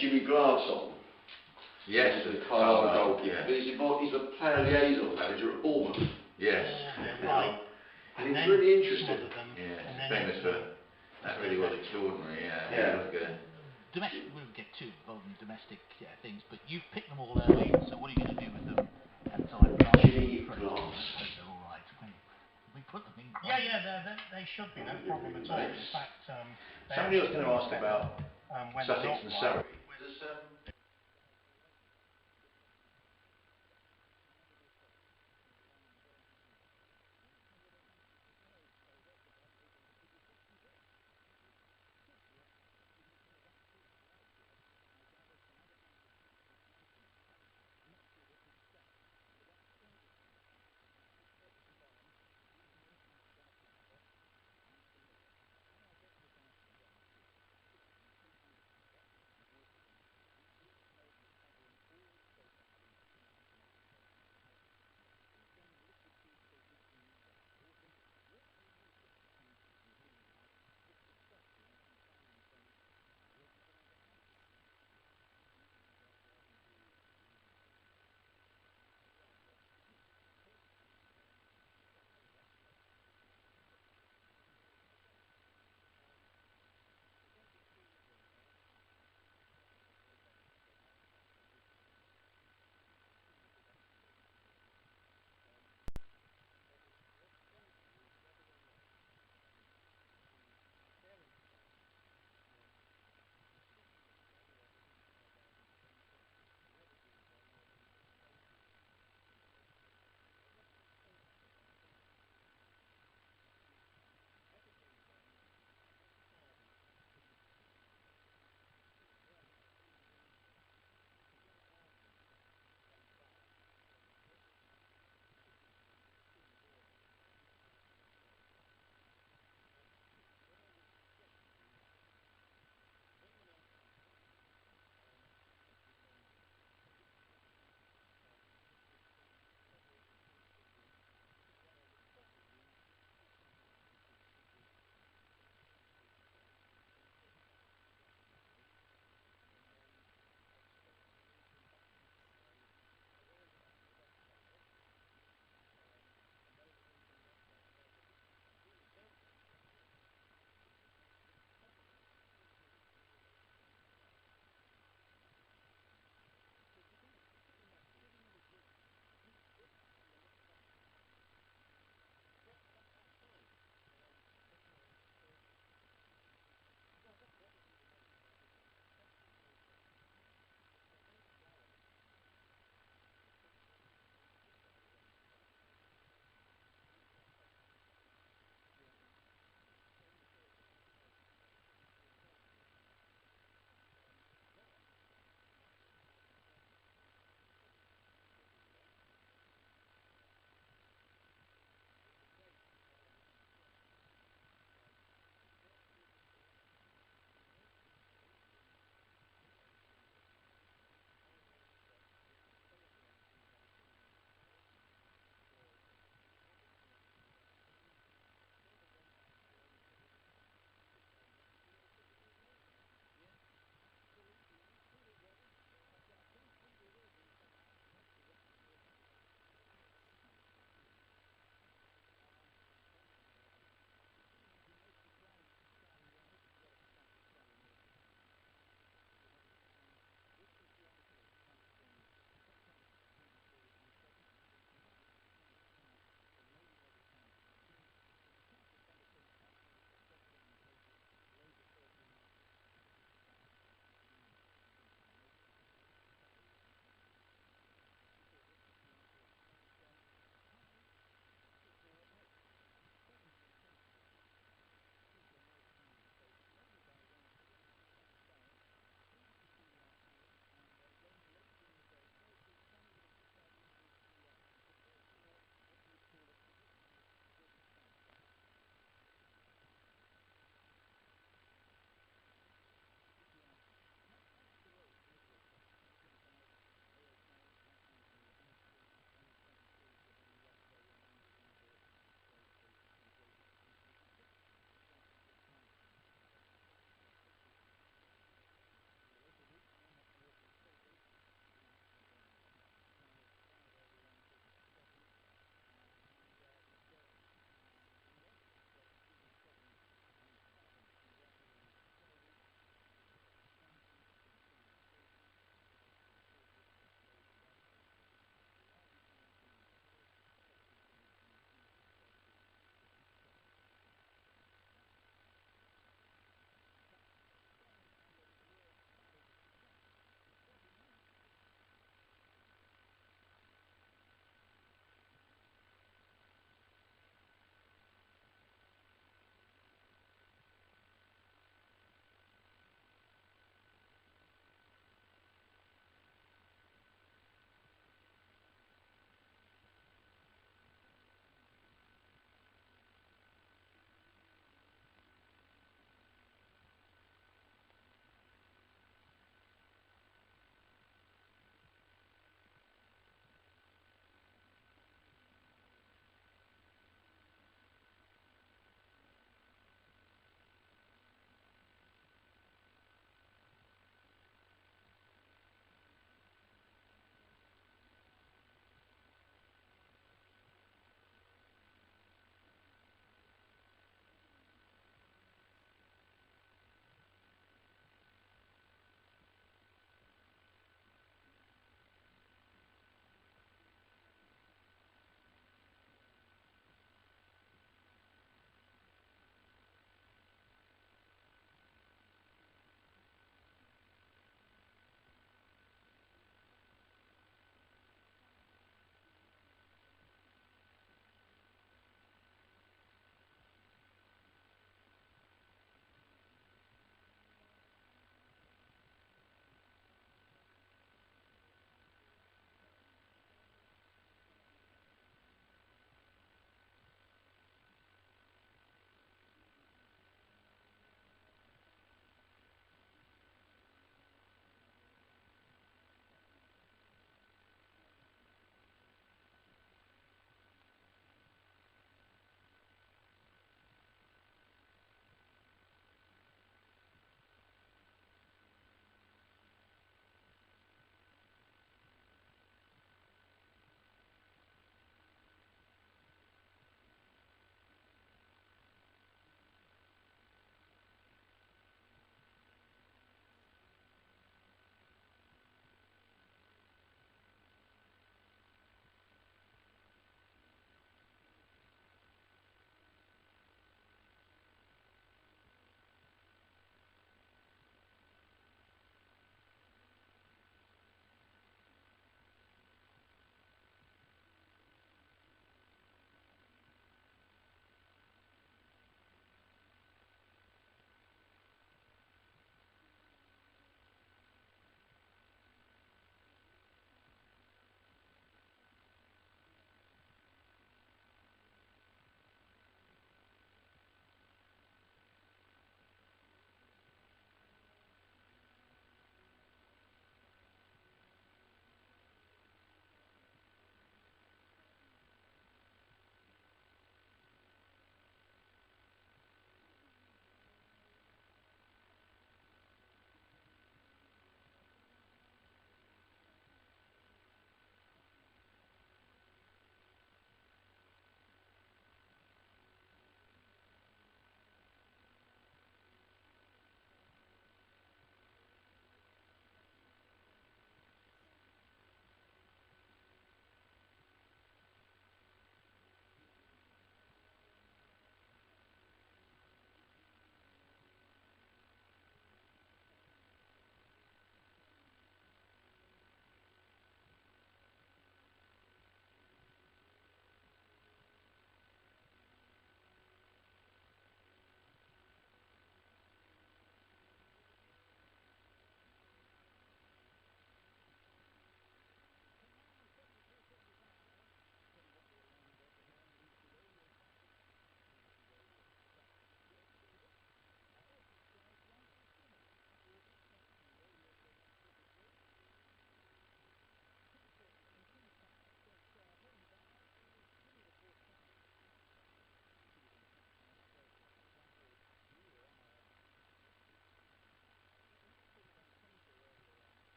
Jimmy Glass on. Yes, the Carlisle goalkeeper. Yeah. But he's a player liaison manager at Bournemouth. Yes. Right. And it's really interesting. Yeah, famous for that. Really was extraordinary. Yeah. Domestic. We won't get too involved in domestic things, but you've picked them all early. So what are you going to do with them? Jimmy Glass. They're all right. We put them in. They should be no problem at all. In fact, somebody was going to ask about Sussex and Surrey.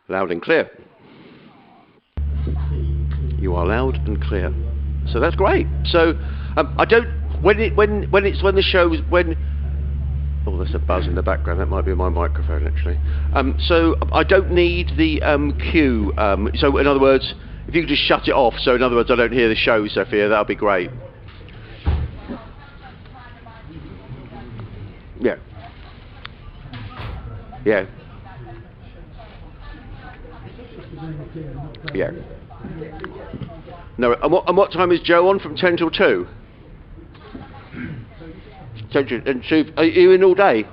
Loud and clear. You are loud and clear. So that's great. So I don't when the show's when. Oh, there's a buzz in the background. That might be my microphone actually. So I don't need the cue. So in other words, if you could just shut it off. So in other words, I don't hear the show, Sophia. That'll be great. Yeah. Yeah. Yeah. No. And what time is Joe on? From 10 till 2. 10 till, and Sue, are you in all day?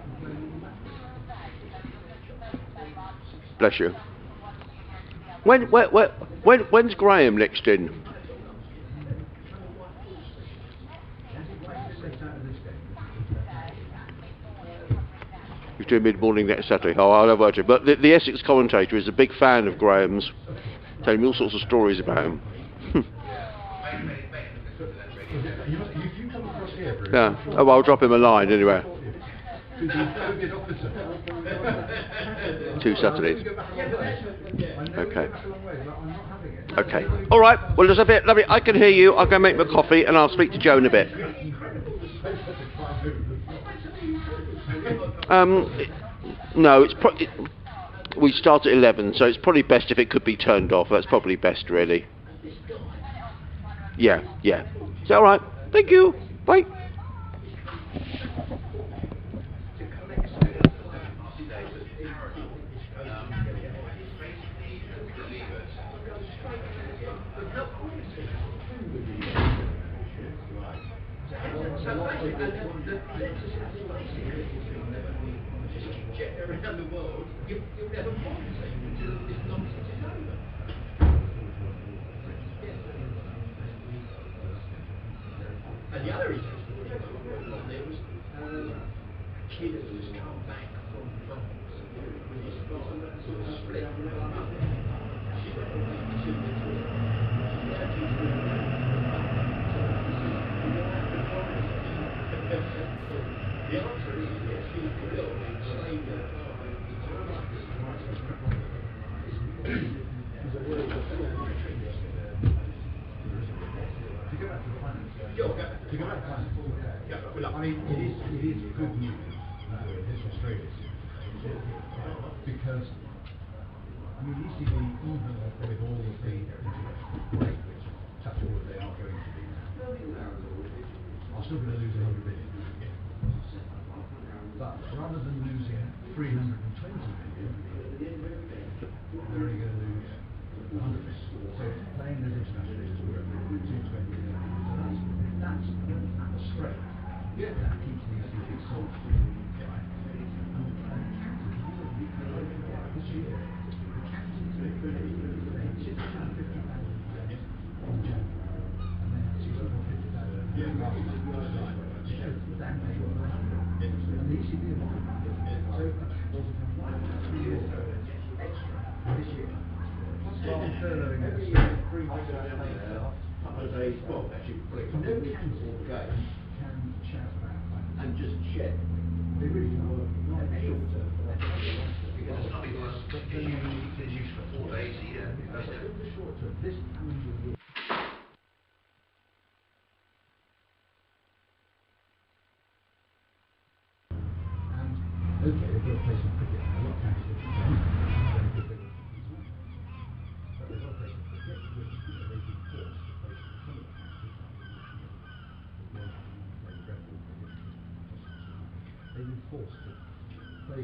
Bless you. When's Graham next in? He's doing mid-morning next Saturday. Oh, I love it. But the Essex commentator is a big fan of Graham's, telling me all sorts of stories about him. Yeah. Oh, well, I'll drop him a line anyway. 2 Saturdays. Okay. Okay. All right. Well, there's a bit. Lovely. I can hear you. I'll go make my coffee, and I'll speak to Joe in a bit. No, we start at 11, so it's probably best if it could be turned off. That's probably best, really. Yeah. Yeah. Is that all right? Thank you. Bye. Around the world, you'll never find this nonsense is over. And the other interesting thing there was a kid who's come back from France with his father sort of split. She went on to the answer is yes, she will explain that. To go back to finance, yeah, well, I mean, it is good news this Australia because I mean, ECB, even with all of the international rate, which touch wood they are going to be now, are still going to lose 100 billion. But rather than losing 320 million, they're only going to lose 100 million. So playing those international rates we're at 220 million. That's a strength that keeps the ECB solid. This year, the capital is $650 in January, and then $650 last month. That may well happen. And the ECB are not. So from 3 years ago, extra this year. Plus furloughing at 3 weeks days, well, actually, no council can shout about and just check. They really can't. Not in the short term. Because it's not because it's used for 4 days a year. In the short term, this calendar year. And okay, they've got to play some cricket. A lot of councils but they've got to play some cricket, which they've been forced to play some of the they've been forced to play.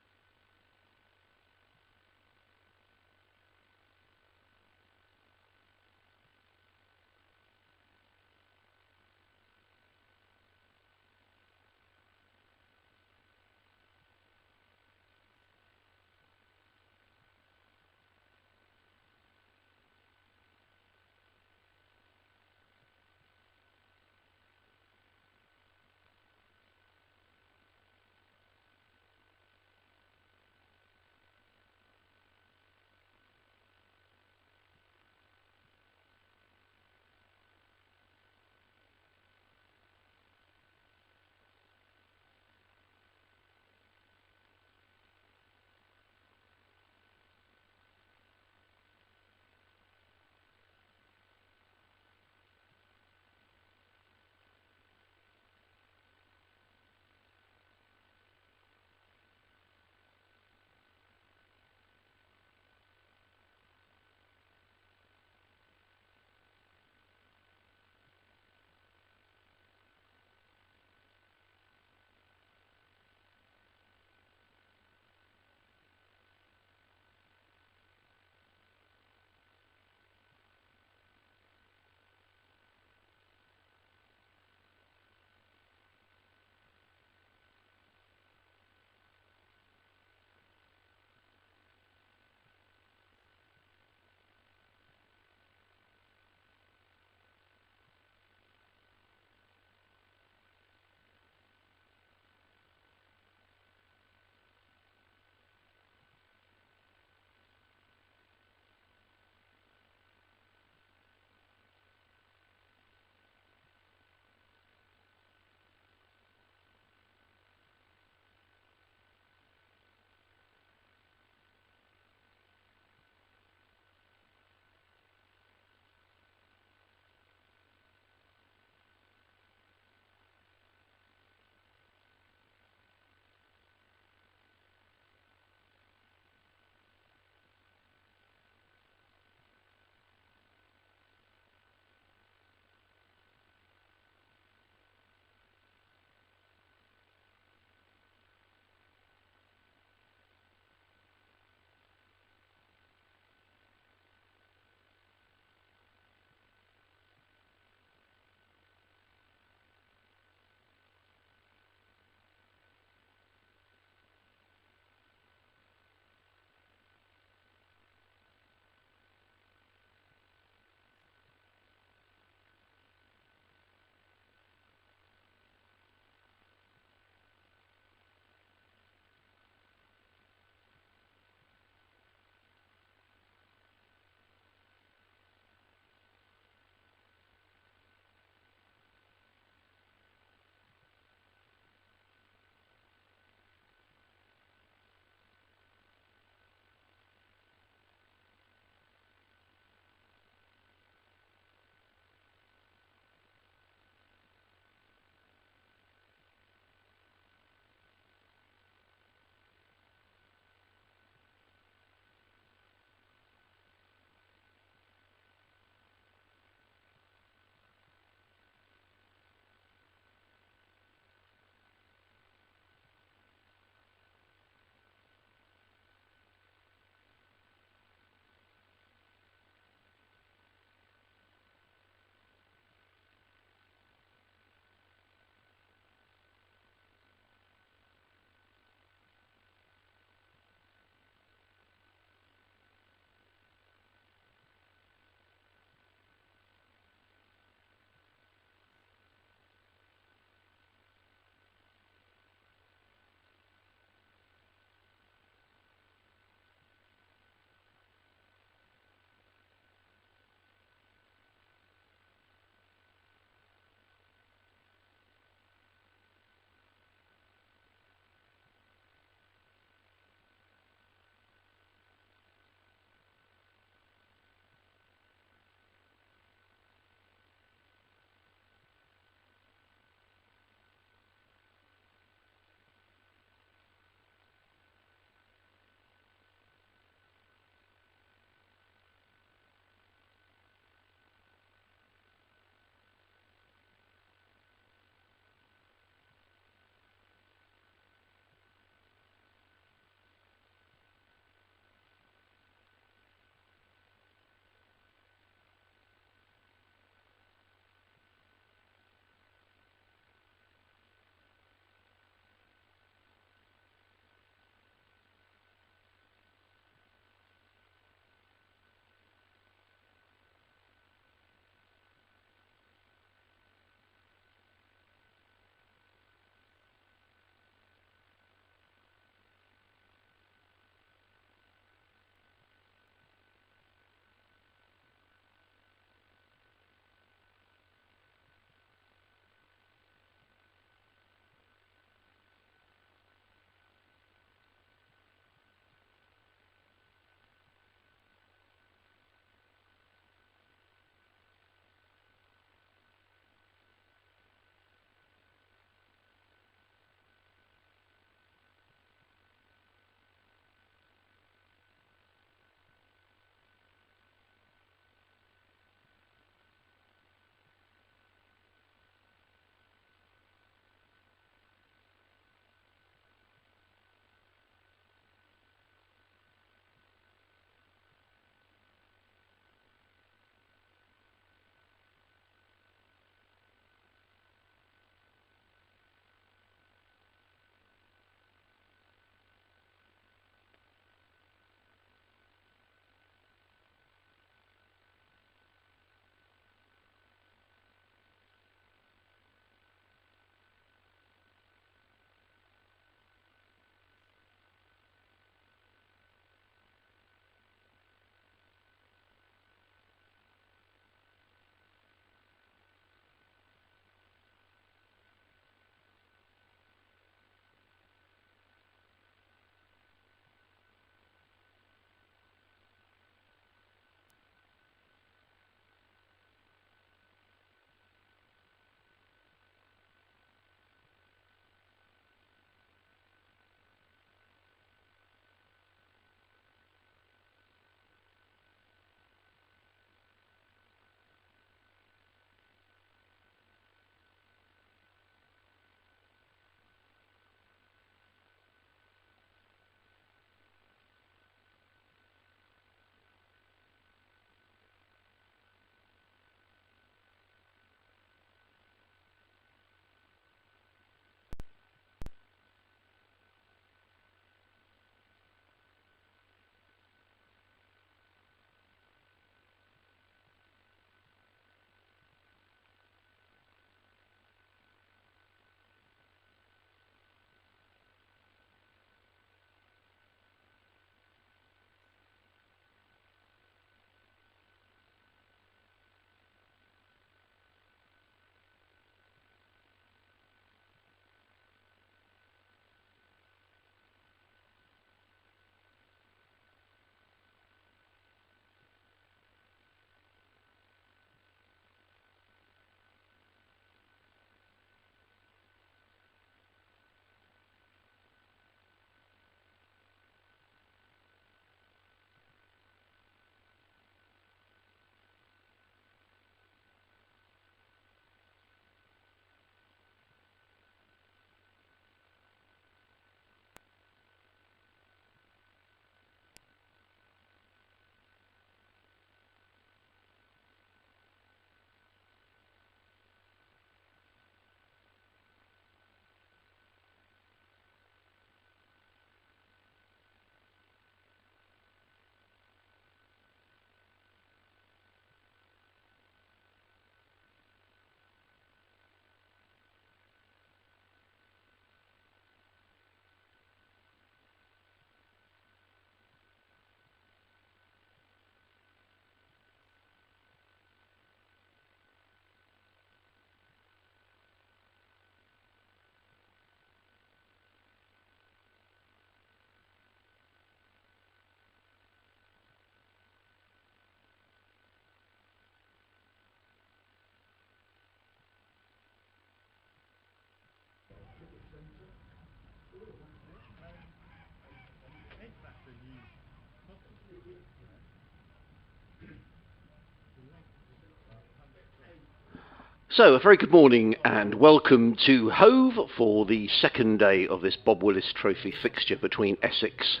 So, a very good morning and welcome to Hove for the second day of this Bob Willis Trophy fixture between Essex,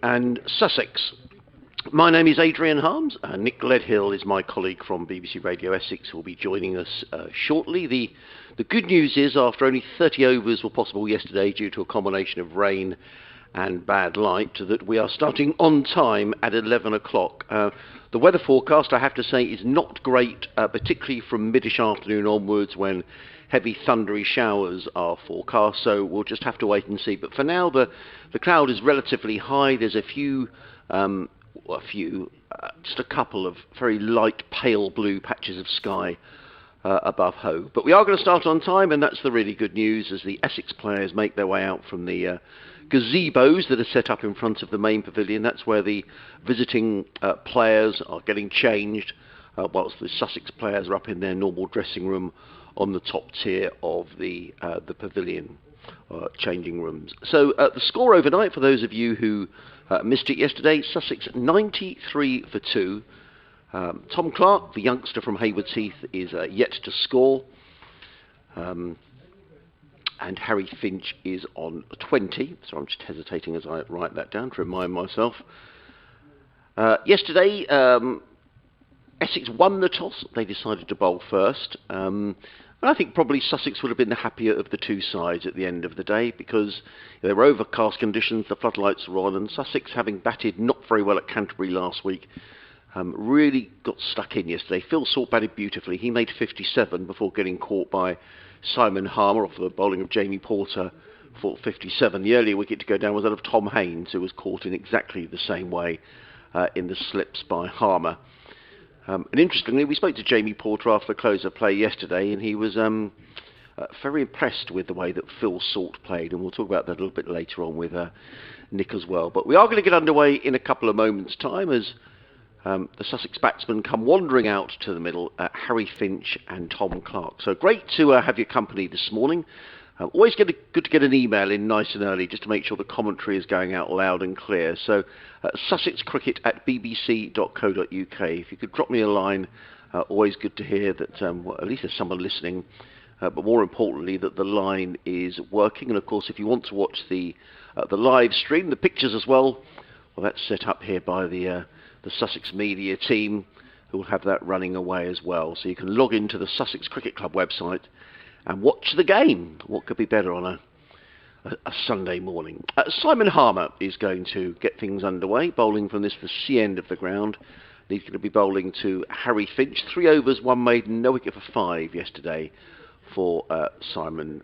and Sussex. My name is Adrian Harms, and Nick Leadhill is my colleague from BBC Radio Essex who will be joining us shortly. The good news is, after only 30 overs were possible yesterday due to a combination of rain and bad light, that we are starting on time at 11 o'clock. The weather forecast, I have to say, is not great, particularly from mid-ish afternoon onwards when heavy thundery showers are forecast, so we'll just have to wait and see. But for now, the cloud is relatively high. There's just a couple of very light pale blue patches of sky above Hove. But we are going to start on time, and that's the really good news as the Essex players make their way out from the gazebos that are set up in front of the main pavilion. That's where the visiting players are getting changed, whilst the Sussex players are up in their normal dressing room on the top tier of the pavilion changing rooms. So the score overnight, for those of you who missed it yesterday, Sussex 93 for 2. Tom Clark, the youngster from Haywards Heath, is yet to score. And Harry Finch is on 20. So I'm just hesitating as I write that down to remind myself. Yesterday, Essex won the toss. They decided to bowl first. And I think probably Sussex would have been the happier of the two sides at the end of the day, because there were overcast conditions, the floodlights were on, and Sussex, having batted not very well at Canterbury last week, really got stuck in yesterday. Phil Salt batted beautifully. He made 57 before getting caught by Simon Harmer off the bowling of Jamie Porter for 57. The earlier wicket to go down was that of Tom Haynes, who was caught in exactly the same way in the slips by Harmer. And interestingly, we spoke to Jamie Porter after the close of play yesterday, and he was very impressed with the way that Phil Salt played, and we'll talk about that a little bit later on with Nick as well. But we are going to get underway in a couple of moments' time as the Sussex batsmen come wandering out to the middle, Harry Finch and Tom Clark. So great to have your company this morning. Always good to get an email in nice and early just to make sure the commentary is going out loud and clear. So sussexcricket@bbc.co.uk. If you could drop me a line, always good to hear that at least there's someone listening, but more importantly that the line is working. And of course, if you want to watch the live stream, the pictures as well that's set up here by the Sussex media team, who will have that running away as well. So you can log into the Sussex Cricket Club website and watch the game. What could be better on a Sunday morning? Simon Harmer is going to get things underway, bowling from the C end of the ground. He's going to be bowling to Harry Finch. 3 overs, 1 maiden, no wicket for 5 yesterday for Simon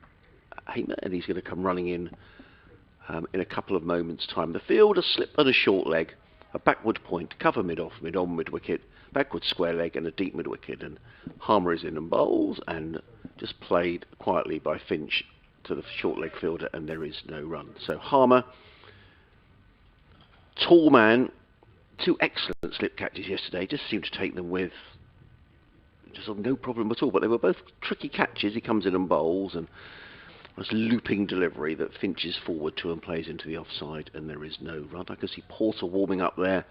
Harmer, and he's going to come running in a couple of moments' time. The field, a slip and a short leg, a backward point, cover mid-off, mid-on, mid-wicket, backward square leg and a deep mid-wicket. And Harmer is in and bowls, and just played quietly by Finch to the short leg fielder, and there is no run. So Harmer, tall man, 2 excellent slip catches yesterday, just seemed to take them with just no problem at all. But they were both tricky catches. He comes in and bowls, and this looping delivery that Finch is forward to and plays into the offside, and there is no run. I can see Porter warming up there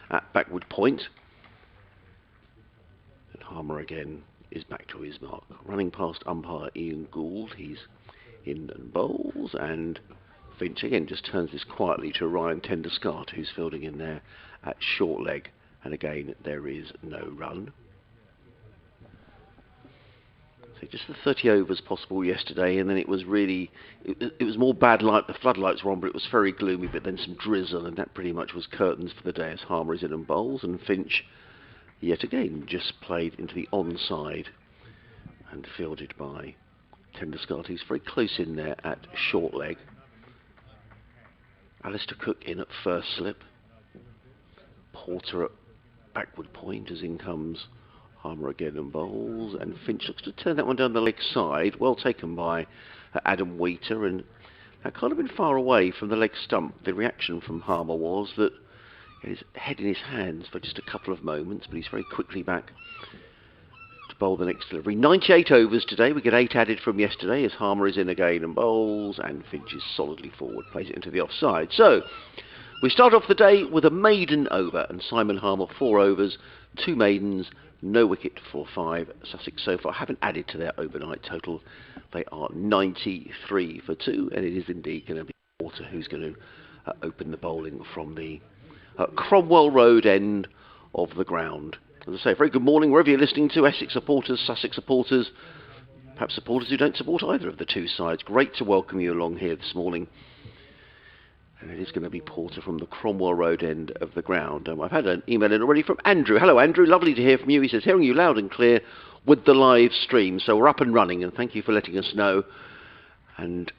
at backward point. And Harmer again is back to his mark. Running past umpire Ian Gould, he's in and bowls, and Finch again just turns this quietly to Ryan Tenderscott, who's fielding in there at short leg, and again there is no run. Just the 30 overs possible yesterday, and then it was really, it was more bad light. The floodlights were on, but it was very gloomy, but then some drizzle, and that pretty much was curtains for the day as Harmer is in and bowls, and Finch yet again just played into the onside and fielded by Tenderscott. He's very close in there at short leg. Alistair Cook in at first slip. Porter at backward point as in comes Harmer again and bowls, and Finch looks to turn that one down the leg side. Well taken by Adam Wheater, and that kind of been far away from the leg stump. The reaction from Harmer was that his head in his hands for just a couple of moments, but he's very quickly back to bowl the next delivery. 98 overs today. We get 8 added from yesterday as Harmer is in again and bowls, and Finch is solidly forward, plays it into the offside. So we start off the day with a maiden over, and Simon Harmer 4 overs, 2 maidens, no wicket for 5. Sussex so far haven't added to their overnight total. They are 93 for 2, and it is indeed going to be Porter who's going to open the bowling from the Cromwell Road end of the ground. As I say, very good morning wherever you're listening to. Essex supporters, Sussex supporters, perhaps supporters who don't support either of the two sides. Great to welcome you along here this morning. And it is going to be Porter from the Cromwell Road end of the ground. I've had an email in already from Andrew. Hello Andrew, lovely to hear from you. He says, hearing you loud and clear with the live stream. So we're up and running, and thank you for letting us know. And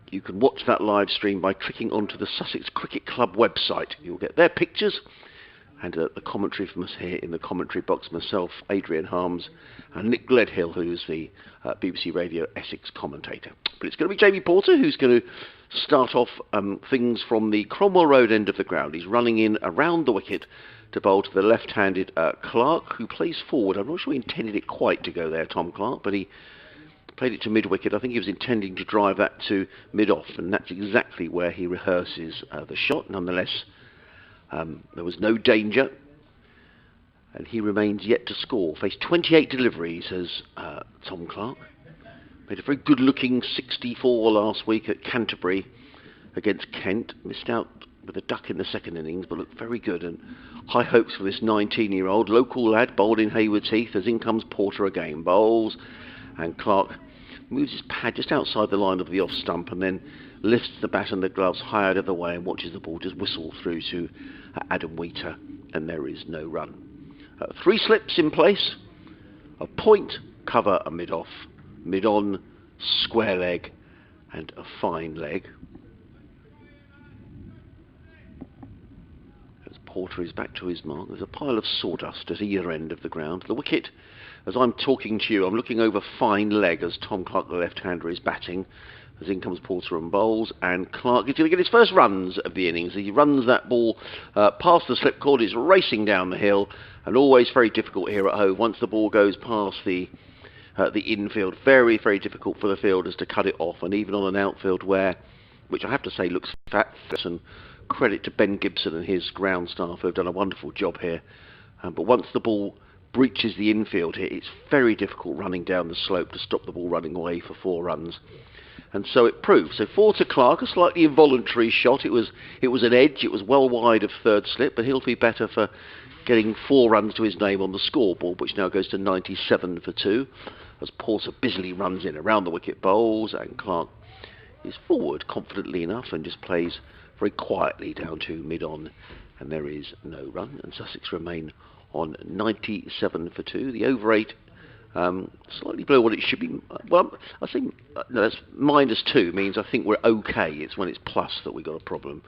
you can watch that live stream by clicking onto the Sussex Cricket Club website. You'll get their pictures and the commentary from us here in the commentary box, myself, Adrian Harms, and Nick Gledhill, who's the BBC Radio Essex commentator. But it's going to be Jamie Porter who's going to start off things from the Cromwell Road end of the ground. He's running in around the wicket to bowl to the left-handed Clark, who plays forward. I'm not sure he intended it quite to go there, Tom Clark, but he played it to mid-wicket. I think he was intending to drive that to mid-off, and that's exactly where he rehearses the shot. Nonetheless, there was no danger, and he remains yet to score. Faced 28 deliveries as Tom Clark. Made a very good-looking 64 last week at Canterbury against Kent. Missed out with a duck in the second innings, but looked very good, and high hopes for this 19-year-old. Local lad, bowled in Hayward's Heath, as in comes Porter again. Bowls, and Clark moves his pad just outside the line of the off stump, and then lifts the bat and the gloves high out of the way and watches the ball just whistle through to Adam Wheater, and there is no run. 3 slips in place, a point, cover, a mid-off, mid-on, square leg, and a fine leg. As Porter is back to his mark, there's a pile of sawdust at either end of the ground. The wicket, as I'm talking to you, I'm looking over fine leg as Tom Clark, the left-hander, is batting. As in comes Porter and bowls, and Clark is going to get his first runs of the innings. He runs that ball past the slip cord, is racing down the hill, and always very difficult here at home. Once the ball goes past the infield, very, very difficult for the fielders to cut it off, and even on an outfield which I have to say looks fat, and credit to Ben Gibson and his ground staff who have done a wonderful job here. But once the ball breaches the infield here, it's very difficult running down the slope to stop the ball running away for 4 runs. And so it proved. So 4 to Clark, a slightly involuntary shot. It was an edge. It was well wide of third slip, but he'll be better for getting 4 runs to his name on the scoreboard, which now goes to 97 for 2. As Porter busily runs in around the wicket, bowls, and Clark is forward confidently enough and just plays very quietly down to mid-on, and there is no run. And Sussex remain on 97 for 2. The over 8. Slightly below what it should be. Well, I think no, that's -2 means I think we're okay. It's when it's plus that we got a problem.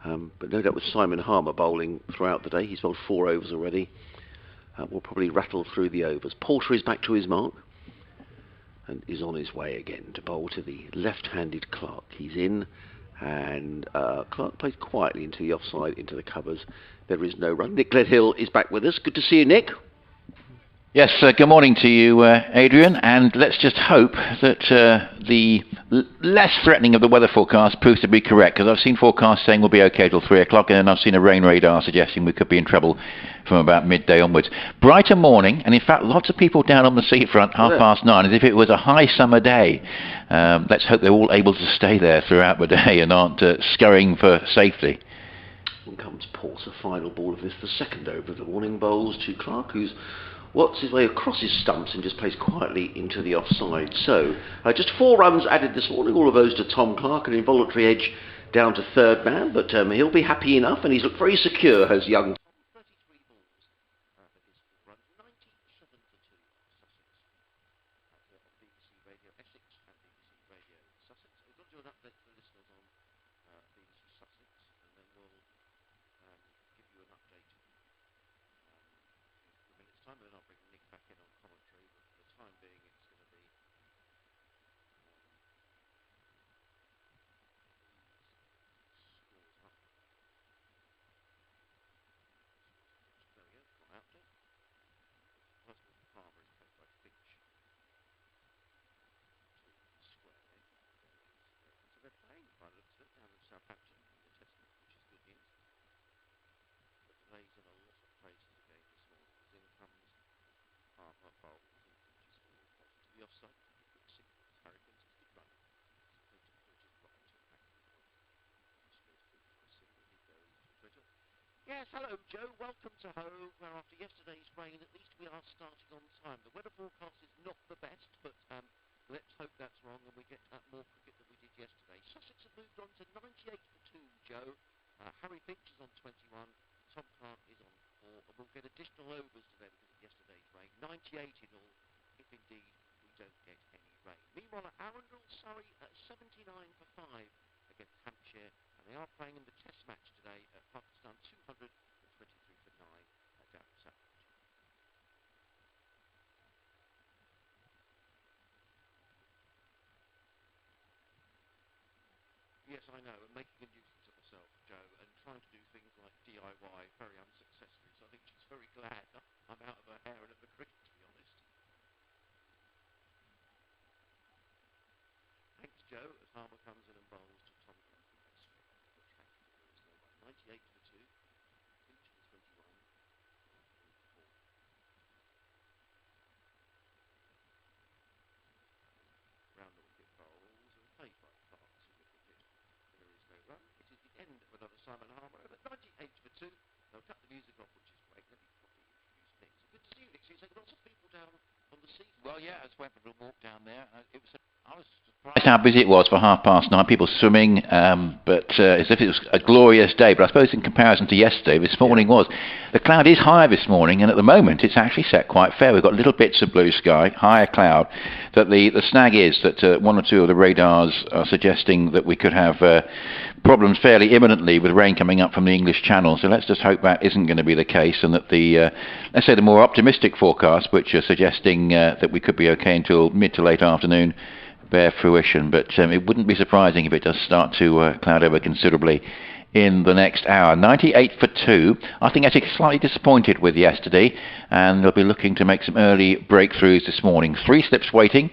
But no doubt with Simon Harmer bowling throughout the day, he's bowled 4 overs already. We'll probably rattle through the overs. Porter is back to his mark and is on his way again to bowl to the left-handed Clark. He's in, and Clark plays quietly into the offside, into the covers. There is no run. Nick Gledhill is back with us. Good to see you, Nick. Yes, good morning to you, Adrian, and let's just hope that the less threatening of the weather forecast proves to be correct, because I've seen forecasts saying we'll be okay till 3 o'clock, and then I've seen a rain radar suggesting we could be in trouble from about midday onwards. Brighter morning, and in fact lots of people down on the seafront 9:30, as if it was a high summer day. Let's hope they're all able to stay there throughout the day and aren't scurrying for safety. In comes Porter, final ball of this, the second over of the morning. Bowls to Clark, who's works his way across his stumps and just plays quietly into the offside. So, just 4 runs added this morning, all of those to Tom Clark, an involuntary edge down to third man, but he'll be happy enough, and he's looked very secure, has young 33 balls for his 4 runs, 97 for 2, Sussex, on BBC Radio Essex and BBC Radio Sussex. We've got to do an update for the listeners on BBC Sussex, and then we'll give you an update in a minute's time, and then I'll bring Nick back in on commentary. But for the time being, it's going to be scores up. There we go, got out there. Husband Palmer is played by Finch. Square leg. So they're playing by the looks of it down in Southampton in the Test match, which is good news. But delays and a lot of praise to the game this morning. the offside. Harry Finch is good run. Yes, hello Joe, welcome to home, where after yesterday's rain at least we are starting on time. The weather forecast is not the best, but let's hope that's wrong and we get more cricket than we did yesterday. Sussex have moved on to 98 for 2, Joe. Harry Finch is on 21, Tom Clark is on 4, and we'll get additional overs to them because of yesterday's rain. 98 in all, if indeed we don't get any rain. Meanwhile at Arundel, Surrey at 79 for 5 against Hampshire, and they are playing in the test match today at Pakistan 223 for 9 at Down South. Yes, I know, and making a nuisance of herself, Joe, and trying to do things like DIY very unsuccessfully, so I think she's very glad I'm out of her hair and at the cricket, to be honest. Thanks, Joe, as Harbour comes in and bowls to Tom Clark. 98 for 2, Finch for 21, for 4. Round the wicket bowls and played by Clark to the wicket. There is no run. It is the end of another Simon Harbour over 98 for 2. They'll cut the music off, which is great. Let me properly introduce Nick. So good to see you, Nick. So you're taking lots of people down on the sea. Well, yeah, I just went for a walk down there. I was surprised how busy it was for 9:30. People swimming, but as if it was a glorious day. But I suppose in comparison to yesterday, this morning was. The cloud is higher this morning, and at the moment it's actually set quite fair. We've got little bits of blue sky, higher cloud. That the snag is that one or two of the radars are suggesting that we could have problems fairly imminently with rain coming up from the English Channel. So let's just hope that isn't going to be the case, and that the let's say the more optimistic forecasts, which are suggesting that we could be okay until mid to late afternoon, bear fruition. But it wouldn't be surprising if it does start to cloud over considerably in the next hour. 98 for 2. I think Essex slightly disappointed with yesterday, and they'll be looking to make some early breakthroughs this morning. 3 slips waiting,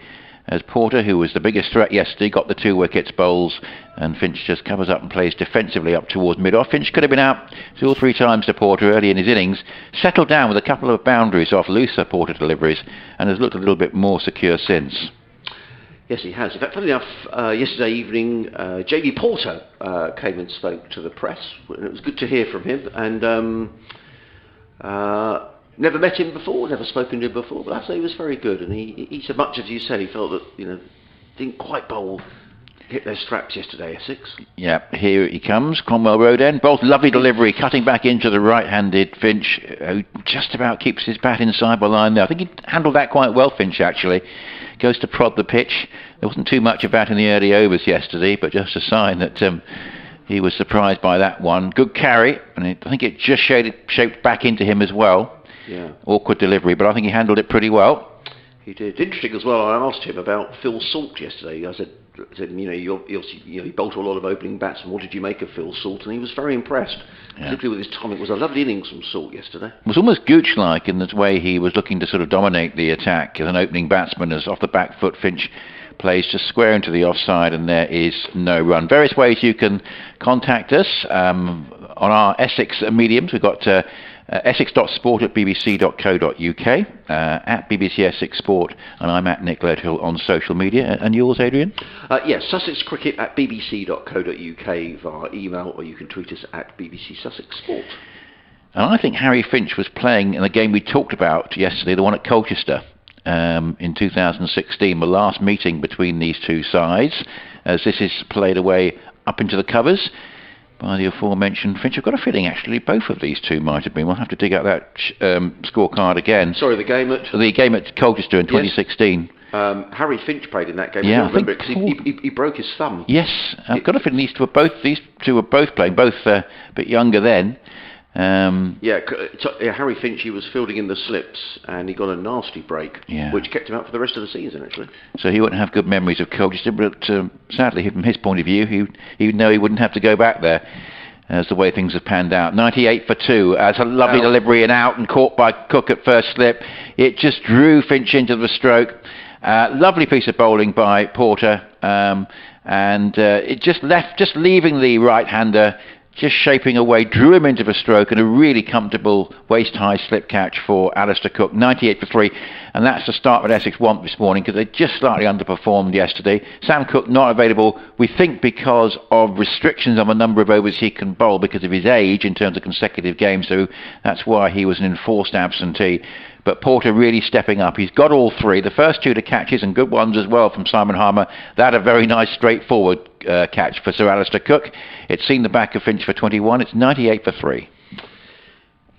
as Porter, who was the biggest threat yesterday, got the 2 wickets, bowls, and Finch just covers up and plays defensively up towards mid-off. Finch could have been out 2 or 3 times to Porter early in his innings, settled down with a couple of boundaries off looser Porter deliveries, and has looked a little bit more secure since. Yes, he has. In fact, funny enough, yesterday evening, J.B. Porter came and spoke to the press, and it was good to hear from him. And never met him before, never spoken to him before, but I say he was very good. And he said, much as you said, he felt that didn't quite hit their straps yesterday, Essex. Yeah, here he comes, Cromwell Road end. Both lovely delivery, cutting back into the right-handed Finch, who just about keeps his bat inside the line there. I think he handled that quite well, Finch, actually. Goes to prod the pitch. There wasn't too much of that in the early overs yesterday, but just a sign that he was surprised by that one. Good carry, and I think it just shaped back into him as well. Yeah. Awkward delivery, but I think he handled it pretty well. He did. Interesting as well, I asked him about Phil Salt yesterday. I said he bowled a lot of opening bats, and what did you make of Phil Salt? And he was very impressed, particularly with his time. It was a lovely innings from Salt yesterday. It was almost Gooch-like in the way he was looking to sort of dominate the attack as an opening batsman, as off the back foot Finch plays just square into the offside, and there is no run. Various ways you can contact us on our Essex mediums. We've got essex.sport@bbc.co.uk, at BBC Essex Sport, and I'm at Nick Ledhill on social media. And yours, Adrian? Yes, Sussex Cricket at bbc.co.uk via email, or you can tweet us at BBC Sussex Sport. And I think Harry Finch was playing in the game we talked about yesterday, the one at Colchester in 2016, the last meeting between these two sides, as this is played away up into the covers by the aforementioned Finch. I've got a feeling actually both of these two might have been. We'll have to dig out that scorecard again. Sorry, the game at Colchester in 2016. Harry Finch played in that game. Yeah, I remember it because he broke his thumb. Yes, I've got a feeling these two were both playing, both a bit younger then. Harry Finch, he was fielding in the slips, and he got a nasty break, which kept him out for the rest of the season, actually. So he wouldn't have good memories of Colchester, but sadly, from his point of view, he would know he wouldn't have to go back there, as the way things have panned out. 98 for 2, it's a lovely delivery and out, and caught by Cook at first slip. It just drew Finch into the stroke. Lovely piece of bowling by Porter, and it just leaving the right-hander just shaping away, drew him into a stroke, and a really comfortable waist-high slip catch for Alistair Cook, 98 for 3, and that's the start that Essex want this morning, because they just slightly underperformed yesterday. Sam Cook not available, we think, because of restrictions on the number of overs he can bowl because of his age in terms of consecutive games, so that's why he was an enforced absentee. But Porter really stepping up. He's got all three. The first two to catches, and good ones as well from Simon Harmer. That a very nice straightforward catch for Sir Alistair Cook. It's seen the back of Finch for 21. It's 98 for 3.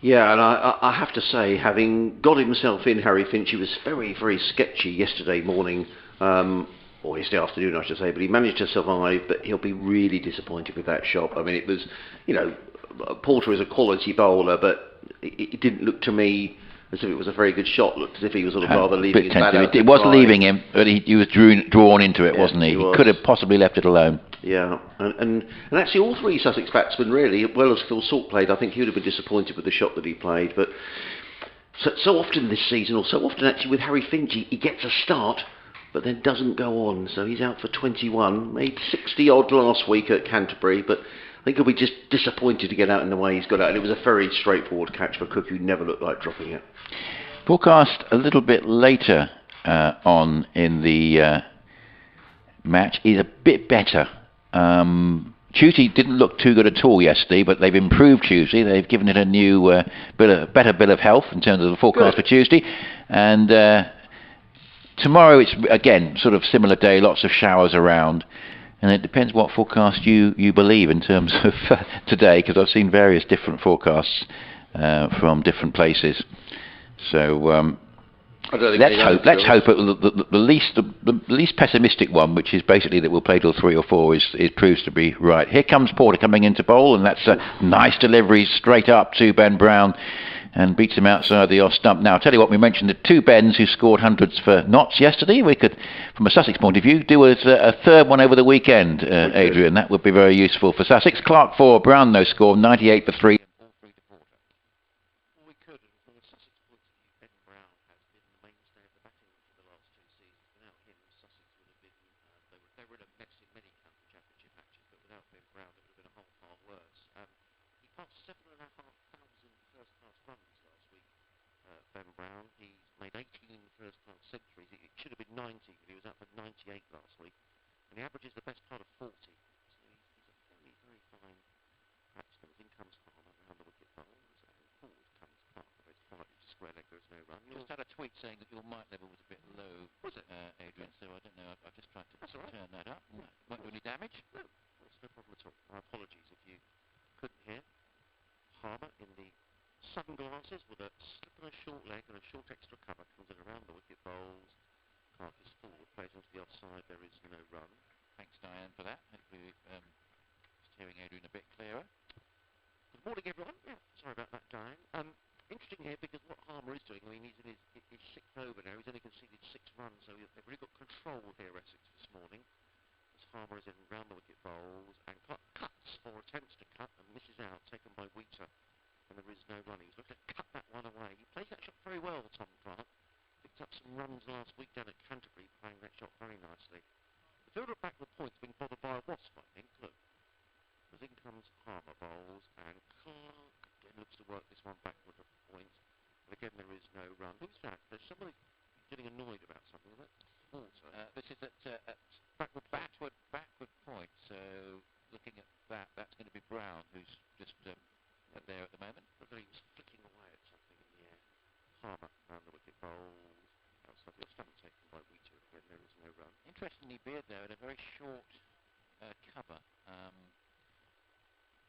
Yeah, and I have to say, having got himself in, Harry Finch, he was very, very sketchy yesterday morning, or yesterday afternoon, I should say, but he managed to survive, but he'll be really disappointed with that shot. I mean, it was, you know, Porter is a quality bowler, but it didn't look to me as if it was a very good shot. Looked as if he was sort of rather leaving his bat out. It was leaving him, but he was drawn into it, wasn't he? He could have possibly left it alone. Yeah, and actually all three Sussex batsmen really, as well as Phil Salt played, I think he would have been disappointed with the shot that he played. But so often this season, or so often actually with Harry Finch, he gets a start, but then doesn't go on. So he's out for 21, made 60 odd last week at Canterbury, but I think he'll be just disappointed to get out in the way he's got out. And it was a very straightforward catch for Cook, who never looked like dropping it. Forecast a little bit later on in the match is a bit better. Tuesday didn't look too good at all yesterday, but they've improved Tuesday. They've given it a new better bill of health in terms of the forecast for Tuesday. And tomorrow it's again sort of similar day, lots of showers around. And it depends what forecast you believe in terms of today, because I've seen various different forecasts from different places. So let's hope the least pessimistic one, which is basically that we'll play till 3 or 4, is proves to be right. Here comes Porter coming into bowl, and that's a nice delivery straight up to Ben Brown, and beats him outside the off stump. Now, I'll tell you what, we mentioned the two Bens who scored hundreds for Notts yesterday. We could, from a Sussex point of view, do a third one over the weekend, Adrian. That would be very useful for Sussex. Clark 4, Brown no score, 98 for 3. We could, and from a Sussex point of view, Ben Brown has been the mainstay of the batting for the last 2 seasons. Without him, Sussex would have been, they would have messed in many county championship matches, but without Ben Brown, it would have been a whole far worse. He passed 7,500 first-class runs last week, Ben Brown. He's made 18 first-class centuries. It should have been 90, but he was up at 98 last week. And he averages the best part of 40. So he's a very, very fine batsman. In comes Harmer around the wicket bowls, and forward comes Clark. Very slightly square leg, there is no run. You just had a tweet saying that your mic level was a bit low, was it, Adrian? So I don't know. I've just tried to turn that up. Won't do any damage? No, that's no problem at all. My apologies if you couldn't hear. Harmer in the sunglasses with a slip and a short leg and a short extra cover comes in around the wicket bowls. Clark is forward, plays onto the offside. There is no run. Thanks, Diane, for that. Hopefully, just hearing Adrian a bit clearer. Good morning, everyone. Yeah, sorry about that, Diane. Interesting here because what Harmer is doing, I mean, he's in his 6th over now. He's only conceded 6 runs, so they've really got control here, Essex, this morning. As Harmer is in round the wicket bowls, and Clark cuts or attempts to cut and misses out, taken by Wheater, and there is no run. He was looking to cut that one away. He plays that shot very well, Tom Clark. Picked up some runs last week down at Canterbury, playing that shot very nicely. The fielder at backward point's been bothered by a wasp, I think. Look. As in comes Harmer bowls, and Clark again looks to work this one backward at point. And again, there is no run. Who's that? There's somebody getting annoyed about something. Is that Porter? This is at backward point. So looking at that, that's going to be Brown, who's just there at the moment. Look, he was flicking away at something in the air. Harmer round the wicket bowls. Outside the stump taken by Wheater. Again, there is no run. Interestingly, Beard there at a very short cover.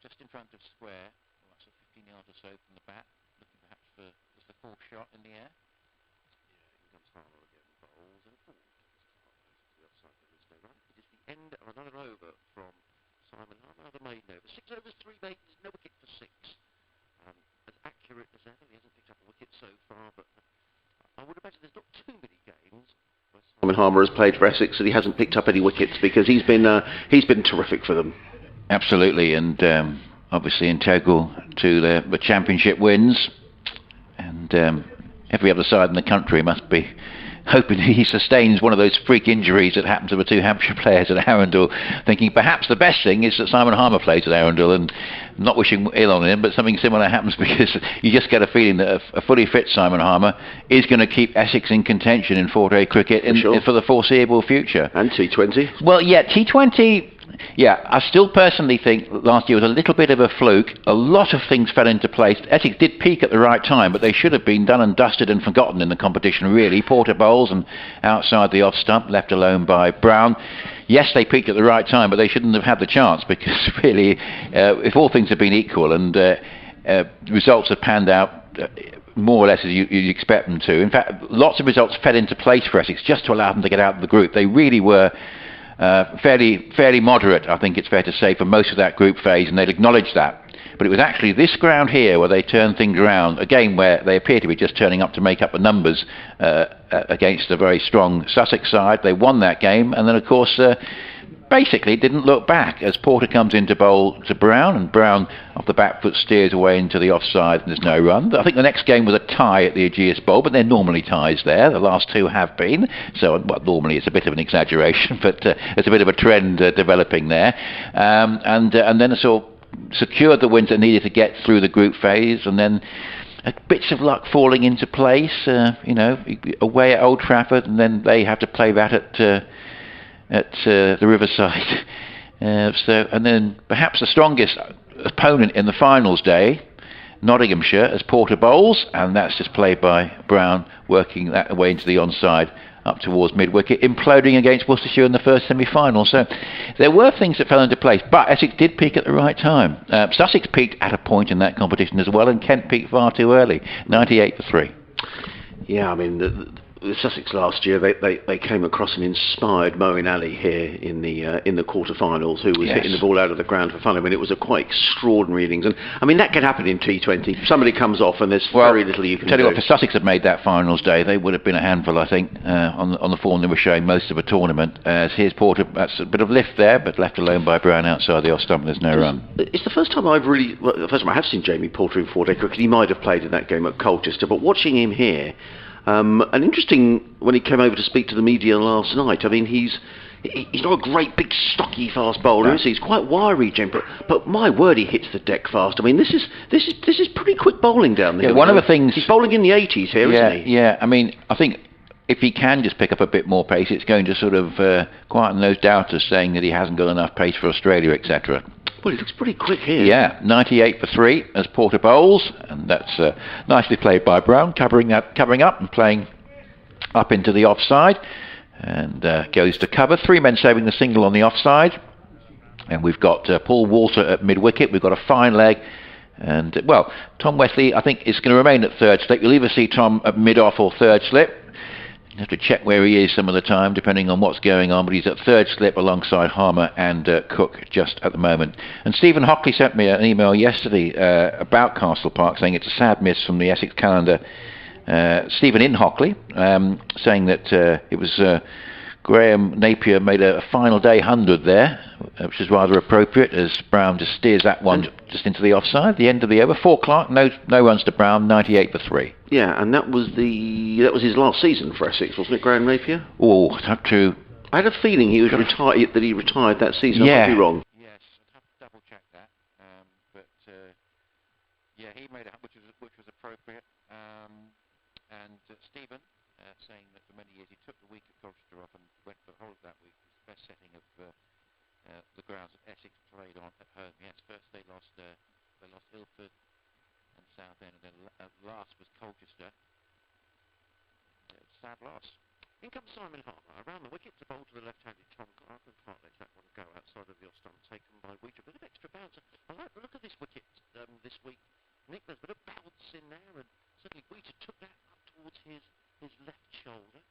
Just in front of square, that's 15 yards or so from the bat, looking perhaps for just a full shot in the air. Yeah, here comes Harmer again, bowls and forward. To the offside, there is no run. It is the end of another over from Simon Harmer, another maiden over. 6 overs, 3 maidens, no wicket for 6. As accurate as ever, he hasn't picked up a wicket so far, but I would imagine there's not too many games where Simon Harmer has played for Essex that he hasn't picked up any wickets, because he's been terrific for them. Absolutely, and obviously integral to the championship wins, and every other side in the country must be hoping he sustains one of those freak injuries that happened to the two Hampshire players at Arundel, thinking perhaps the best thing is that Simon Harmer plays at Arundel, and not wishing ill on him, but something similar happens, because you just get a feeling that a fully fit Simon Harmer is going to keep Essex in contention in 4-day cricket for the foreseeable future. And T20. Well, yeah, T20... Yeah, I still personally think last year was a little bit of a fluke. A lot of things fell into place. Essex did peak at the right time, but they should have been done and dusted and forgotten in the competition, really. Porter bowls and outside the off stump, left alone by Brown. Yes, they peaked at the right time, but they shouldn't have had the chance, because really, if all things had been equal and results had panned out more or less as you'd expect them to. In fact, lots of results fell into place for Essex just to allow them to get out of the group. They really were fairly moderate, I think it's fair to say, for most of that group phase, and they'd acknowledged that. But it was actually this ground here where they turned things around, again where they appear to be just turning up to make up the numbers against a very strong Sussex side. They won that game, and then of course basically didn't look back as Porter comes into bowl to Brown, and Brown off the back foot steers away into the offside and there's no run. I think the next game was a tie at the Aegeus Bowl, but they're normally ties there. The last two have been, so well, normally it's a bit of an exaggeration, but there's a bit of a trend developing there. And then sort of secured the wins that needed to get through the group phase, and then bits of luck falling into place, away at Old Trafford, and then they have to play that at the Riverside. And then perhaps the strongest opponent in the finals day, Nottinghamshire, as Porter bowls, and that's just played by Brown, working that way into the onside up towards mid-wicket, imploding against Worcestershire in the first semi-final. So there were things that fell into place, but Essex did peak at the right time. Sussex peaked at a point in that competition as well, and Kent peaked far too early, 98 for 3. Yeah, I mean, the Sussex last year, they came across an inspired Moeen Ali here in the quarterfinals, who was hitting the ball out of the ground for fun. I mean, it was a quite extraordinary innings, and I mean that can happen in T20. Somebody comes off, and there's very little you can do. Tell you what, if Sussex had made that finals day, they would have been a handful, I think, on the form they were showing most of the tournament. Here's Porter, that's a bit of lift there, but left alone by Brown outside the off stump. There's no run. It's the first time the first time I have seen Jamie Porter in 4-day cricket. He might have played in that game at Colchester, but watching him here. And interesting, when he came over to speak to the media last night, I mean, he's not a great big stocky fast bowler, is he? He's quite wiry, Jim, but my word, he hits the deck fast. I mean, this is pretty quick bowling down there. Yeah, one of the things, he's bowling in the 80s here, isn't he? Yeah, I mean, I think if he can just pick up a bit more pace, it's going to sort of quieten those doubters saying that he hasn't got enough pace for Australia, etc. Well, he looks pretty quick here. Yeah, 98 for 3 as Porter bowls, and that's nicely played by Brown, covering up and playing up into the offside, and goes to cover. 3 men saving the single on the offside, and we've got Paul Walter at mid-wicket. We've got a fine leg, and well, Tom Wesley, I think, is going to remain at third slip. You'll either see Tom at mid-off or third slip. You have to check where he is some of the time, depending on what's going on, but he's at third slip alongside Harmer and Cook just at the moment. And Stephen Hockley sent me an email yesterday about Castle Park, saying it's a sad miss from the Essex calendar. Stephen in Hockley, saying that it was Graham Napier made a final day 100 there, which is rather appropriate, as Brown just steers that one just into the offside. The end of the over, 4 Clark, no runs to Brown, 98 for 3. Yeah, and that was his last season for Essex, wasn't it, Graham Napier? Oh, I'd have to. I had a feeling he was retired. That he retired that season. Yeah. I might be wrong. Yes, I'd have to double check that. But yeah, he made it, which was appropriate. And Stephen saying that for many years he took the week at Colchester off and went for the whole of that week. It was the best setting of the grounds that Essex played on at home. Yes, first they lost Ilford and Southend, and then last was Colchester. Sad loss. In comes Simon Harmer around the wicket to bowl to the left-handed Tom Clark, and Clark lets that one go outside of the off stump, taken by Wheater. A bit of extra bounce. I like the look of this wicket this week. Nick, there's a bit of bounce in there, and certainly Wheater took that up towards his left shoulder.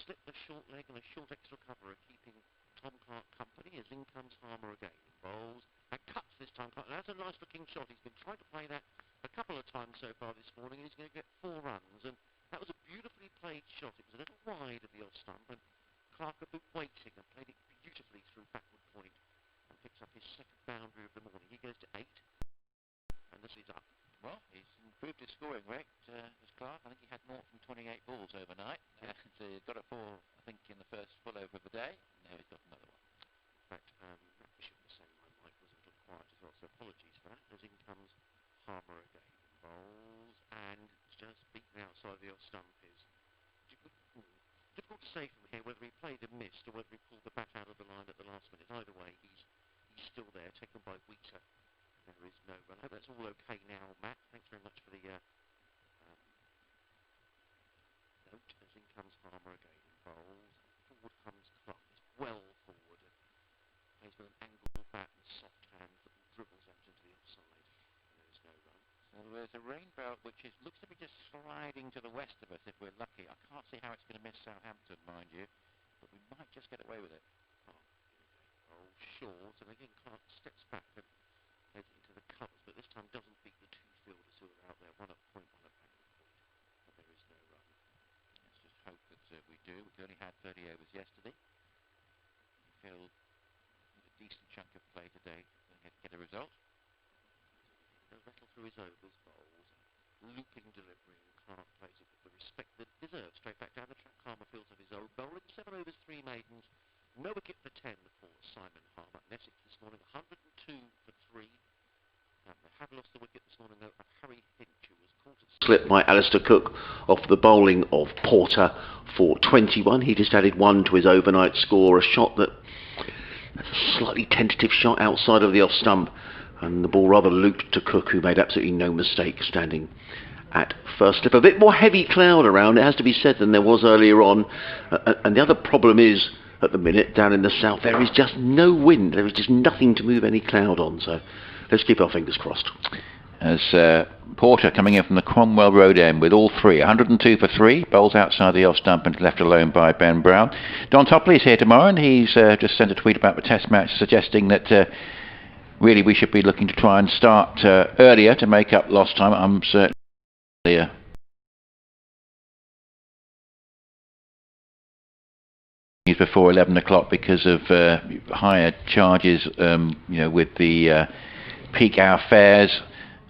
Slipped the short leg and a short extra cover, keeping Tom Clark company, as in comes Harmer again. Bowls and cuts this time. That's a nice looking shot. He's been trying to play that a couple of times so far this morning, and he's going to get 4 runs. And that was a beautifully played shot. It was a little wide of the off stump, and Clark had been waiting and played it beautifully through backward point, and picks up his second boundary of the morning. He goes to 8, and this is up. Well, he's improved his scoring rate, as Clark. I think he had more than 28 balls overnight. Got a 4, I think, in the first full over of the day. Now he's got another one. In fact, Bishop was saying my mic was a little quiet as well, so apologies for that. As in comes Harmer again. Bowls and just beaten outside the off stump is difficult to say from here whether he played and missed or whether he pulled the bat out of the line at the last minute. Either way, he's still there, taken by Wheater. There is no run. I hope that's all okay now, Matt. Thanks very much for the note. As in comes Harmer again. Bowls. Forward comes Clark. It's well forward. Plays with an angled bat and soft hands that dribbles out into the offside. There's no run. So there's a rain belt which looks to be just sliding to the west of us if we're lucky. I can't see how it's going to miss Southampton, mind you, but we might just get away with it. Oh, short, and again Clark steps back and heads into the covers, but this time doesn't beat the 2 fielders who are out there, 1 at point, 1 at back at point. But there is no run. Let's just hope that we do. We only had 30 overs yesterday. We feel with a decent chunk of play today to get a result. He'll rattle through his overs, bowls, looping delivery, and Clark plays it with the respect that deserves. Straight back down the track, Harmer fields of his own, bowling 7 overs, 3 maidens, no wicket for 10 for Simon Harmer. Essex this morning, 102 for 3. They have lost the wicket this morning, though, of Harry Hinch, who was caught at slip by Alistair Cook off the bowling of Porter for 21. He just added 1 to his overnight score, a shot that's a slightly tentative shot outside of the off stump. And the ball rather looped to Cook, who made absolutely no mistake standing at first slip. A bit more heavy cloud around, it has to be said, than there was earlier on. And the other problem is, at the minute, down in the south, there is just no wind. There is just nothing to move any cloud on. So let's keep our fingers crossed. As Porter coming in from the Cromwell Road end with all 3, 102 for 3, bowls outside the off stump and left alone by Ben Brown. Don Topley is here tomorrow, and he's just sent a tweet about the Test match suggesting that really we should be looking to try and start earlier to make up lost time. I'm certainly before 11 o'clock because of higher charges, with the peak hour fares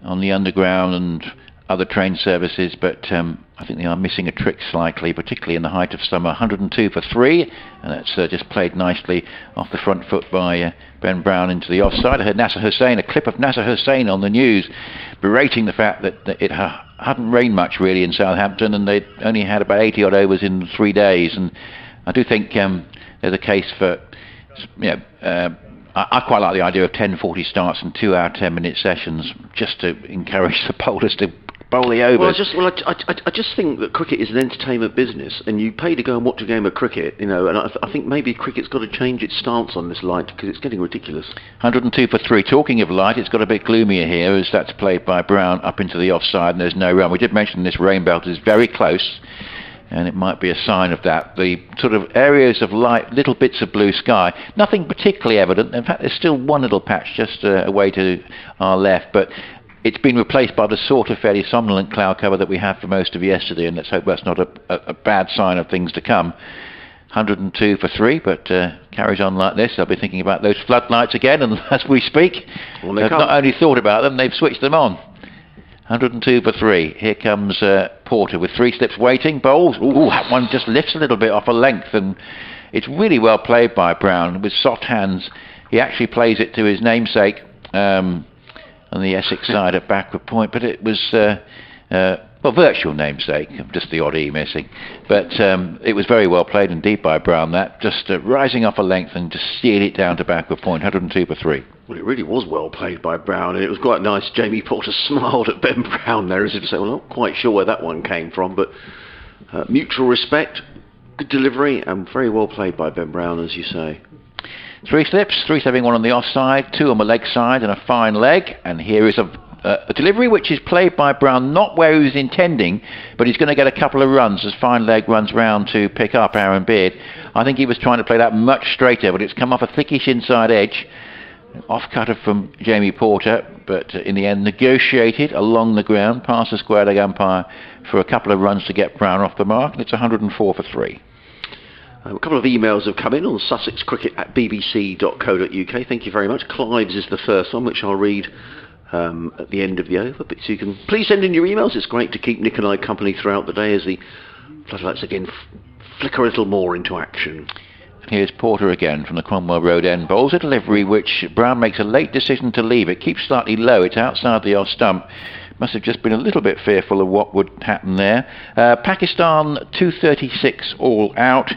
on the underground and other train services, but I think they are missing a trick slightly, particularly in the height of summer. 102 for 3, and that's just played nicely off the front foot by Ben Brown into the offside. I heard Nasser Hussain, a clip of Nasser Hussain on the news, berating the fact that it hadn't rained much really in Southampton, and they'd only had about 80 odd overs in 3 days. And I do think there's a case for, I quite like the idea of 10:40 starts and 2-hour 10-minute sessions, just to encourage the bowlers to bowl the overs. I just think that cricket is an entertainment business, and you pay to go and watch a game of cricket, and I think maybe cricket's got to change its stance on this light, because it's getting ridiculous. 102 for 3. Talking of light, it's got a bit gloomier here, as that's played by Brown up into the offside, and there's no run. We did mention this rain belt is very close, and it might be a sign of that. The sort of areas of light, little bits of blue sky, nothing particularly evident. In fact, there's still one little patch just away to our left, but it's been replaced by the sort of fairly somnolent cloud cover that we had for most of yesterday, and let's hope that's not a bad sign of things to come. 102 for 3, but carries on like this. I'll be thinking about those floodlights again, and as we speak, they've not only thought about them, they've switched them on. 102 for 3. Here comes Porter with 3 slips waiting. Bowls. Ooh, that one just lifts a little bit off a length, and it's really well played by Brown with soft hands. He actually plays it to his namesake on the Essex side at backward point, but it was virtual namesake, just the odd E missing. But it was very well played indeed by Brown. That just rising off a length and just steered it down to backward point. 102 for 3. Well, it really was well played by Brown, and it was quite nice. Jamie Porter smiled at Ben Brown there as if to say, well, not quite sure where that one came from, but mutual respect, good delivery, and very well played by Ben Brown, as you say. 3 slips, 3 stepping, 1 on the offside, 2 on the leg side, and a fine leg. And here is a delivery which is played by Brown, not where he was intending, but he's going to get a couple of runs as fine leg runs round to pick up Aaron Beard. I think he was trying to play that much straighter, but it's come off a thickish inside edge. Off cutter from Jamie Porter, but in the end negotiated along the ground past the square leg umpire for a couple of runs to get Brown off the mark, and it's 104 for 3. A couple of emails have come in on sussexcricket@bbc.co.uk. Thank you very much. Clive's is the first one, which I'll read at the end of the over. But so you can please send in your emails. It's great to keep Nick and I company throughout the day as the floodlights again flicker a little more into action. Here's Porter again from the Cromwell Road end. Bowls a delivery which Brown makes a late decision to leave. It keeps slightly low. It's outside the off stump. Must have just been a little bit fearful of what would happen there. Pakistan 236 all out.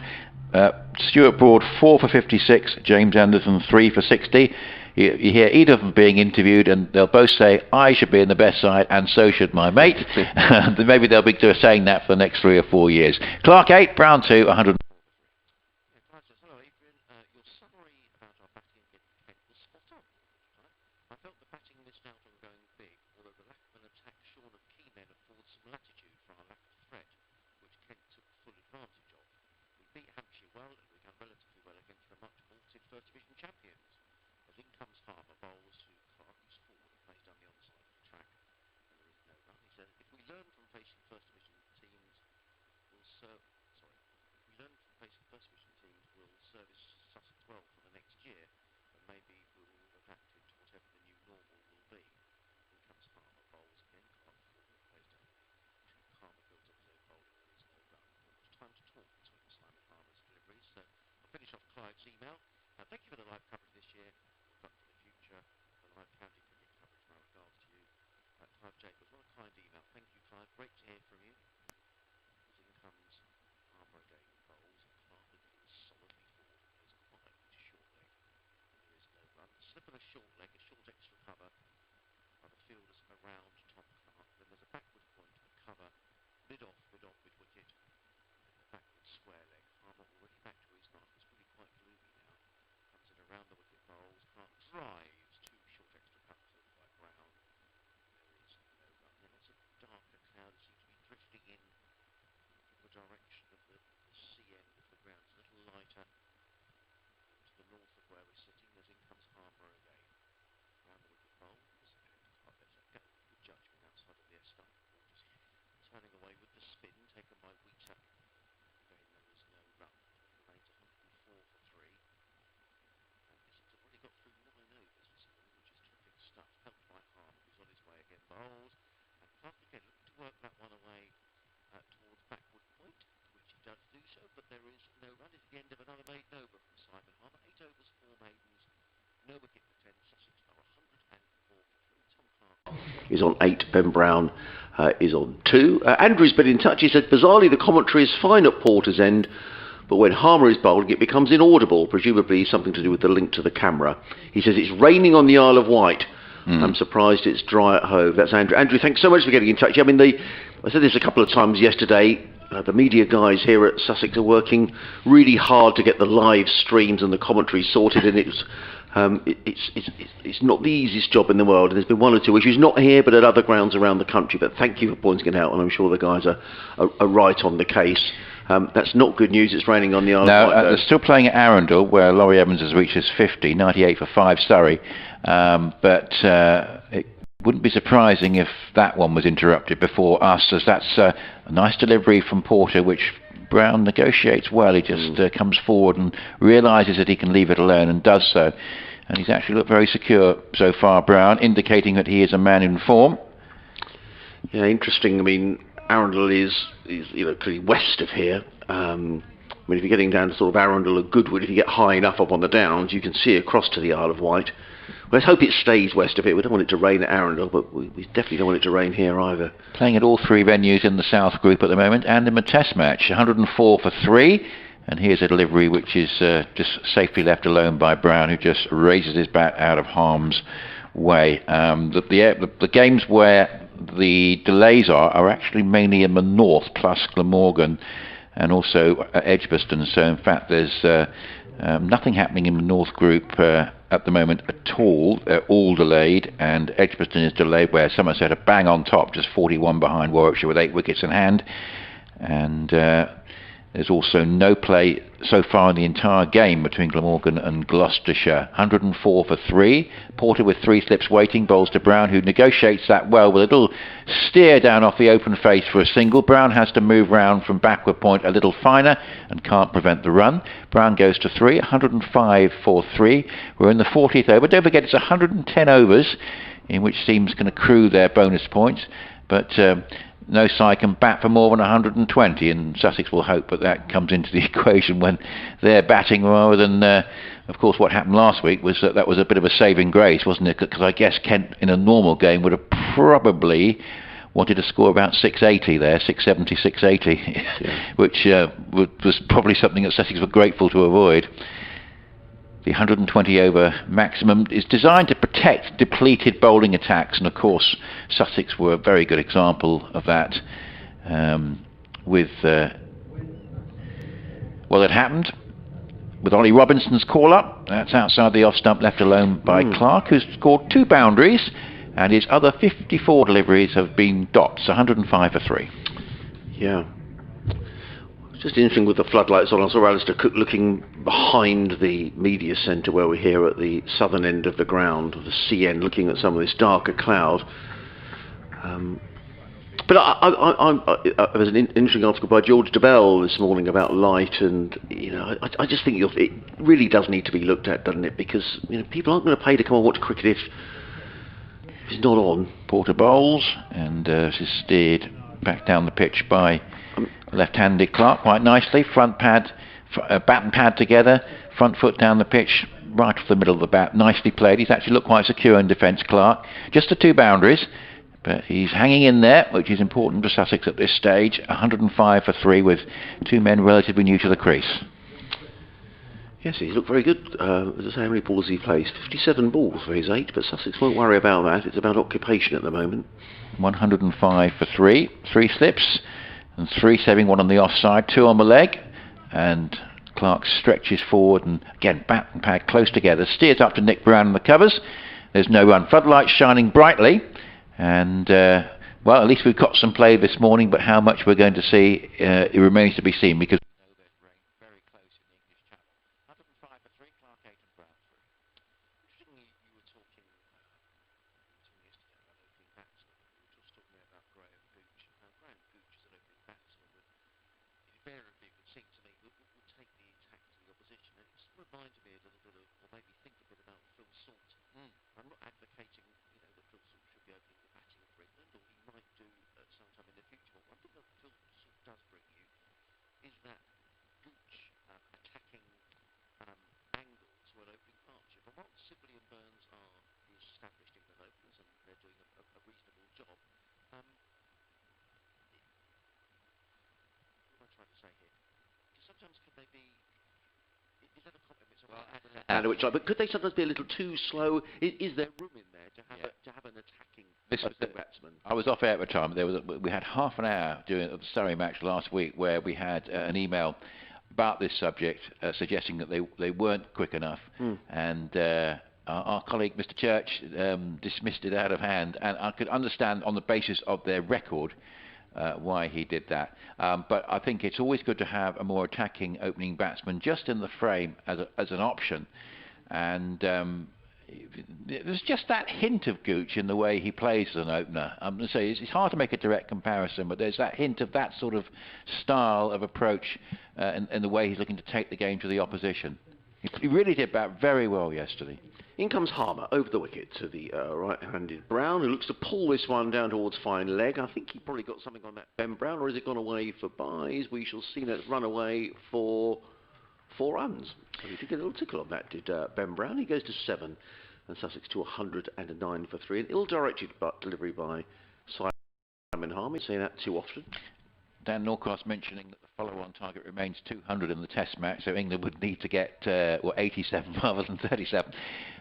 Stuart Broad 4 for 56. James Anderson 3 for 60. You hear either of them being interviewed and they'll both say, I should be in the best side and so should my mate. Maybe they'll be saying that for the next 3 or 4 years. Clark 8, Brown 2, 100. Hello Adrian, your summary about our batting against Kent was spot on. I felt the batting missed out on going big, although the lack of an attack shorn of key men affords some latitude for our lack of threat, which Kent took full advantage of. We beat Hampshire well and we done relatively well against the much vaunted First Division champions. As in comes Harbour, bowls to Clark, who's forward and plays down the onside of the track, and there is no run. He said, if we learn from facing First Division teams, we'll service Sussex well for the next year, and maybe we'll adapt it to whatever the new normal will be. In comes Harbour, bowls again, Clark forward, plays down. Harbour builds up his own bowling, and there is no run. Not much time to talk between Simon Harbour's deliveries, so I'll finish off Clive's email. Thank you for the live coverage this year. Good luck for the future. The live county cricket coverage, my regards to you. Clive Jacobs, what a kind email. Thank you, Clive. Great to hear from you. As in comes Harbour again, bowls, and Clark again solidly forward. There's quite a short leg, and there is no run. Slip of a short leg, a short extra cover by the fielders around Tom Clark. Then there's a backward point and cover mid-off mid-wicket. And a backward square leg. Harbour already back to his mark. It's really quite gloomy now. Comes in around the wicket, bowls. Clark drives. 2 short extra cuts over by Brown. There is no run. Then there's a darker cloud that seems to be drifting in from the direction of the sea end of the ground. It's a little lighter to the north of where we're sitting. As in comes Harbour again. Around the wicket, bowls. And there's a good judgment outside of the stump. Just turning away with the spin taken by Wheater. Again, there is no run. Remains 104 for 3. Essex have already got through 9 overs this morning, which is terrific stuff. Helped by Harbour, who's on his way again. Bowls. And Clark again looking to work that one away towards backward point, which he does do so, but there is no run. It's the end of another maiden over from Simon Harbour. 8 overs, 4 maidens. No wicket for 10. Sussex are 104 for 3. Tom Clark is on 8. Ben Brown is on 2. Andrew's been in touch. He said, bizarrely, the commentary is fine at Porter's end, but when Harbour is bowling, it becomes inaudible, presumably something to do with the link to the camera. He says, it's raining on the Isle of Wight. I'm surprised it's dry at home. That's Andrew. Andrew, thanks so much for getting in touch. I mean, I said this a couple of times yesterday. The media guys here at Sussex are working really hard to get the live streams and the commentary sorted, and it's not the easiest job in the world, and there's been 1 or 2 issues, not here but at other grounds around the country. But thank you for pointing it out, and I'm sure the guys are right on the case. That's not good news. It's raining on the Isle of Wight. They're still playing at Arundel, where Laurie Evans has reached his 50, 98 for 5 Surrey. But it wouldn't be surprising if that one was interrupted before us, as that's a nice delivery from Porter, which Brown negotiates well. He just comes forward and realises that he can leave it alone, and does so. And he's actually looked very secure so far, Brown, indicating that he is a man in form. Yeah, interesting. I mean, Arundel is clearly west of here. I mean, if you're getting down to sort of Arundel or Goodwood, if you get high enough up on the downs, you can see across to the Isle of Wight. Let's hope it stays west of it. We don't want it to rain at Arundel, but we definitely don't want it to rain here either. Playing at all 3 venues in the South Group at the moment, and in the Test match, 104 for 3. And here's a delivery which is just safely left alone by Brown, who just raises his bat out of harm's way. The games where the delays are actually mainly in the north, plus Glamorgan and also Edgbaston. So in fact there's nothing happening in the North Group at the moment at all. They're all delayed, and Edgbaston is delayed where Somerset are bang on top, just 41 behind Warwickshire with 8 wickets in hand. And there's also no play so far in the entire game between Glamorgan and Gloucestershire. 104 for 3. Porter with 3 slips waiting, bowls to Brown, who negotiates that well with a little steer down off the open face for a single. Brown has to move round from backward point a little finer and can't prevent the run. Brown goes to 3, 105 for 3. We're in the 40th over. Don't forget, it's 110 overs in which teams can accrue their bonus points, but no side can bat for more than 120, and Sussex will hope that comes into the equation when they're batting, rather than, of course, what happened last week was that was a bit of a saving grace, wasn't it? Because I guess Kent, in a normal game, would have probably wanted to score about 680 there, 670, 680, yeah. Which was probably something that Sussex were grateful to avoid. The 120 over maximum is designed to protect depleted bowling attacks, and of course Sussex were a very good example of that with well, it happened with Ollie Robinson's call-up. That's outside the off-stump, left alone by Clark, who's scored 2 boundaries, and his other 54 deliveries have been dots, 105 for 3. Yeah. Just interesting with the floodlights on. I saw Alistair Cook looking behind the media centre where we're here at the southern end of the ground, the CN, looking at some of this darker cloud. But there was an interesting article by George DeBell this morning about light, and I just think it really does need to be looked at, doesn't it? Because people aren't going to pay to come and watch cricket if it's not on. Porter bowls, and this is steered back down the pitch by left-handed Clark quite nicely. Front pad, bat and pad together, front foot down the pitch, right off the middle of the bat. Nicely played. He's actually looked quite secure in defence, Clark. Just the 2 boundaries, but he's hanging in there, which is important for Sussex at this stage. 105 for 3 with 2 men relatively new to the crease. Yes, he's looked very good. As I say, how many balls he placed? 57 balls for his 8, but Sussex won't worry about that. It's about occupation at the moment. 105 for 3. 3 slips. And 3 saving, 1 on the offside, 2 on the leg, and Clark stretches forward, and again bat and pad close together, steers up to Nick Brown in the covers. There's no run. Floodlights shining brightly, and well, at least we've got some play this morning, but how much we're going to see, it remains to be seen, because we know there's rain very close in the English Channel. 105 for 3, Clark 8 and Brown 3. Interestingly, you were talking yesterday about opening batsmen. You were just talking about Graham Gooch. Now, Graham Gooch is an opening batsman that invariably would seem to me would take the attack to the opposition. And it just reminds me a little bit of, or made me think a bit about Phil Salt. I'm not advocating, that Phil Salt should be opening the batting for England, or he might do at some time in the future. But one thing that Phil Salt does bring you is that Gooch attacking angle to an opening partnership. And while Sibley and Burns are the established England openers, and they're doing a reasonable job, what am I trying to say here? Sometimes could they be... Is that a compliment? But could they sometimes be a little too slow? Is there room in there to have an attacking batsman? I was off air at the time. We had half an hour during the Surrey match last week where we had an email about this subject suggesting that they weren't quick enough, and our colleague Mr. Church dismissed it out of hand, and I could understand on the basis of their record why he did that. But I think it's always good to have a more attacking opening batsman just in the frame as an option. And there's just that hint of Gooch in the way he plays as an opener. I'm going to say it's hard to make a direct comparison, but there's that hint of that sort of style of approach in the way he's looking to take the game to the opposition. He really did bat very well yesterday. In comes Harmer over the wicket to the right-handed Brown, who looks to pull this one down towards fine leg. I think he probably got something on that Ben Brown, or has it gone away for byes? We shall see. That run away for 4 runs. So he did get a little tickle on that, did Ben Brown. He goes to 7, and Sussex to 109 for 3. An ill-directed delivery by Simon Harmer. Saying that too often. Dan Norcross mentioning that the follow-on target remains 200 in the Test match, so England would need to get 87 rather than 37.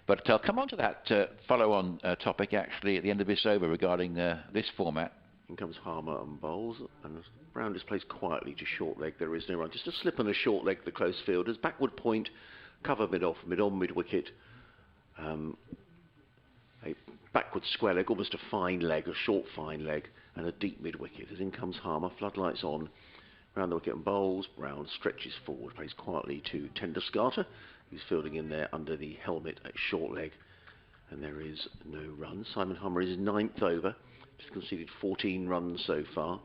But I'll come on to that follow-on topic actually at the end of this over regarding this format. In comes Harmer and bowls, and Brown just plays quietly to short leg. There is no run. Just a slip and a short leg, the close fielders. Backward point, cover mid-off, mid-on, mid-wicket. A backward square leg, almost a fine leg, a short fine leg, and a deep mid-wicket. As in comes Harmer, floodlights on, round the wicket and bowls. Brown stretches forward, plays quietly to Tenderscarter, who's fielding in there under the helmet at short leg, and there is no run. Simon Harmer is 9th over, just conceded 14 runs so far.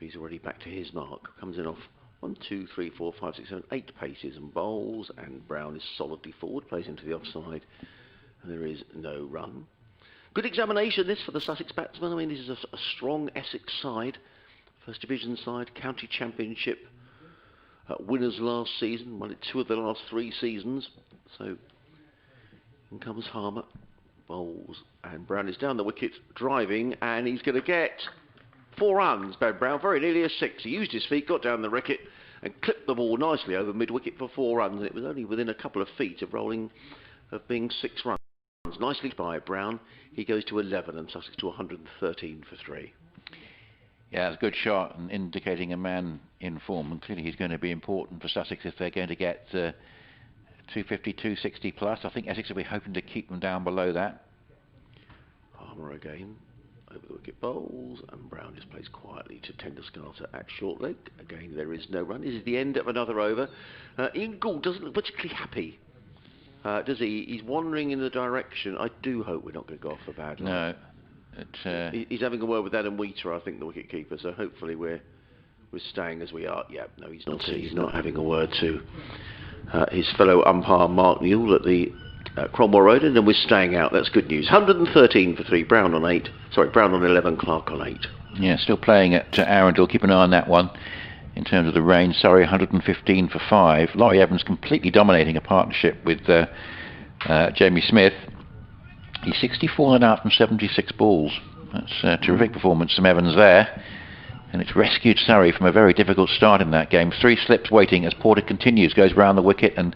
He's already back to his mark. Comes in off 1, 2, 3, 4, 5, 6, 7, 8 paces and bowls, and Brown is solidly forward, plays into the offside, and there is no run. Good examination this for the Sussex batsmen. I mean, this is a strong Essex side, First Division side, County Championship winners last season, won it 2 of the last 3 seasons. So, in comes Harmer, bowls, and Brown is down the wicket, driving, and he's going to get 4 runs. Ben Brown, very nearly a 6. He used his feet, got down the wicket, and clipped the ball nicely over mid-wicket for 4 runs. And it was only within a couple of feet of being 6 runs. Nicely by Brown. He goes to 11 and Sussex to 113 for 3. Yeah, it's a good shot and indicating a man in form, and clearly he's going to be important for Sussex if they're going to get 250, 260 plus. I think Essex will be hoping to keep them down below that. Harmer again over the wicket bowls, and Brown just plays quietly to tender scarter at short leg. Again, there is no run. This is the end of another over. Ian Gould doesn't look particularly happy. Does he? He's wandering in the direction. I do hope we're not going to go off the bad line. No. He's having a word with Adam Wheater, I think, the wicket keeper. So hopefully we're staying as we are. Yeah, no, he's not. He's not having a word to his fellow umpire Mark Newell at the Cromwell Road, and then we're staying out. That's good news. 113 for 3. Brown on 8. Sorry, Brown on 11. Clark on 8. Yeah, still playing at Arundel. Keep an eye on that one. In terms of the range, Surrey 115 for 5. Laurie Evans completely dominating a partnership with Jamie Smith. He's 64 and out from 76 balls. That's a terrific performance from Evans there. And it's rescued Surrey from a very difficult start in that game. 3 slips waiting as Porter continues, goes round the wicket, and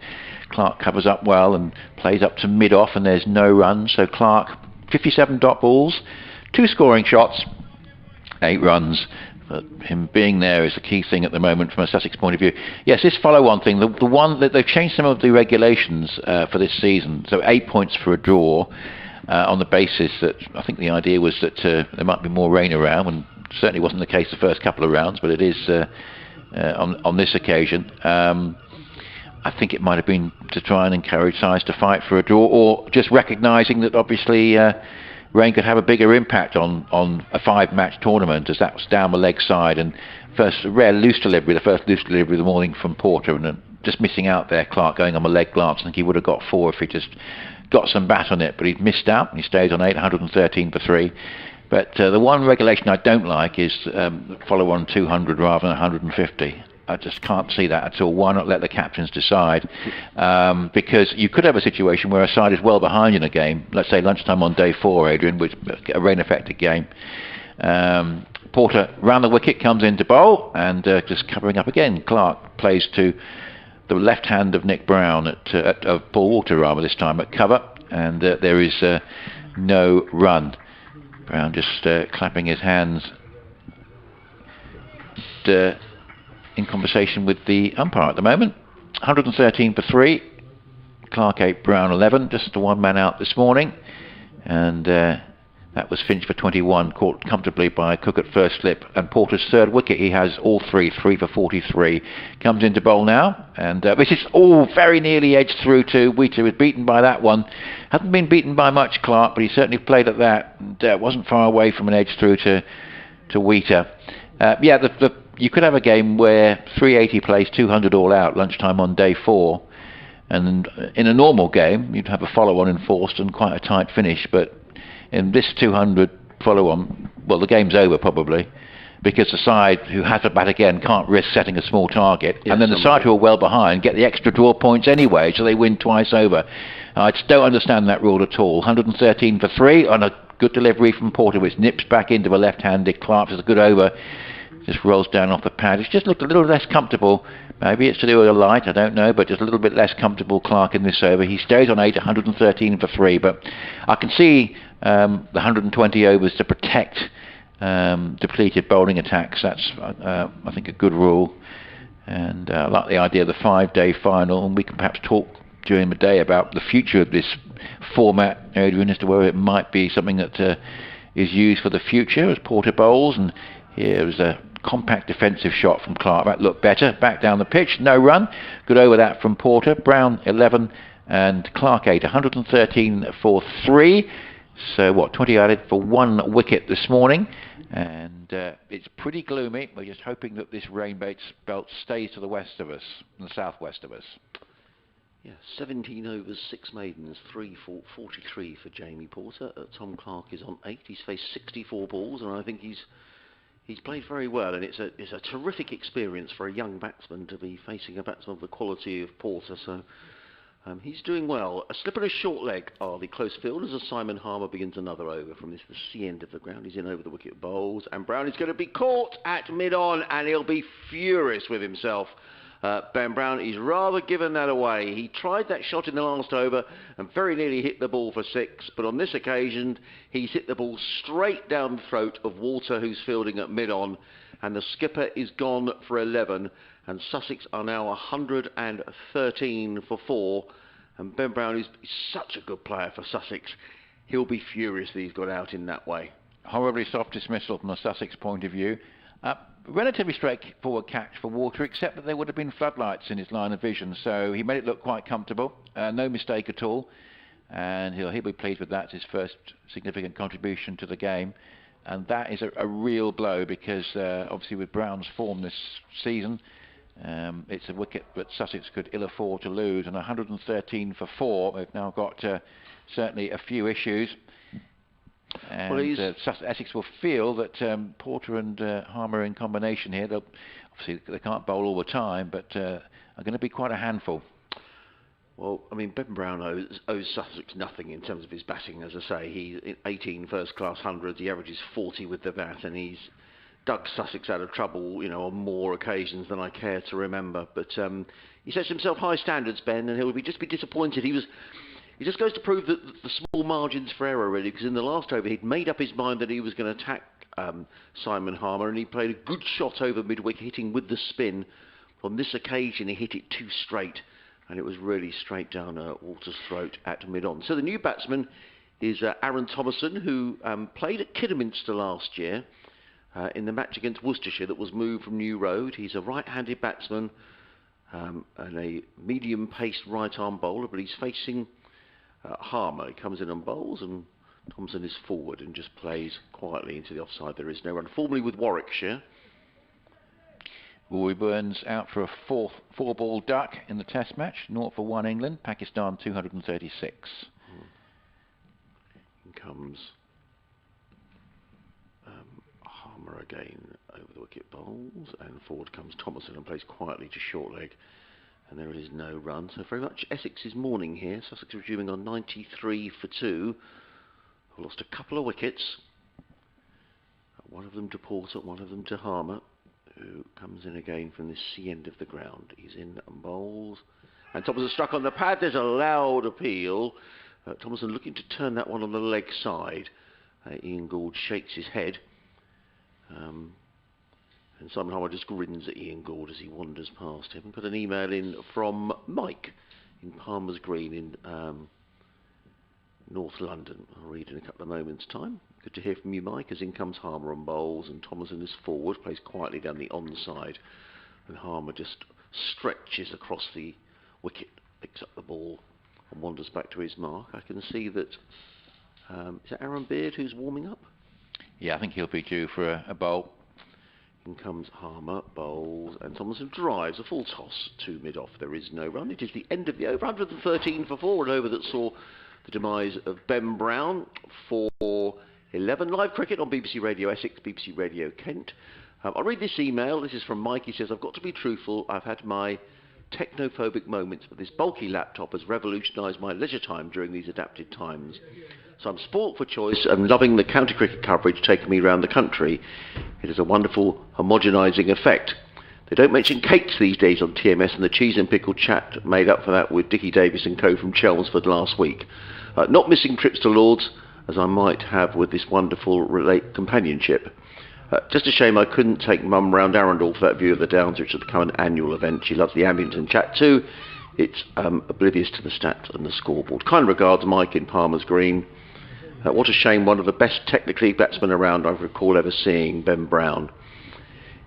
Clark covers up well and plays up to mid-off, and there's no run. So Clark, 57 dot balls, 2 scoring shots, 8 runs. But him being there is the key thing at the moment from a Sussex point of view. Yes, this follow-on thing, the one that they've changed some of the regulations for this season. So 8 points for a draw on the basis that I think the idea was that there might be more rain around, and certainly wasn't the case the first couple of rounds, but it is on this occasion. I think it might have been to try and encourage sides to fight for a draw, or just recognising that obviously rain could have a bigger impact on a 5-match tournament, as that was down the leg side, and the first loose delivery of the morning from Porter, and just missing out there. Clark going on a leg glance. I think he would have got 4 if he just got some bat on it, but he'd missed out, and he stays on 8, 113 for 3. But the one regulation I don't like is follow on 200 rather than 150. I just can't see that at all. Why not let the captains decide? Because you could have a situation where a side is well behind in a game. Let's say lunchtime on day 4, Adrian, which a rain-affected game. Porter round the wicket, comes in to bowl, and just covering up again. Clark plays to the left hand of Nick Brown of Paul Walter rather this time at cover, and there is no run. Brown just clapping his hands. In conversation with the umpire at the moment. 113 for 3. Clark 8, Brown 11. Just the one man out this morning. And that was Finch for 21, caught comfortably by Cook at first slip. And Porter's 3rd wicket, he has all 3 for 43. Comes into bowl now. And this is all very nearly edged through to Wheater. Was beaten by that one. Hasn't been beaten by much, Clark, but he certainly played at that. And wasn't far away from an edge through to Wheater. You could have a game where 380 plays 200 all out lunchtime on day 4, and in a normal game you'd have a follow-on enforced and quite a tight finish. But in this 200 follow-on, well, the game's over probably, because the side who has to bat again can't risk setting a small target, and then the side who are well behind get the extra draw points anyway, so they win twice over. I just don't understand that rule at all. 113 for 3 on a good delivery from Porter, which nips back into a left-handed Clark. It's a good over. Just rolls down off the pad. It's just looked a little less comfortable. Maybe it's to do with the light, I don't know, but just a little bit less comfortable Clark in this over. He stays on 8, 113 for 3, but I can see the 120 overs to protect depleted bowling attacks. That's, I think, a good rule. And I like the idea of the 5-day final, and we can perhaps talk during the day about the future of this format, Adrian, as to whether it might be something that is used for the future as Porter bowls. And here was a compact defensive shot from Clark. That looked better. Back down the pitch, no run. Good over that from Porter. Brown 11 and Clark 8. 113 for 3. So 20 added for 1 wicket this morning. And it's pretty gloomy. We're just hoping that this rain belt stays to the west of us, and the southwest of us. Yeah, 17 overs, 6 maidens, 43 for Jamie Porter. Tom Clark is on 8. He's faced 64 balls, and I think he's played very well. And it's a terrific experience for a young batsman to be facing a batsman of the quality of Porter. So he's doing well. A slip and a short leg are the close fielders as Simon Harmer begins another over from the C end of the ground. He's in over the wicket bowls, and Brown is going to be caught at mid-on, and he'll be furious with himself. Ben Brown, he's rather given that away. He tried that shot in the last over and very nearly hit the ball for 6, but on this occasion he's hit the ball straight down the throat of Walter, who's fielding at mid-on, and the skipper is gone for 11, and Sussex are now 113 for 4, and Ben Brown is such a good player for Sussex. He'll be furious that he's got out in that way. Horribly soft dismissal from the Sussex point of view. Relatively straightforward catch for Walter, except that there would have been floodlights in his line of vision, so he made it look quite comfortable. No mistake at all, and he'll be pleased with that. It's his first significant contribution to the game, and that is a real blow because obviously with Brown's form this season, it's a wicket that Sussex could ill afford to lose, and 113 for 4. They've now got certainly a few issues. And Essex will feel that Porter and Harmer in combination here, obviously they can't bowl all the time, but are going to be quite a handful. Well, I mean, Ben Brown owes Sussex nothing in terms of his batting. As I say, he's 18 first-class hundreds, he averages 40 with the bat, and he's dug Sussex out of trouble, you know, on more occasions than I care to remember. But he sets himself high standards, Ben, and he'll just be disappointed. He just goes to prove that the small margins for error, really, because in the last over he'd made up his mind that he was going to attack Simon Harmer, and he played a good shot over mid-wicket, hitting with the spin. On this occasion he hit it too straight, and it was really straight down Walter's throat at mid-on. So the new batsman is Aaron Thomason, who played at Kidderminster last year in the match against Worcestershire that was moved from New Road. He's a right-handed batsman and a medium-paced right-arm bowler, but he's facing Harmer. He comes in and bowls, and Thompson is forward and just plays quietly into the offside. There is no run. Formerly with Warwickshire. Rory Burns out for a four-ball duck in the Test match. 0 for 1 England. Pakistan 236. In comes Harmer again over the wicket bowls, and forward comes Thomason and plays quietly to short leg. And there is no run, so very much Essex's morning here. Sussex resuming on 93 for 2. Who lost a couple of wickets. One of them to Porter, one of them to Harmer, who comes in again from the C end of the ground. He's in and bowls. And Thomason struck on the pad. There's a loud appeal. Thomason looking to turn that one on the leg side. Ian Gould shakes his head. And Simon Harmer just grins at Ian Gould as he wanders past him. Got an email in from Mike in Palmer's Green in North London. I'll read in a couple of moments' time. Good to hear from you, Mike, as in comes Harmer on bowls, and Thomason is forward, plays quietly down the onside, and Harmer just stretches across the wicket, picks up the ball and wanders back to his mark. I can see that is it Aaron Beard who's warming up? Yeah, I think he'll be due for a bowl. In comes Harmer, bowls, and Thomason drives a full toss to mid-off. There is no run. It is the end of the over. 113 for 4, an over that saw the demise of Ben Brown for 11. Live cricket on BBC Radio Essex, BBC Radio Kent. I'll read this email. This is from Mike. He says, I've got to be truthful. I've had my technophobic moments, but this bulky laptop has revolutionised my leisure time during these adapted times. So I'm spoilt for choice and loving the county cricket coverage taking me around the country. It has a wonderful homogenising effect. They don't mention cakes these days on TMS, and the cheese and pickle chat made up for that with Dickie Davis and co from Chelmsford last week. Not missing trips to Lords, as I might have with this wonderful companionship. Just a shame I couldn't take Mum round Arundel for that view of the Downs, which has become an annual event. She loves the ambient and chat too. It's oblivious to the stats and the scoreboard. Kind regards, Mike in Palmer's Green. What a shame, one of the best technically batsmen around I recall ever seeing, Ben Brown.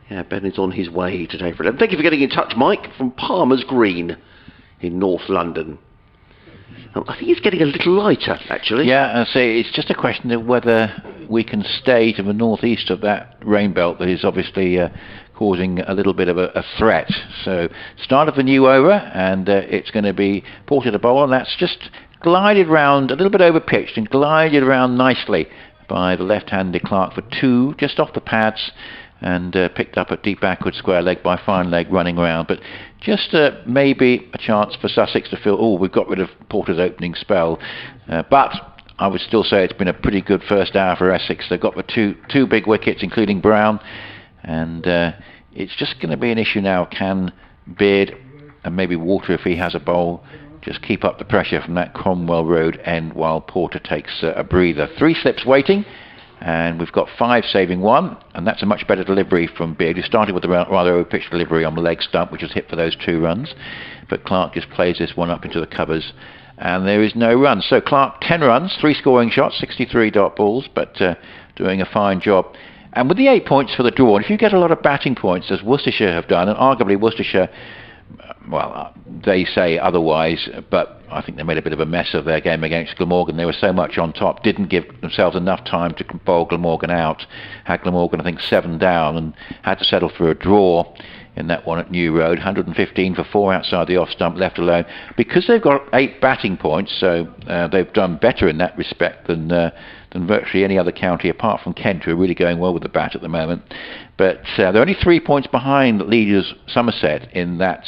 Yeah, Ben is on his way today for 11. Thank you for getting in touch, Mike, from Palmer's Green in North London. I think it's getting a little lighter, actually. Yeah, I say it's just a question of whether we can stay to the northeast of that rain belt that is obviously causing a little bit of a threat. So start of the new over, and it's going to be Porter to bowl, and that's just glided round, a little bit over pitched, and glided around nicely by the left-handed Clark for 2, just off the pads, and picked up at deep backward square leg by fine leg running around. But just maybe a chance for Sussex to feel, oh, we've got rid of Porter's opening spell. But I would still say it's been a pretty good first hour for Essex. They've got the two big wickets, including Brown, and it's just going to be an issue now. Can Beard and maybe Water, if he has a bowl, just keep up the pressure from that Cromwell Road end while Porter takes a breather? 3 slips waiting, and we've got 5 saving 1, and that's a much better delivery from Beard, who started with a rather over-pitched delivery on the leg stump, which was hit for those 2 runs. But Clark just plays this one up into the covers, and there is no run. So Clark, 10 runs, 3 scoring shots, 63 dot balls, but doing a fine job. And with the 8 points for the draw, and if you get a lot of batting points, as Worcestershire have done, and arguably Worcestershire, well, they say otherwise, but I think they made a bit of a mess of their game against Glamorgan. They were so much on top, didn't give themselves enough time to bowl Glamorgan out. Had Glamorgan, I think, 7 down, and had to settle for a draw in that one at New Road. 115 for 4 outside the off stump, left alone. Because they've got 8 batting points, so they've done better in that respect than virtually any other county apart from Kent, who are really going well with the bat at the moment. But they're only 3 points behind leaders Somerset in that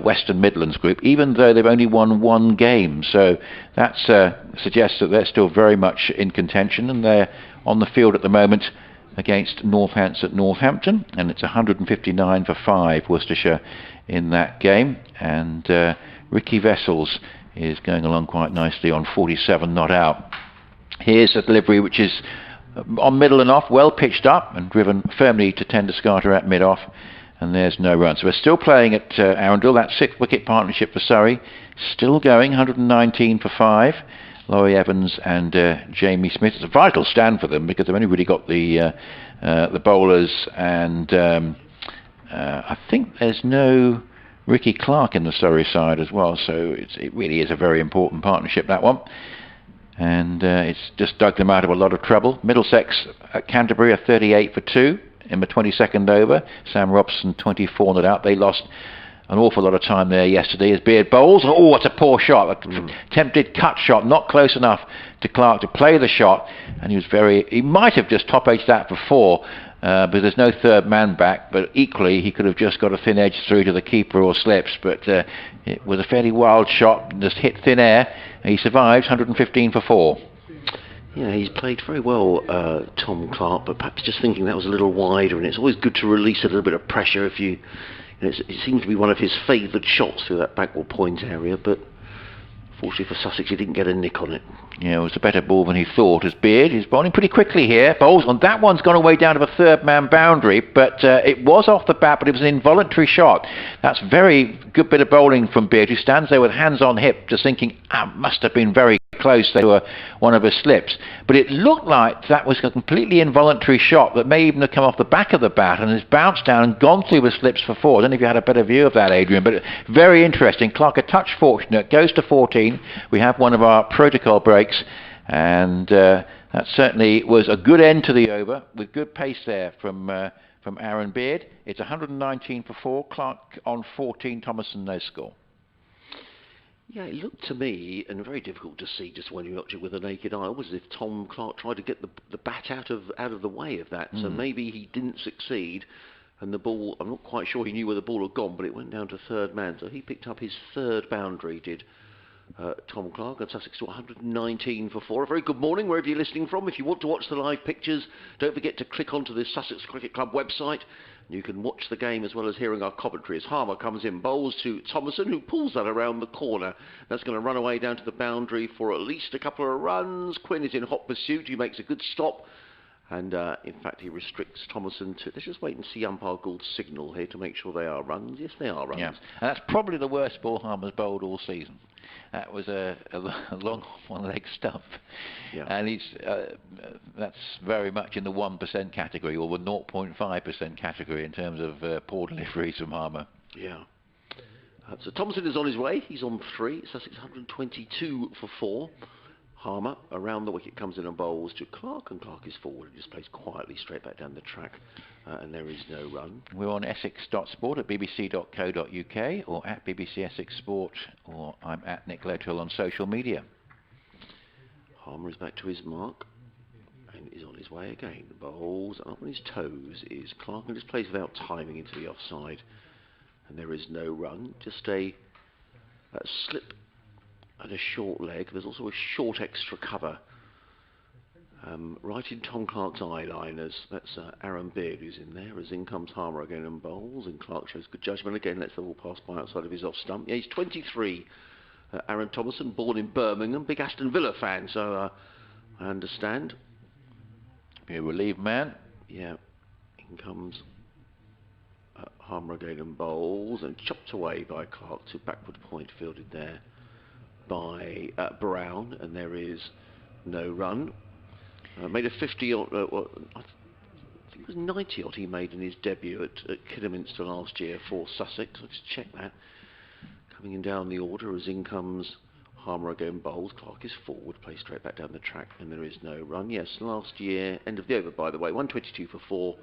Western Midlands group, even though they've only won 1 game. So that suggests that they're still very much in contention, and they're on the field at the moment against Northants at Northampton, and it's 159 for 5 Worcestershire in that game. And Ricky Vessels is going along quite nicely on 47 not out. Here's a delivery which is on middle and off, well pitched up and driven firmly to tender scatter at mid-off, and there's no run. So we're still playing at Arundel. That 6th wicket partnership for Surrey still going, 119 for 5. Laurie Evans and Jamie Smith. It's a vital stand for them because they've only really got the bowlers, and I think there's no Ricky Clark in the Surrey side as well, so it really is a very important partnership, that one. And it's just dug them out of a lot of trouble. Middlesex at Canterbury are 38 for 2 in the 22nd over. Sam Robson 24 not out. They lost an awful lot of time there yesterday as Beard bowls. Oh, it's a poor shot. Attempted cut shot, not close enough to Clark to play the shot. And he might have just top-edged that for 4, but there's no third man back. But equally, he could have just got a thin edge through to the keeper or slips. But it was a fairly wild shot, just hit thin air. He survives, 115 for 4. Yeah, he's played very well, Tom Clark, but perhaps just thinking that was a little wider, and it's always good to release a little bit of pressure if you... it seems to be one of his favoured shots through that backward point area, but fortunately for Sussex, he didn't get a nick on it. Yeah, it was a better ball than he thought, as Beard is bowling pretty quickly here. Bowls on that one's gone away down to the 3rd man boundary, but it was off the bat, but it was an involuntary shot. That's very good bit of bowling from Beard, who stands there with hands on hip, just thinking, must have been very close to one of his slips. But it looked like that was a completely involuntary shot that may even have come off the back of the bat and has bounced down and gone through the slips for 4. I don't know if you had a better view of that, Adrian, but very interesting. Clark a touch fortunate, goes to 14. We have one of our protocol breaks, and that certainly was a good end to the over with good pace there from Aaron Beard. It's 119 for 4. Clark on 14. Thomason no score. Yeah, it looked to me, and very difficult to see just when you watch it with a naked eye, was as if Tom Clark tried to get the bat out of the way of that. So maybe he didn't succeed, and the ball, I'm not quite sure he knew where the ball had gone, but it went down to 3rd man. So he picked up his 3rd boundary, did Tom Clark, and Sussex to 119 for 4. A very good morning wherever you're listening from. If you want to watch the live pictures, don't forget to click onto the Sussex Cricket Club website. You can watch the game as well as hearing our commentary as Harmer comes in, bowls to Thomason, who pulls that around the corner. That's going to run away down to the boundary for at least a couple of runs. Quinn is in hot pursuit. He makes a good stop. And in fact, he restricts Thomason to... Let's just wait and see umpire Gould's signal here to make sure they are runs. Yes, they are runs. Yeah. And that's probably the worst ball Harmer's bowled all season. That was a long one-leg stump. Yeah. And that's very much in the 1% category, or the 0.5% category in terms of poor deliveries from Harmer. Yeah. So Thompson is on his way. He's on 3. Sussex 122 for 4. Harmer around the wicket comes in and bowls to Clark, and Clark is forward and just plays quietly straight back down the track, and there is no run. We're on essex.sport at bbc.co.uk or at BBC Essex Sport, or I'm at Nick Lotwell on social media. Harmer is back to his mark and is on his way again. Bowls up on his toes is Clark, and just plays without timing into the offside, and there is no run. Just a slip and a short leg. There's also a short extra cover right in Tom Clark's eyeliners. That's Aaron Beard who's in there, as in comes Harmer again and bowls, and Clark shows good judgment again, lets the ball pass by outside of his off stump. Yeah, he's 23. Aaron Thomason, born in Birmingham, big Aston Villa fan, so I understand. Be a relieved man. Yeah, in comes Harmer again and bowls, and chopped away by Clark to backward point, fielded there by Brown, and there is no run. Made a 50 odd, I think it was 90 odd he made in his debut at Kidderminster last year for Sussex. Let's check that. Coming in down the order, as in comes Harmer again bowls. Clark is forward, plays straight back down the track, and there is no run. Yes, last year, end of the over by the way, 122 for 4.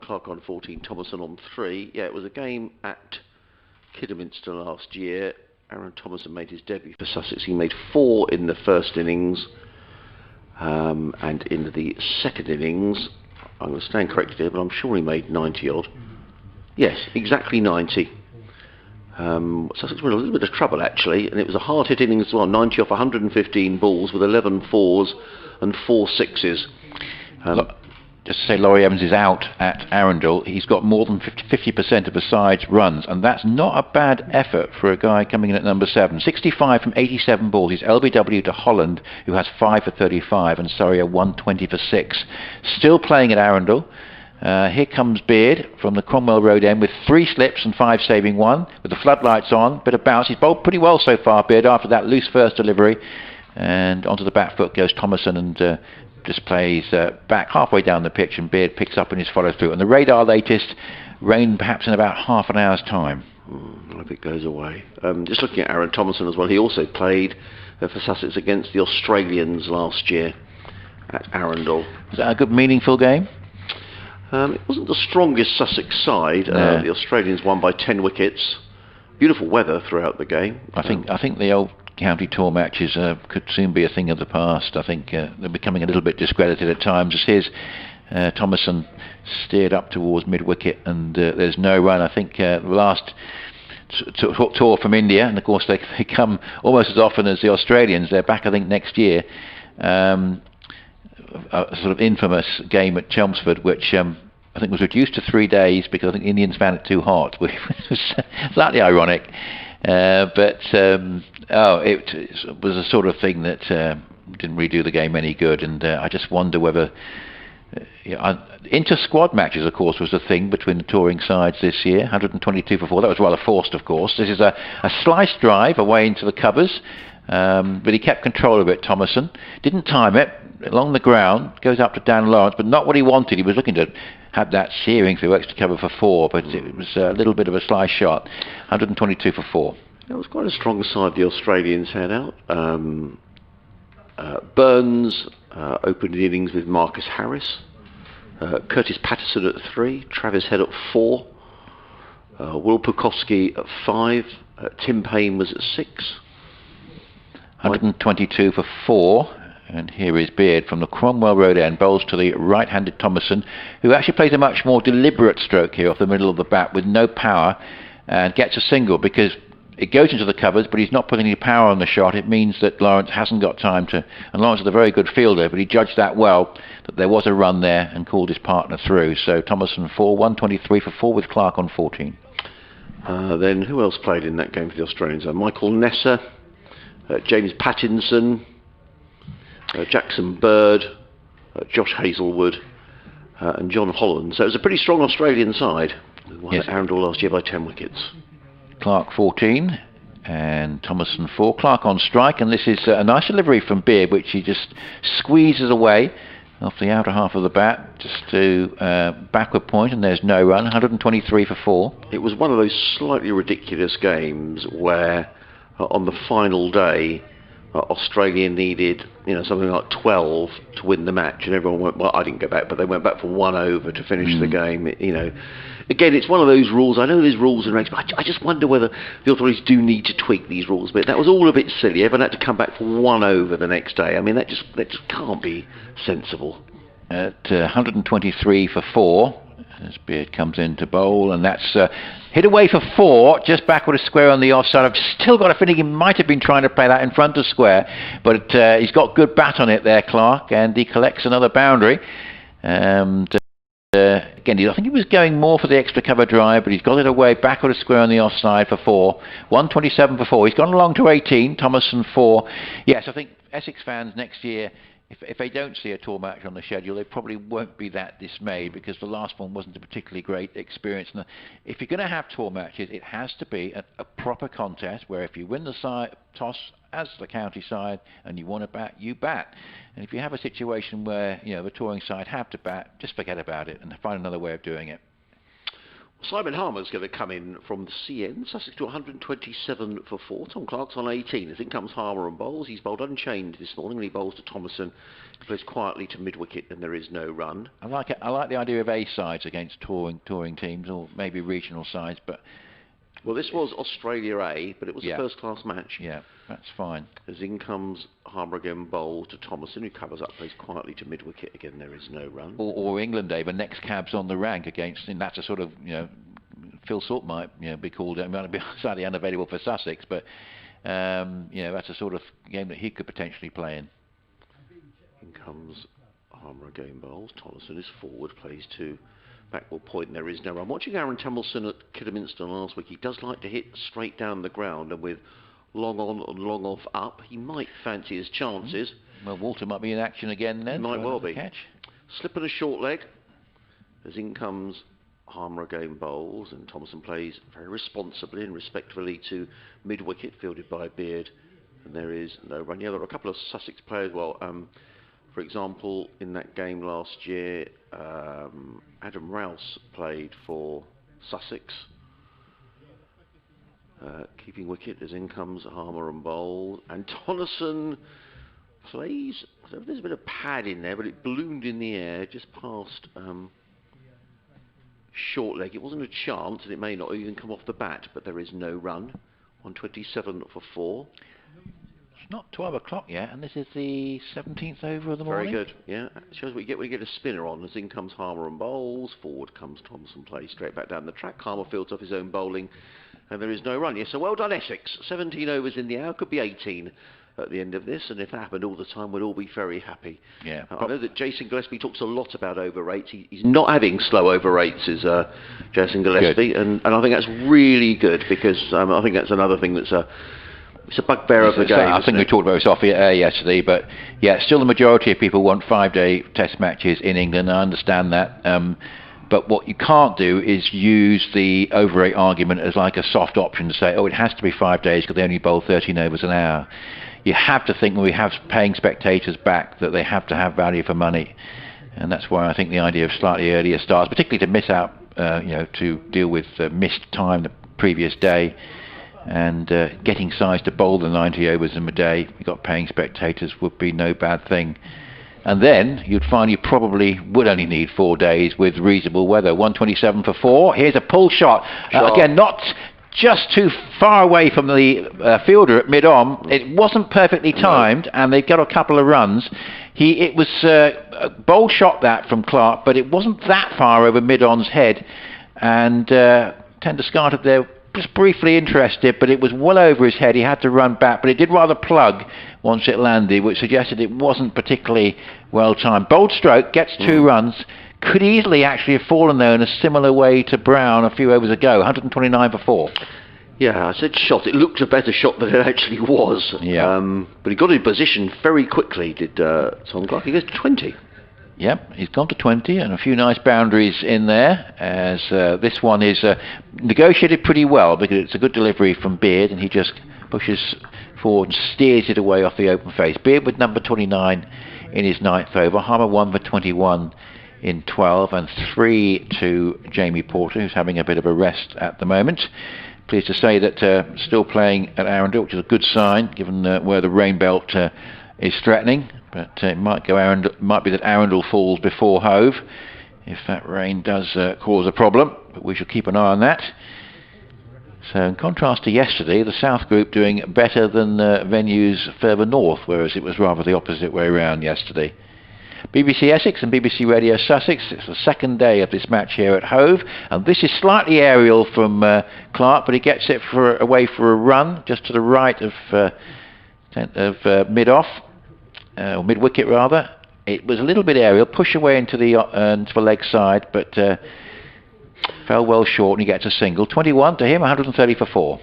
Clark on 14, Thomason on 3. Yeah, it was a game at Kidderminster last year. Aaron Thomason made his debut for Sussex. He made 4 in the first innings, and in the second innings, I'm going to stand corrected here, but I'm sure he made 90 odd. Yes, exactly 90. Sussex were in a little bit of trouble actually, and it was a hard hit innings as well. 90 off 115 balls with 11 fours and 4 sixes. Just to say, Laurie Evans is out at Arundel. He's got more than 50% of the side's runs, and that's not a bad effort for a guy coming in at number 7. 65 from 87 balls. He's LBW to Holland, who has 5 for 35, and Surrey are 120 for 6. Still playing at Arundel. Here comes Beard from the Cromwell Road end with 3 slips and 5 saving 1, with the floodlights on, bit of bounce. He's bowled pretty well so far, Beard, after that loose first delivery, and onto the back foot goes Thomason, and just plays back halfway down the pitch, and Beard picks up in his follow through. And the radar latest, rain perhaps in about half an hour's time. I hope it goes away. Just looking at Aaron Thomason as well, he also played for Sussex against the Australians last year at Arundel. Was that a good, meaningful game? It wasn't the strongest Sussex side. No. The Australians won by 10 wickets. Beautiful weather throughout the game. I think the old county tour matches could soon be a thing of the past. I think they're becoming a little bit discredited at times. As his Thomason steered up towards mid-wicket, and there's no run. I think the last tour from India, and of course they come almost as often as the Australians. They're back, I think, next year. A sort of infamous game at Chelmsford, which I think was reduced to 3 days because I think the Indians found it too hot, which was slightly ironic. But it was a sort of thing that didn't really do the game any good, and I just wonder whether inter-squad matches, of course, was a thing between the touring sides this year. 122 for 4. That was rather forced, of course. This is a slice drive away into the covers, but he kept control of it. Thomason didn't time it along the ground, goes up to Dan Lawrence, but not what he wanted. He was looking to have that shearing through extra cover for 4, but it was a little bit of a slice shot. 122 for 4. It was quite a strong side the Australians had out. Burns opened the innings with Marcus Harris, Curtis Patterson at 3, Travis Head at 4, Will Pukowski at 5, Tim Payne was at 6. 122 for 4. And here is Beard from the Cromwell Road end, bowls to the right-handed Thomason, who actually plays a much more deliberate stroke here off the middle of the bat with no power, and gets a single because it goes into the covers, but he's not putting any power on the shot. It means that Lawrence hasn't got time to, and Lawrence is a very good fielder, but he judged that well, that there was a run there, and called his partner through. So Thomason 4, 123 for 4 with Clark on 14. Then who else played in that game for the Australians? Michael Nesser, James Pattinson, Jackson Bird, Josh Hazelwood, and John Holland. So it was a pretty strong Australian side. Who won at Arundel last year by 10 wickets. Clark 14 and Thomason 4. Clark on strike, and this is a nice delivery from Beard, which he just squeezes away off the outer half of the bat just to backward point, and there's no run. 123 for 4. It was one of those slightly ridiculous games where on the final day Australia needed, something like 12 to win the match, and everyone went, well, I didn't go back, but they went back for 1 over to finish the game. Again, it's one of those rules. I know there's rules and regs, but I just wonder whether the authorities do need to tweak these rules. But that was all a bit silly. Everyone had to come back for 1 over the next day. I mean, that just can't be sensible. At 123 for 4, as Beard comes in to bowl, and that's hit away for 4, just backward a square on the offside. I've still got a feeling he might have been trying to play that in front of square, but he's got good bat on it there, Clark, and he collects another boundary. Again, I think he was going more for the extra cover drive, but he's got it away backward a square on the offside for 4. 127 for 4. He's gone along to 18. Thomason 4. Yes, I think Essex fans next year, if they don't see a tour match on the schedule, they probably won't be that dismayed, because the last one wasn't a particularly great experience. And if you're going to have tour matches, it has to be a proper contest where if you win the toss as the county side and you want to bat, you bat. And if you have a situation where the touring side have to bat, just forget about it and find another way of doing it. Simon Harmer's going to come in from the CN. Sussex to 127 for 4. Tom Clark's on 18. As in comes Harmer and bowls. He's bowled unchanged this morning, and he bowls to Thomason. He plays quietly to mid-wicket, and there is no run. I like it. I like the idea of A sides against touring teams, or maybe regional sides. But well, this was Australia A, but it was a first-class match. Yeah, that's fine. As in comes Harmer again, bowled to Thomason, who covers up, plays quietly to mid-wicket. Again, there is no run. Or England A, but next cab's on the rank against, and that's a sort of, Phil Salt might, be called. It might be slightly unavailable for Sussex, but that's a sort of game that he could potentially play in. In comes Harmer again, bowls. Thomason is forward, plays to backward point, and there is no run. Watching Aaron Templeson at Kidderminster last week, he does like to hit straight down the ground, and with long on and long off up, he might fancy his chances. Well, Walter might be in action again then. Might well be. Catch. Slip and a short leg. As in comes Harmer again, bowls, and Thomason plays very responsibly and respectfully to mid-wicket, fielded by Beard, and there is no run. Yeah, there are a couple of Sussex players. Well, for example, in that game last year, Adam Rouse played for Sussex, keeping wicket. As in comes Harmer and bowl, and Tonneson plays. There's a bit of pad in there, but it ballooned in the air just past short leg. It wasn't a chance, and it may not even come off the bat, but there is no run. 127 for 4. It's not 12 o'clock yet, and this is the 17th over of the morning. Very good, yeah. It shows what you get when you get a spinner on. As in comes Harmer and bowls. Forward comes Thompson, plays straight back down the track. Harmer fields off his own bowling, and there is no run. Yes, so well done, Essex. 17 overs in the hour, could be 18 at the end of this, and if that happened all the time, we'd all be very happy. Yeah. I know that Jason Gillespie talks a lot about over rates. He's not having slow over rates, is Jason Gillespie, and I think that's really good, because I think that's another thing that's it's a bugbear of the game. I think we talked about this off yesterday, but yeah, still the majority of people want 5-day test matches in England. I understand that. But what you can't do is use the over rate argument as like a soft option to say, oh, it has to be 5 days because they only bowl 13 overs an hour. You have to think, when we have paying spectators back, that they have to have value for money. And that's why I think the idea of slightly earlier starts, particularly to miss out, to deal with missed time the previous day, and getting sides to bowl the 90 overs in a day, you've got paying spectators, would be no bad thing. And then you'd find you probably would only need 4 days with reasonable weather. 127 for 4. Here's a pull shot. Again, not just too far away from the fielder at mid-on. It wasn't perfectly timed, and they got a couple of runs. It was a bold shot that from Clark, but it wasn't that far over mid-on's head. And Tender started there just briefly interested, but it was well over his head. He had to run back, but it did rather plug once it landed, which suggested it wasn't particularly well timed. Bold stroke, gets 2 runs. Could easily actually have fallen there in a similar way to Brown a few overs ago. 129 for 4. Yeah, I said shot. It looked a better shot than it actually was. Yeah. But he got in position very quickly, did Tom Clark. He goes to 20. Yep, he's gone to 20, and a few nice boundaries in there, as this one is negotiated pretty well, because it's a good delivery from Beard, and he just pushes forward and steers it away off the open face. Beard with number 29 in his 9th over. Harmer 1 for 21 in 12, and 3 to Jamie Porter, who's having a bit of a rest at the moment. pleased to say that still playing at Arundel, which is a good sign given where the rain belt is threatening. But it might be that Arundel falls before Hove if that rain does cause a problem. But we shall keep an eye on that. So in contrast to yesterday, the South Group doing better than venues further north, whereas it was rather the opposite way around yesterday. BBC Essex and BBC Radio Sussex, it's the second day of this match here at Hove, and this is slightly aerial from Clark, but he gets it away for a run just to the right of mid-off, or mid-wicket rather. It was a little bit aerial, push away into the leg side, but fell well short, and he gets a single. 21 to him, 130 for 4.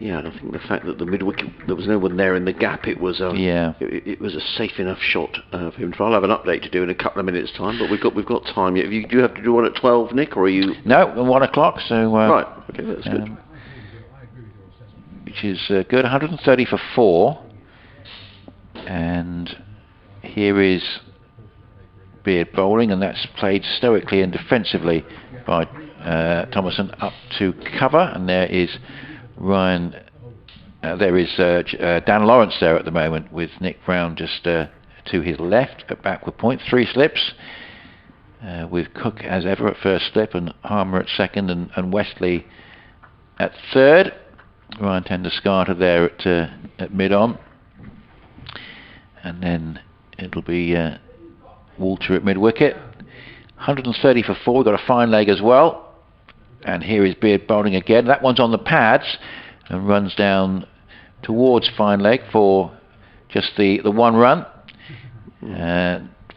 Yeah, and I think the fact that the mid-wicket, there was no one there in the gap, it was it was a safe enough shot for him. I'll have an update to do in a couple of minutes' time, but we've got time yet. Do you have to do one at 12, Nick, or are you? No, 1 o'clock. So right, okay, that's good. Which is good. 130 for 4, and here is Beard bowling, and that's played stoically and defensively by Thomason up to cover, and there is Ryan. There is Dan Lawrence there at the moment with Nick Brown just to his left at backward point. 3 slips with Cook as ever at first slip and Harmer at second and Westley at third. Ryan Tender-Scarter there at mid-on, and then it'll be Walter at mid-wicket. 130 for 4. We've got a fine leg as well. And here is Beard bowling again. That one's on the pads and runs down towards fine leg for just the 1 run.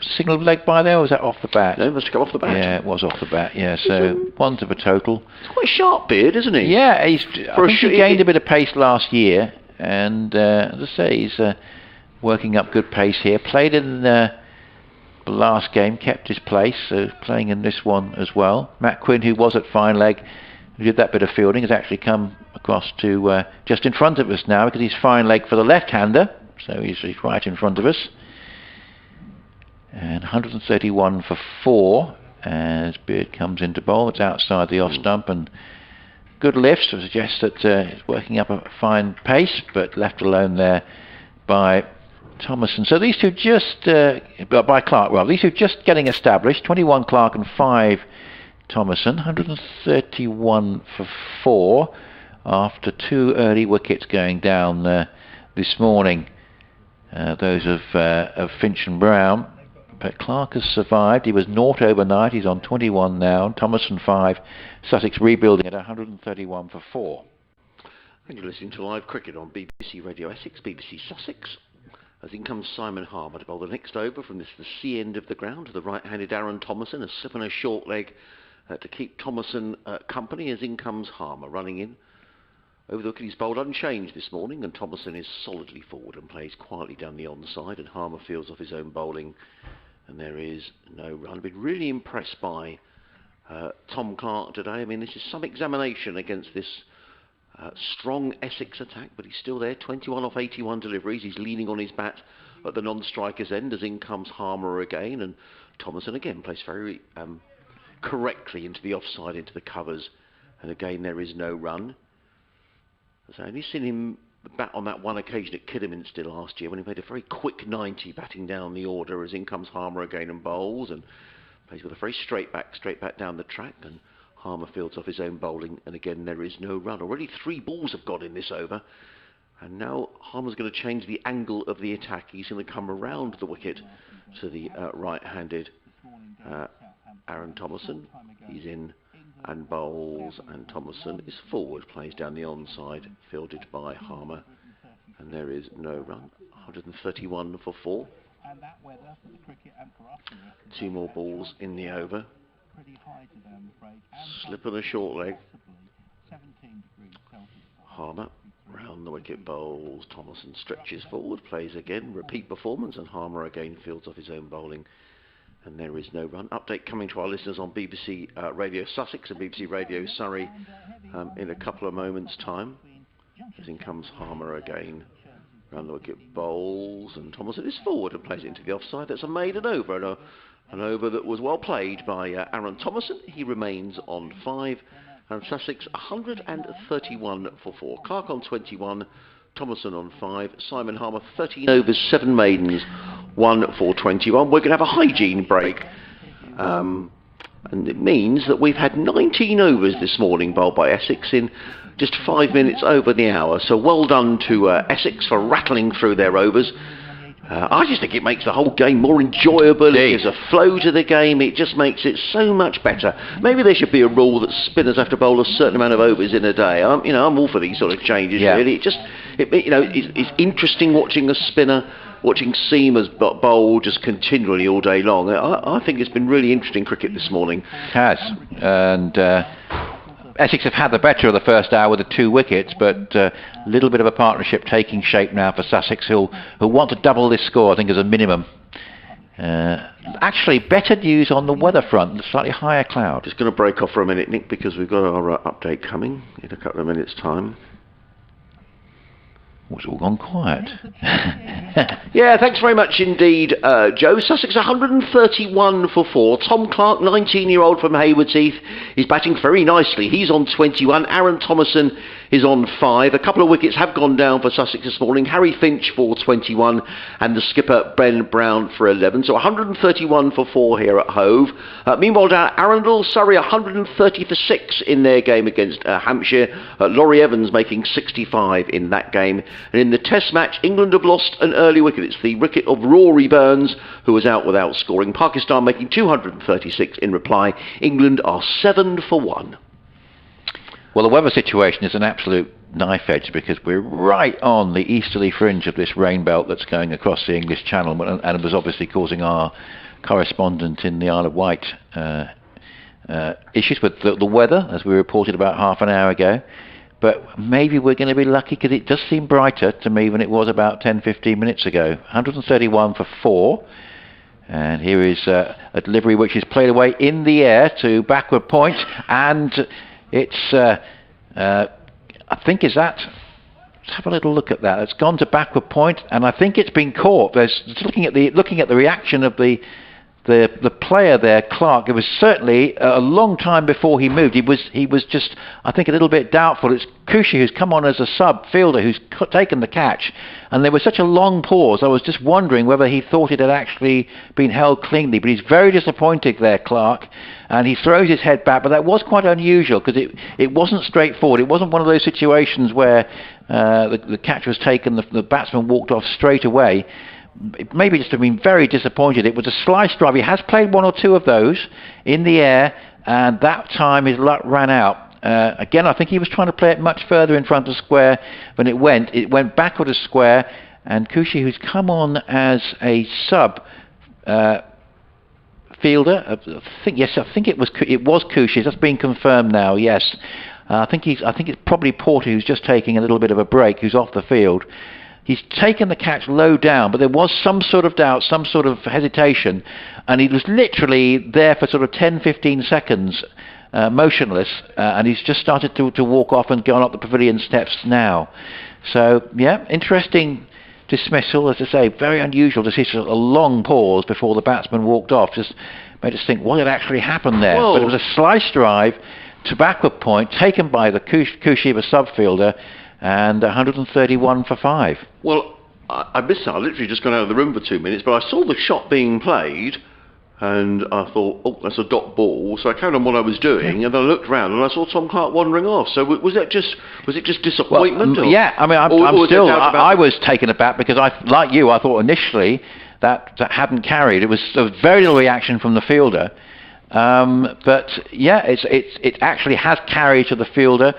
Signal leg by there, or was that off the bat? No, it must have come off the bat. Yeah, it was off the bat. Yeah, so 1 to the total. It's quite sharp, Beard, isn't he? Yeah, I think he gained a bit of pace last year, and as I say, he's working up good pace here. Played in the last game, kept his place, so playing in this one as well. Matt Quinn, who was at fine leg, who did that bit of fielding, has actually come across to just in front of us now, because he's fine leg for the left-hander, so he's right in front of us. And 131 for 4 as Beard comes into bowl. It's outside the off stump, and good lift, so suggests that it's working up a fine pace, but left alone there by Thomason. So these two just by Clark, well, these two just getting established. 21 Clark and 5 Thomason. 131 for 4 after 2 early wickets going down this morning. Those of Finch and Brown. But Clark has survived. He was 0 overnight. He's on 21 now. Thomason 5. Sussex rebuilding at 131 for 4. And you're listening to live cricket on BBC Radio Essex, BBC Sussex. As in comes Simon Harmer to bowl the next over from the C end of the ground to the right-handed Aaron Thomason, a slip and a short leg to keep Thomason company. As in comes Harmer running in. Over the wicket, he's bowled unchanged this morning, and Thomason is solidly forward and plays quietly down the onside, and Harmer fields off his own bowling, and there is no run. I've been really impressed by Tom Clark today. I mean, this is some examination against this strong Essex attack, but he's still there. 21 off 81 deliveries. He's leaning on his bat at the non-striker's end, as in comes Harmer again, and Thomason again plays very correctly into the offside, into the covers, and again there is no run. So I've only seen him bat on that one occasion at Kidderminster last year when he made a very quick 90 batting down the order, as in comes Harmer again and bowls, and plays with a very straight back down the track, and Harmer fields off his own bowling, and again there is no run. Already 3 balls have gone in this over, and now Harmer's going to change the angle of the attack. He's going to come around the wicket to the right-handed Aaron Thomason. He's in and bowls, and Thomason is forward, plays down the onside, fielded by Harmer, and there is no run. 131 for 4. 2 more balls in the over. Slip and a short leg. Harmer round the wicket, bowls. Thomason stretches forward, plays again, repeat performance, and Harmer again fields off his own bowling, and there is no run. Update coming to our listeners on BBC Radio Sussex and BBC Radio Surrey in a couple of moments' time. As in comes Harmer again, round the wicket, bowls, and Thomason is forward and plays it into the offside. That's a maiden over, and an over that was well played by Aaron Thomason. He remains on 5, Sussex 131 for 4. Clark on 21, Thomason on 5, Simon Harmer 13 overs, 7 maidens, 1 for 21. We're going to have a hygiene break. And it means that we've had 19 overs this morning bowled by Essex in just 5 minutes over the hour. So well done to Essex for rattling through their overs. I just think it makes the whole game more enjoyable. It gives a flow to the game. It just makes it so much better. Maybe there should be a rule that spinners have to bowl a certain amount of overs in a day. I'm all for these sort of changes. Really, it's interesting watching a spinner, watching seamers bowl just continually all day long. I think it's been really interesting cricket this morning. It has, and Essex have had the better of the first hour with the 2 wickets, but a little bit of a partnership taking shape now for Sussex, who'll want to double this score, I think, as a minimum. Actually, better news on the weather front, the slightly higher cloud. Just going to break off for a minute, Nick, because we've got our update coming in a couple of minutes' time. It's all gone quiet. Yeah, thanks very much indeed, Joe. Sussex 131 for 4. Tom Clark, 19-year-old from Haywards Heath, is batting very nicely. He's on 21. Aaron Thomason is on 5. A couple of wickets have gone down for Sussex this morning. Harry Finch for 21 and the skipper Ben Brown for 11. So 131 for 4 here at Hove. Meanwhile, down at Arundel, Surrey 130 for 6 in their game against Hampshire. Laurie Evans making 65 in that game. And in the Test match, England have lost an early wicket. It's the wicket of Rory Burns, who was out without scoring. Pakistan making 236 in reply. England are 7 for 1. Well, the weather situation is an absolute knife edge because we're right on the easterly fringe of this rain belt that's going across the English Channel, and it was obviously causing our correspondent in the Isle of Wight issues with the weather, as we reported about half an hour ago. But maybe we're going to be lucky because it does seem brighter to me than it was about 10-15 minutes ago. 131 for 4. And here is a delivery which is played away in the air to backward point. And it's, I think, is that... Let's have a little look at that. It's gone to backward point, and I think it's been caught. There's looking at the reaction of the player there, Clark. It was certainly a long time before he moved. He was just, I think, a little bit doubtful. It's Cushy who's come on as a sub fielder who's taken the catch, and there was such a long pause. I was just wondering whether he thought it had actually been held cleanly. But he's very disappointed there, Clark, and he throws his head back. But that was quite unusual because it wasn't straightforward. It wasn't one of those situations where the catch was taken, the batsman walked off straight away. Maybe just have been very disappointed. It was a slice drive. He has played 1 or 2 of those in the air, and that time his luck ran out. Again, I think he was trying to play it much further in front of square than it went. It went backward of square, and Cushy, who's come on as a sub fielder, I think it was Cushy. That's been confirmed now. Yes, I think it's probably Porter who's just taking a little bit of a break, who's off the field. He's taken the catch low down, but there was some sort of doubt, some sort of hesitation, and he was literally there for sort of 10-15 seconds, motionless, and he's just started to walk off and gone up the pavilion steps now. So, yeah, interesting dismissal, as I say, very unusual to see such a long pause before the batsman walked off. Just made us think what had actually happened there. Whoa. But it was a slice drive to backward point, taken by the Kushiba subfielder, and 131 for 5. Well, I missed that. I literally just gone out of the room for 2 minutes, but I saw the shot being played, and I thought, oh, that's a dot ball. So I carried on what I was doing, and then I looked round and I saw Tom Clark wandering off. So was it just disappointment? Well, yeah, I mean, I was taken aback because like you, I thought initially that hadn't carried. There was very little reaction from the fielder. But yeah, it actually has carried to the fielder,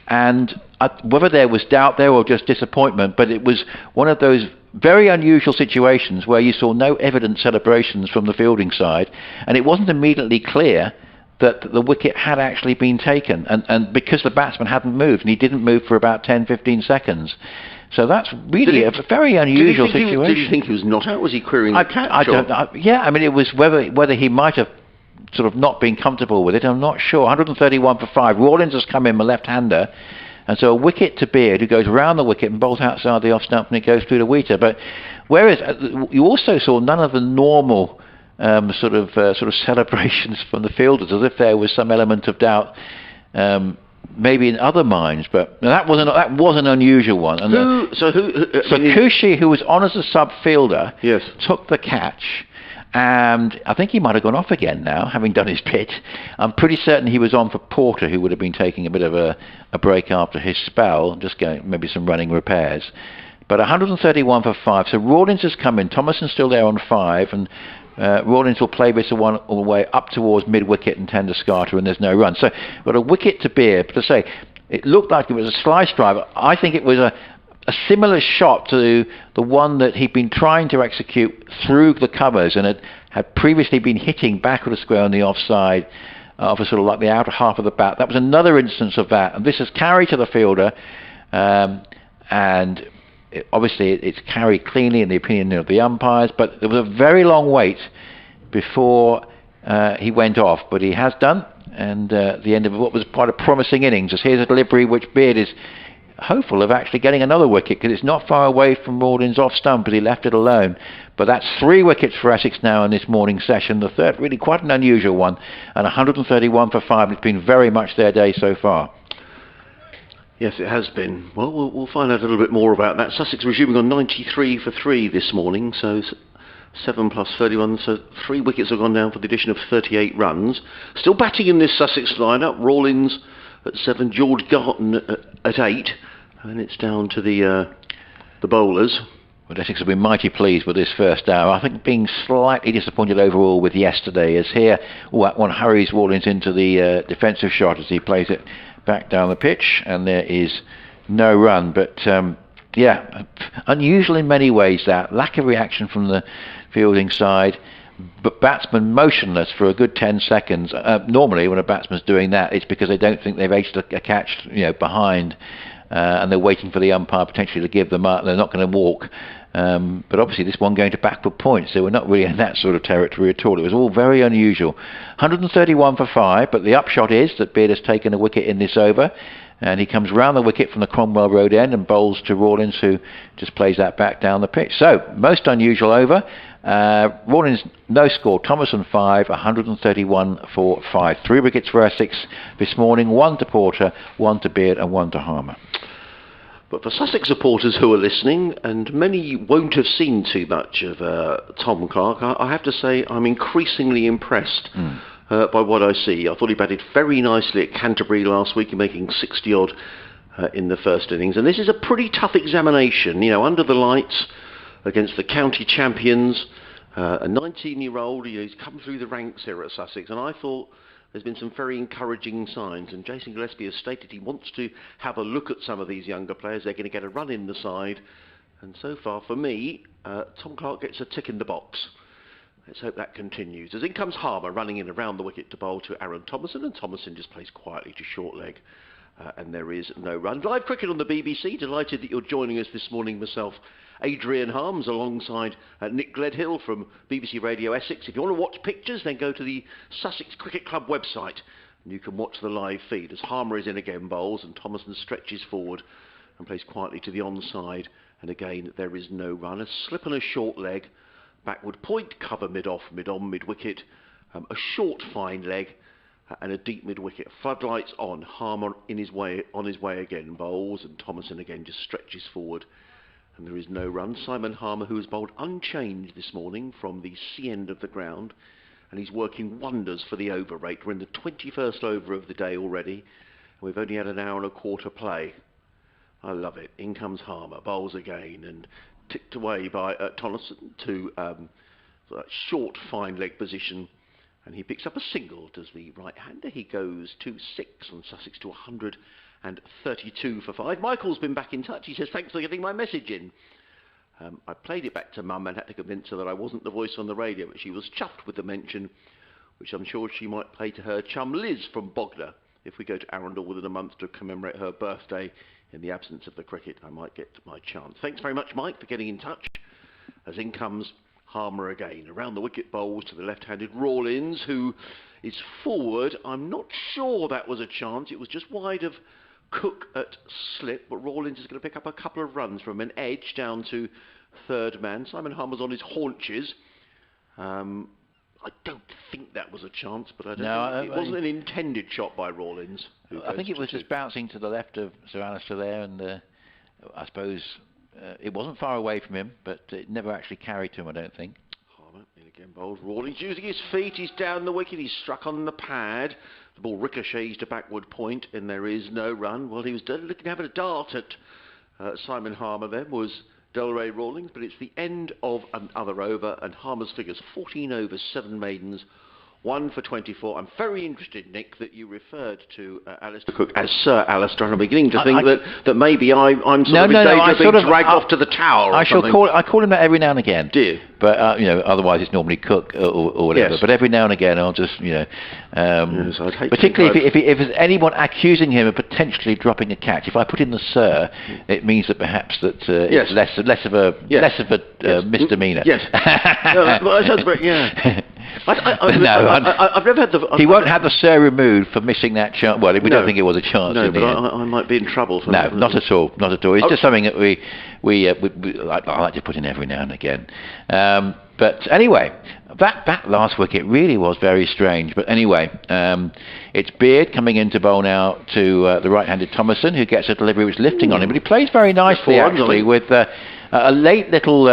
and whether there was doubt there or just disappointment, but it was one of those very unusual situations where you saw no evident celebrations from the fielding side, and it wasn't immediately clear that the wicket had actually been taken, and because the batsman hadn't moved, and he didn't move for about 10-15 seconds. So that's really a very unusual situation. Did you think he was not out? Was he querying the catch? I mean, it was whether he might have sort of not been comfortable with it. I'm not sure. 131 for 5. Rawlins has come in, a left-hander, and so a wicket to Beard, who goes round the wicket and bowls outside the off stump, and it goes through the Wheater. But whereas you also saw none of the normal sort of celebrations from the fielders, as if there was some element of doubt maybe in other minds, but that was an unusual one. And So Kushi, who was on as a sub fielder, yes, took the catch. And I think he might have gone off again now, having done his bit. I'm pretty certain he was on for Porter, who would have been taking a bit of a break after his spell, just going maybe some running repairs. But 131 for 5. So Rawlins has come in. Thomason's still there on 5, and Rawlins will play this one all the way up towards mid-wicket and tend to scatter, and there's no run. So got a wicket to Beard. But to say, it looked like it was a slice drive. I think it was a similar shot to the one that he'd been trying to execute through the covers and had previously been hitting back of the square on the offside of a sort of like the outer half of the bat. That was another instance of that. And this is carried to the fielder, and obviously it's carried cleanly in the opinion of the umpires, but there was a very long wait before he went off. But he has done, and the end of what was quite a promising innings. As here's a delivery which Beard is hopeful of actually getting another wicket, because it's not far away from Rawlins off stump, but he left it alone. But that's 3 wickets for Essex now in this morning session. The third really quite an unusual one, and 131 for 5. It's been very much their day so far. Yes, it has been. Well, we'll find out a little bit more about that. Sussex resuming on 93 for 3 this morning, so 7 plus 31, so 3 wickets have gone down for the addition of 38 runs. Still batting in this Sussex lineup, Rawlins at 7, George Garton at 8, and it's down to the bowlers. Well, Essex have been mighty pleased with this first hour. I think being slightly disappointed overall with yesterday, as here that one hurries Rawlins into the defensive shot as he plays it back down the pitch, and there is no run. But yeah, unusual in many ways, that lack of reaction from the fielding side, but batsmen motionless for a good 10 seconds. Normally when a batsman's doing that, it's because they don't think they've aced a catch, behind, and they're waiting for the umpire potentially to give them up. They're not going to walk. But obviously this one going to backward points, so we're not really in that sort of territory at all. It was all very unusual. 131 for 5, but the upshot is that Beard has taken a wicket in this over, and he comes round the wicket from the Cromwell Road end and bowls to Rawlins, who just plays that back down the pitch. So, most unusual over. Rawlins no score, Thomason 5, 131 for 5. 3 wickets for Essex this morning, 1 to Porter, 1 to Beard and 1 to Harmer. But for Sussex supporters who are listening, and many won't have seen too much of Tom Clark, I have to say I'm increasingly impressed by what I see. I thought he batted very nicely at Canterbury last week, making 60-odd in the first innings. And this is a pretty tough examination, under the lights, against the county champions. A 19-year-old, he's come through the ranks here at Sussex, and I thought there's been some very encouraging signs, and Jason Gillespie has stated he wants to have a look at some of these younger players. They're going to get a run in the side, and so far for me, Tom Clark gets a tick in the box. Let's hope that continues. As in comes Harmer running in around the wicket to bowl to Aaron Thomason, and Thomason just plays quietly to short leg, and there is no run. Live cricket on the BBC. Delighted that you're joining us this morning. Myself, Adrian Harms, alongside Nick Gledhill from BBC Radio Essex. If you want to watch pictures, then go to the Sussex Cricket Club website and you can watch the live feed as Harmer is in again, bowls, and Thomason stretches forward and plays quietly to the onside, and again there is no run. A slip and a short leg, backward point, cover mid-off, mid-on, mid-wicket, a short fine leg and a deep mid-wicket. Floodlights on, Harmer on his way again, bowls, and Thomason again just stretches forward. And there is no run. Simon Harmer, who has bowled unchanged this morning from the C end of the ground, and he's working wonders for the over rate. We're in the 21st over of the day already, and we've only had an hour and a quarter play. I love it. In comes Harmer, bowls again, and ticked away by Thomason to that short fine leg position, and he picks up a single. Does the right-hander? He goes to 6, and Sussex to 132 for 5. Michael's been back in touch. He says, thanks for getting my message in. I played it back to Mum and had to convince her that I wasn't the voice on the radio, but she was chuffed with the mention, which I'm sure she might play to her chum Liz from Bognor. If we go to Arundel within a month to commemorate her birthday in the absence of the cricket, I might get my chance. Thanks very much, Mike, for getting in touch. As in comes Harmer again. Around the wicket bowls to the left-handed Rawlins, who is forward. I'm not sure that was a chance. It was just wide of Cook at slip, but Rawlins is going to pick up a couple of runs from an edge down to third man. Simon Harmer's on his haunches. I I don't think that was a chance, but I don't No, think it wasn't an intended shot by Rawlins. I think it was just bouncing to the left of Sir Alistair there, and I suppose it wasn't far away from him, but it never actually carried to him, I don't think. Harmer in again bowled. Rawlins using his feet, he's down the wicket, he's struck on the pad. The ball ricochets to backward point, and there is no run. Well, he was looking to have a dart at Simon Harmer then, was Delray Rawlins, but it's the end of another over, and Harmer's figures 14 overs, 7 maidens, 1 for 24. I'm very interested, Nick, that you referred to Alistair Cook as Sir Alistair, and I'm beginning to think that maybe I'm sort of in danger of being dragged off to the tower or something. I call him that every now and again. Do you? But otherwise it's normally Cook or whatever. Yes. But every now and again I'll just Yes, I'd hate particularly if there's anyone accusing him of potentially dropping a catch. If I put in the Sir, it means that perhaps that Yes. it's less of a misdemeanour. Yes. Well, that sounds very, yeah. I've never had the... He won't have the Sir removed for missing that chance. Well, we don't think it was a chance. No, in but the end. I might be in trouble. For No, that. not at all. Not at all. It's just something that I like to put in every now and again. But anyway, that last wicket really was very strange. But anyway, it's Beard coming into bowl now to the right-handed Thomason, who gets a delivery which is lifting on him. But he plays very nicely, actually, with a late little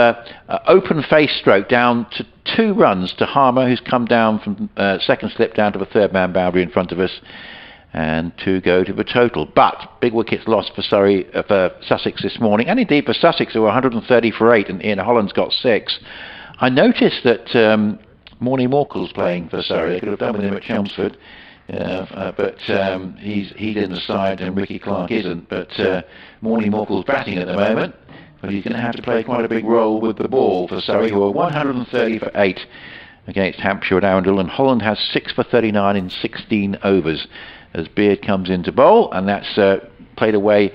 open face stroke down to 2 runs to Harmer, who's come down from second slip down to the third man boundary in front of us, and 2 go to the total. But big wickets lost for Sussex this morning, and indeed for Sussex, who were 130 for 8, and Ian Holland's got 6. I noticed that Morny Morkel's playing for Surrey. They could have done with him at Chelmsford, but he's in the side and Ricky Clark isn't. But Morny Morkel's batting at the moment, but he's going to have to play quite a big role with the ball for Surrey, who are 130 for 8 against Hampshire at Arundel, and Holland has 6 for 39 in 16 overs as Beard comes into bowl, and that's played away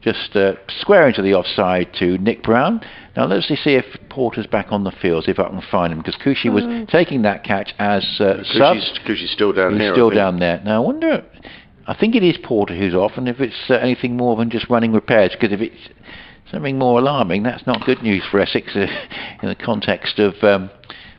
just square into the offside to Nick Brown. Now let's see if Porter's back on the field, see if I can find him, because Cushy was taking that catch as sub. Cushy's still down here. He's still down there. Now I wonder, I think it is Porter who's off, and if it's anything more than just running repairs, because if it's something more alarming, that's not good news for Essex in the context of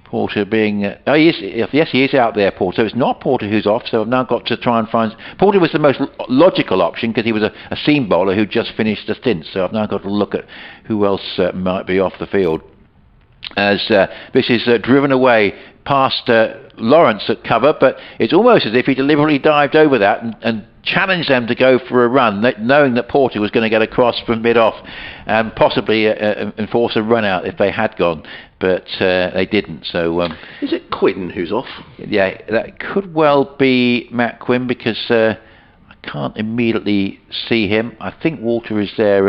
Porter being... yes, he is out there, Porter. So it's not Porter who's off, so I've now got to try and find... Porter was the most logical option because he was a seam bowler who just finished a stint, so I've now got to look at who else might be off the field. As this is driven away past Lawrence at cover, but it's almost as if he deliberately dived over that and challenged them to go for a run, knowing that Porter was going to get across from mid-off and possibly enforce a run-out if they had gone, but they didn't. So is it Quinn who's off? Yeah, that could well be Matt Quinn, because I can't immediately see him. I think Walter is there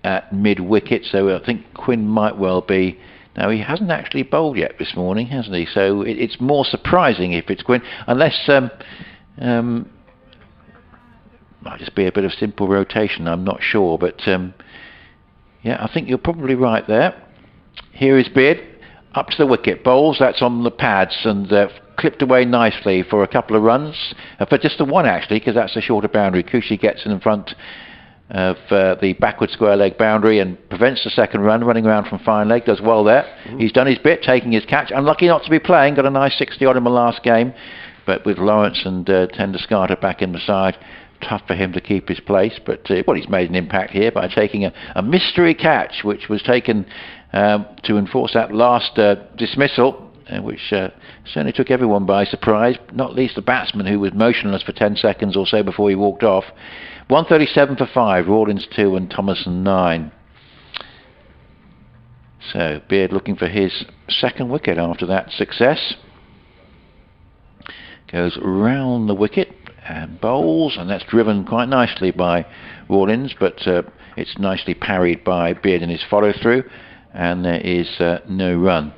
at mid-wicket, so I think Quinn might well be. Now, he hasn't actually bowled yet this morning, hasn't he? So it's more surprising if it's Quinn, unless might just be a bit of simple rotation, I'm not sure. But yeah, I think you're probably right there. Here is Beard, up to the wicket, bowls, that's on the pads, and clipped away nicely for a couple of runs, for just the one actually, because that's a shorter boundary. Cushy gets in front of the backward square leg boundary and prevents the second run, running around from fine leg, does well there. He's done his bit, taking his catch, unlucky not to be playing, got a nice 60 odd in the last game, but with Lawrence and Tender Scarter back in the side, tough for him to keep his place. But well, he's made an impact here by taking a mystery catch, which was taken to enforce that last dismissal, which certainly took everyone by surprise, not least the batsman, who was motionless for 10 seconds or so before he walked off. 137 for 5, Rawlins 2 and Thomason 9. So Beard looking for his second wicket after that success. Goes round the wicket and bowls, and that's driven quite nicely by Rawlins, but it's nicely parried by Beard in his follow through, and there is no run.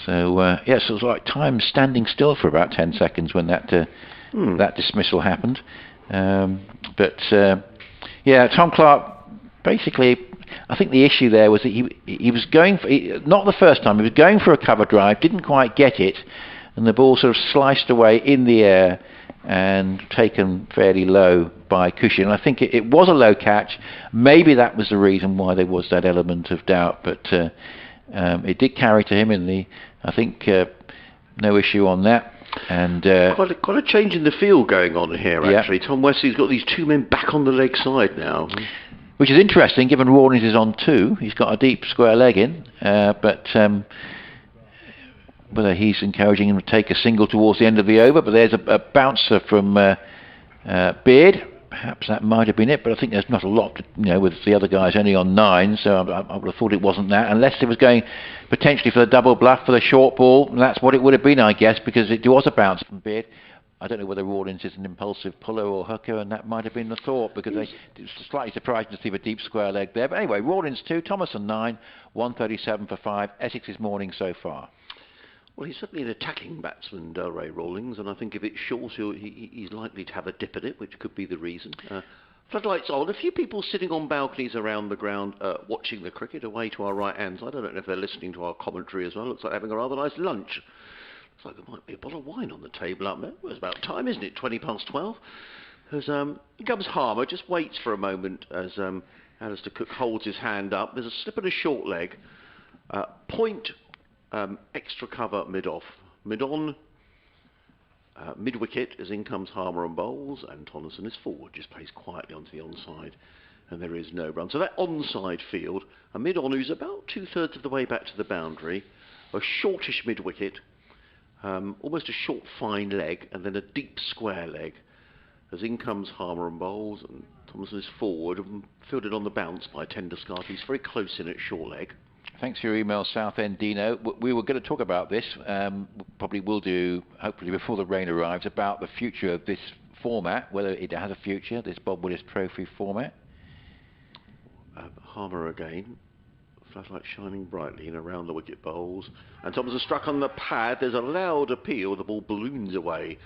So yes, it was like time standing still for about 10 seconds when that dismissal happened. But yeah, Tom Clark, basically, I think the issue there was that he was going for, not the first time, he was going for a cover drive, didn't quite get it, and the ball sort of sliced away in the air and taken fairly low by Cushy. And I think it was a low catch. Maybe that was the reason why there was that element of doubt, but it did carry to him in the, I think, no issue on that. And quite a change in the field going on here, actually. Tom Wesley's got these two men back on the leg side now. Which is interesting, given Rawlins is on 2. He's got a deep square leg in, but whether he's encouraging him to take a single towards the end of the over. But there's a bouncer from Beard. Perhaps that might have been it, but I think there's not a lot, with the other guys only on 9, so I would have thought it wasn't that, unless it was going potentially for the double bluff for the short ball. That's what it would have been, I guess, because it was a bounce from Beard. I don't know whether Rawlins is an impulsive puller or hooker, and that might have been the thought, because it was slightly surprising to see the deep square leg there. But anyway, Rawlins 2, Thomason 9, 137 for 5. Essex's morning so far. Well, he's certainly an attacking batsman, Delray Rawlings, and I think if it's short, he's likely to have a dip at it, which could be the reason. Floodlights on. A few people sitting on balconies around the ground watching the cricket away to our right-hand side. I don't know if they're listening to our commentary as well. Looks like having a rather nice lunch. Looks like there might be a bottle of wine on the table up there. Well, it's about time, isn't it? 12:20. As in comes Harmer, just waits for a moment as Alistair Cook holds his hand up. There's a slip and a short leg. Point... extra cover mid-off, mid-on, mid-wicket as in comes Harmer and bowls, and Tonneson is forward, just plays quietly onto the onside, and there is no run. So that onside field, a mid-on who's about 2/3 of the way back to the boundary, a shortish mid-wicket, almost a short fine leg, and then a deep square leg as in comes Harmer and bowls, and Tonneson is forward and fielded on the bounce by Tenderscott. He's very close in at short leg. Thanks for your email, Southend Dino. We were going to talk about this, probably will do, hopefully before the rain arrives, about the future of this format, whether it has a future, this Bob Willis Trophy format. Harmer again, floodlight shining brightly in around the wicket bowls, and Thomas has struck on the pad. There's a loud appeal, the ball balloons away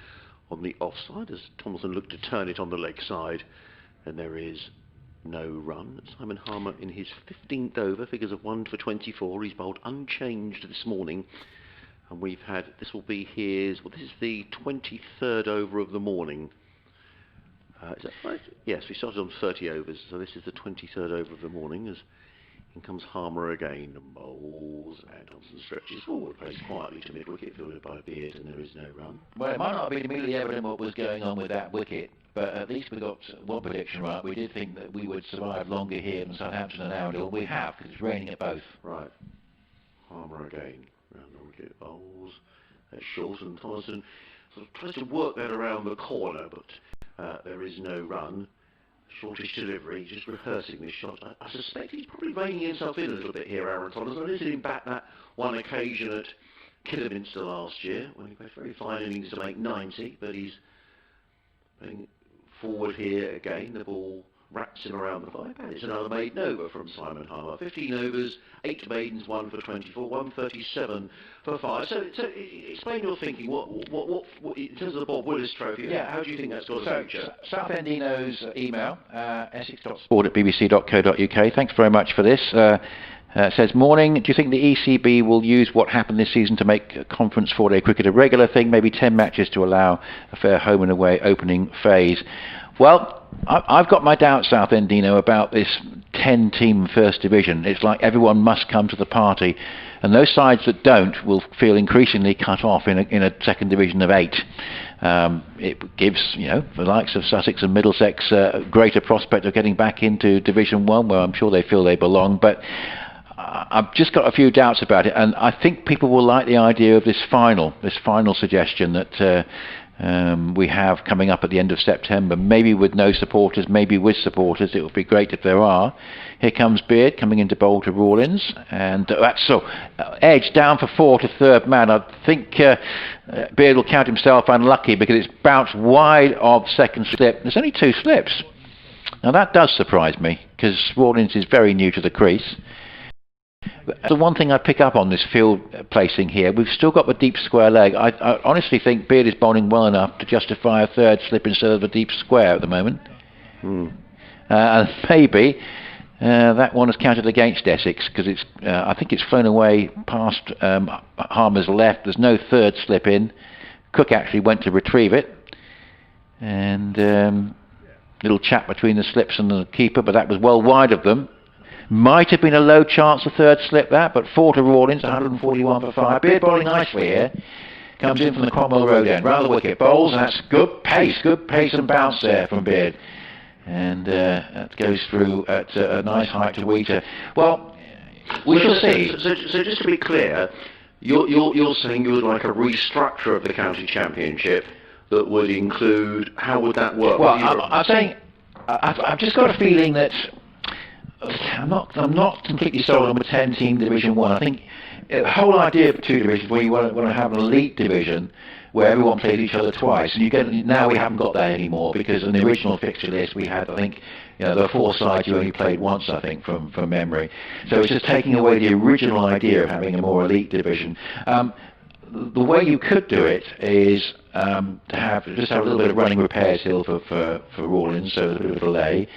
on the offside as Thomason looked to turn it on the leg side, and there is no run. Simon Harmer in his 15th over, figures of 1 for 24. He's bowled unchanged this morning, and we've had, this will be his, well, this is the 23rd over of the morning. Is that right? Yes, we started on 30 overs, so this is the 23rd over of the morning as in comes Harmer again and bowls, and Thompson stretches forward, plays quietly to mid-wicket, fielded by Beard, and there is no run. Well, it might not have been immediately evident what was going on with that wicket, but at least we got one prediction right. We did think that we would survive longer here than Southampton and Arundel. We have, because it's raining at both. Right. Harmer again, round the wicket, bowls, short, and Thomason sort of tries to work that around the corner, but there is no run. Shortish delivery, just rehearsing this shot. I suspect he's probably reining himself in a little bit here, Aaron Thomas. I did him back that one occasion at Kidderminster last year, when he played very fine innings to make 90, but he's playing forward here again. The ball wraps him around the 5 pad. It's another maiden over from Simon Harmer. 15 overs, 8 maidens, 1 for 24, 137 for 5. So explain your thinking. What in terms of the Bob Willis Trophy? Yeah, how do you think that's got a future? Southendino's email, essex.sport@bbc.co.uk. Thanks very much for this. Says, morning, do you think the ECB will use what happened this season to make conference 4-day cricket a regular thing, maybe 10 matches to allow a fair home and away opening phase? Well, I've got my doubts, Southendino, about this 10-team First Division. It's like everyone must come to the party, and those sides that don't will feel increasingly cut off in a second division of 8. It gives, the likes of Sussex and Middlesex a greater prospect of getting back into Division 1, where I'm sure they feel they belong, but I've just got a few doubts about it, and I think people will like the idea of this final suggestion that we have coming up at the end of September, maybe with no supporters, maybe with supporters. It would be great if there are. Here comes Beard coming into bowl to Rawlins, and that's Edge down for 4 to third man. I think Beard will count himself unlucky because it's bounced wide of second slip. There's only 2 slips. Now that does surprise me because Rawlins is very new to the crease. The one thing I pick up on this field placing here, we've still got the deep square leg. I honestly think Beard is bowling well enough to justify a third slip instead of a deep square at the moment. And maybe that one has counted against Essex because I think it's flown away past Harmer's left. There's no third slip in. Cook actually went to retrieve it, and little chat between the slips and the keeper, but that was well wide of them. Might have been a low chance of third slip that, but 4 to Rawlins, 141 for 5. Beard bowling nicely here. comes in from the Cromwell Road end, round the wicket, bowls, and that's good pace and bounce there from Beard. And that goes through at a nice height to Wheater. Well, we shall see. So just to be clear, you're saying you would like a restructure of the county championship that would include, how would that work? Well, I'm saying I've just got a feeling that I'm not completely sold on a 10-team Division 1. I think the whole idea of 2 divisions, where you want to have an elite division where everyone plays each other twice, and now we haven't got that anymore, because in the original fixture list we had, I think, there were 4 sides you only played once, I think, from memory. So it's just taking away the original idea of having a more elite division. The way you could do it is to have a little bit of running repairs hill for Rawlins, so there's a bit of a delay.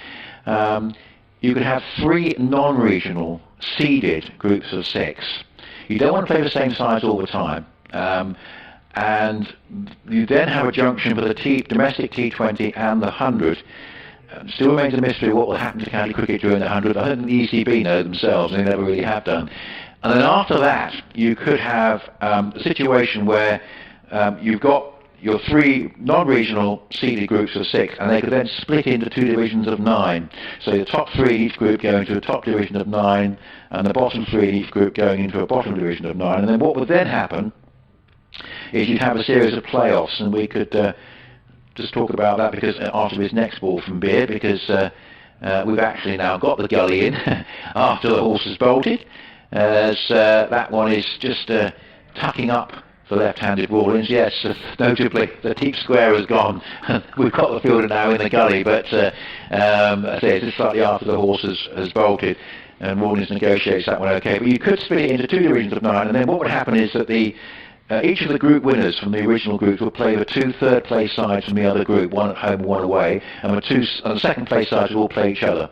You could have 3 non-regional seeded groups of 6. You don't want to play the same sides all the time. And you then have a junction for the domestic T20 and the 100. Still remains a mystery what will happen to county cricket during the 100. I don't think the ECB know themselves, and they never really have done. And then after that, you could have a situation where you've got your 3 non-regional seeded groups of 6, and they could then split into 2 divisions of 9. So the top 3 in each group going to a top division of 9, and the bottom 3 in each group going into a bottom division of 9. And then what would then happen is you'd have a series of playoffs, and we could just talk about that because after his next ball from Beard, because we've actually now got the gully in after the horse has bolted. That one is just tucking up the left-handed Rawlins. Yes, notably the deep square has gone. We've got the fielder now in the gully, but it's slightly after the horse has bolted, and Rawlins negotiates that one okay. But you could split it into 2 divisions of 9, and then what would happen is that each of the group winners from the original groups will play the 2 third-place sides from the other group, one at home and one away, and the second-place sides will all play each other.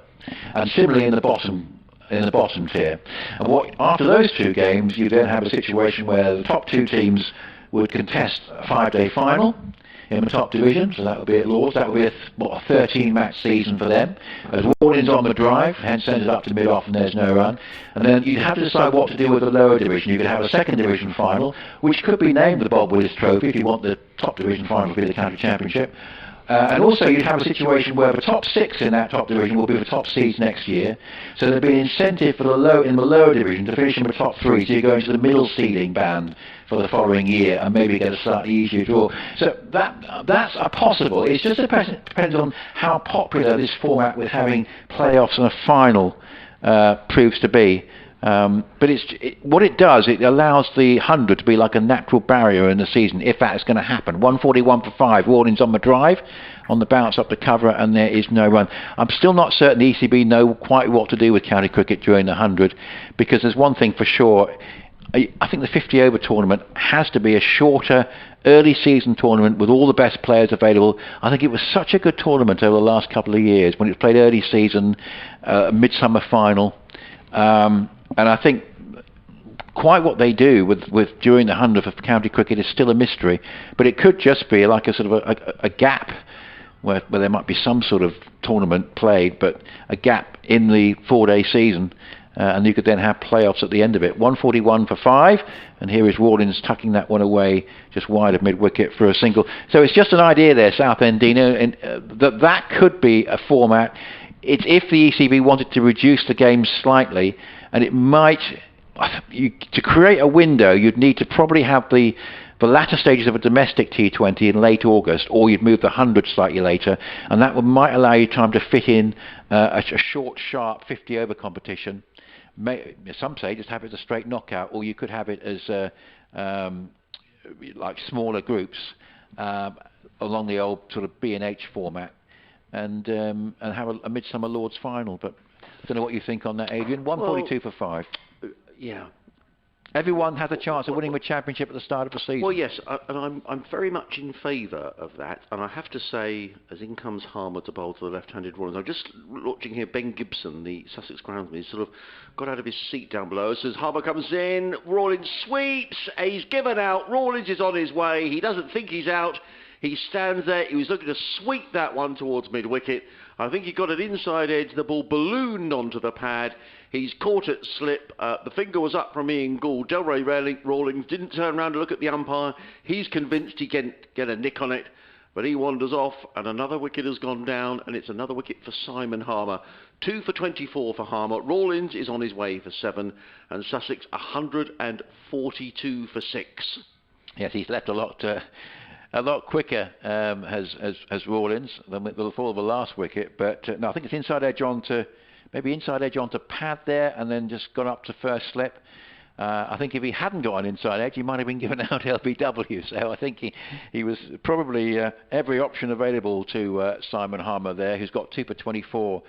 And similarly in the bottom tier. And after those 2 games, you then have a situation where the top 2 teams would contest a 5-day final in the top division, so that would be at Lords. That would be a 13-match season for them. As Rawlins on the drive, hence sends it up to mid-off and there's no run. And then you'd have to decide what to do with the lower division. You could have a second division final, which could be named the Bob Willis Trophy if you want the top division final to be the county championship. And also you'd have a situation where the top 6 in that top division will be the top seeds next year. So there'd be an incentive for in the lower division to finish in the top 3, so you go into the middle seeding band for the following year and maybe get a slightly easier draw. So that's a possible. It just depends on how popular this format with having playoffs and a final proves to be. But what it does, it allows the 100 to be like a natural barrier in the season, if that is going to happen. 141 for 5, Rawlins on the drive, on the bounce up to cover, and there is no run. I'm still not certain the ECB know quite what to do with county cricket during the 100, because there's one thing for sure. I think the 50-over tournament has to be a shorter, early season tournament with all the best players available. I think it was such a good tournament over the last couple of years when it was played early season, midsummer final. And I think quite what they do with during the 100 for county cricket is still a mystery. But it could just be like a sort of a gap where there might be some sort of tournament played, but a gap in the 4-day season. And you could then have playoffs at the end of it. 141 for 5, and here is Rawlins tucking that one away just wide of mid-wicket for a single. So it's just an idea there, Southend-Dino, and that could be a format. It's if the ECB wanted to reduce the game slightly, and it might, to create a window, you'd need to probably have the latter stages of a domestic T20 in late August, or you'd move the 100 slightly later, and that might allow you time to fit in a short, sharp 50-over competition. Some say just have it as a straight knockout, or you could have it as like smaller groups along the old sort of B&H format, and have a Midsummer Lords final. But I don't know what you think on that, Adrian. 142 for 5. Yeah. Everyone has a chance of winning the championship at the start of the season. Well, yes, and I'm very much in favour of that. And I have to say, as in comes Harmer to bowl to the left-handed Rawlins. I'm just watching here Ben Gibson, the Sussex groundsman. He's sort of got out of his seat down below. As Harmer comes in, Rawlins sweeps. He's given out. Rawlins is on his way. He doesn't think he's out. He stands there. He was looking to sweep that one towards mid-wicket. I think he got an inside edge. The ball ballooned onto the pad. He's caught it slip. The finger was up from Ian Gould. Delray Rawlings didn't turn around to look at the umpire. He's convinced he can get a nick on it, but he wanders off, and another wicket has gone down, and it's another wicket for Simon Harmer. 2 for 24 for Harmer. Rawlings is on his way for 7, and Sussex 142 for 6. Yes, he's left a lot quicker as Rawlings than before the last wicket, but no, I think it's inside edge onto pad there, and then just gone up to first slip. I think if he hadn't got an inside edge, he might have been given out LBW. So I think he was probably every option available to Simon Harmer there, who's got 2 for 24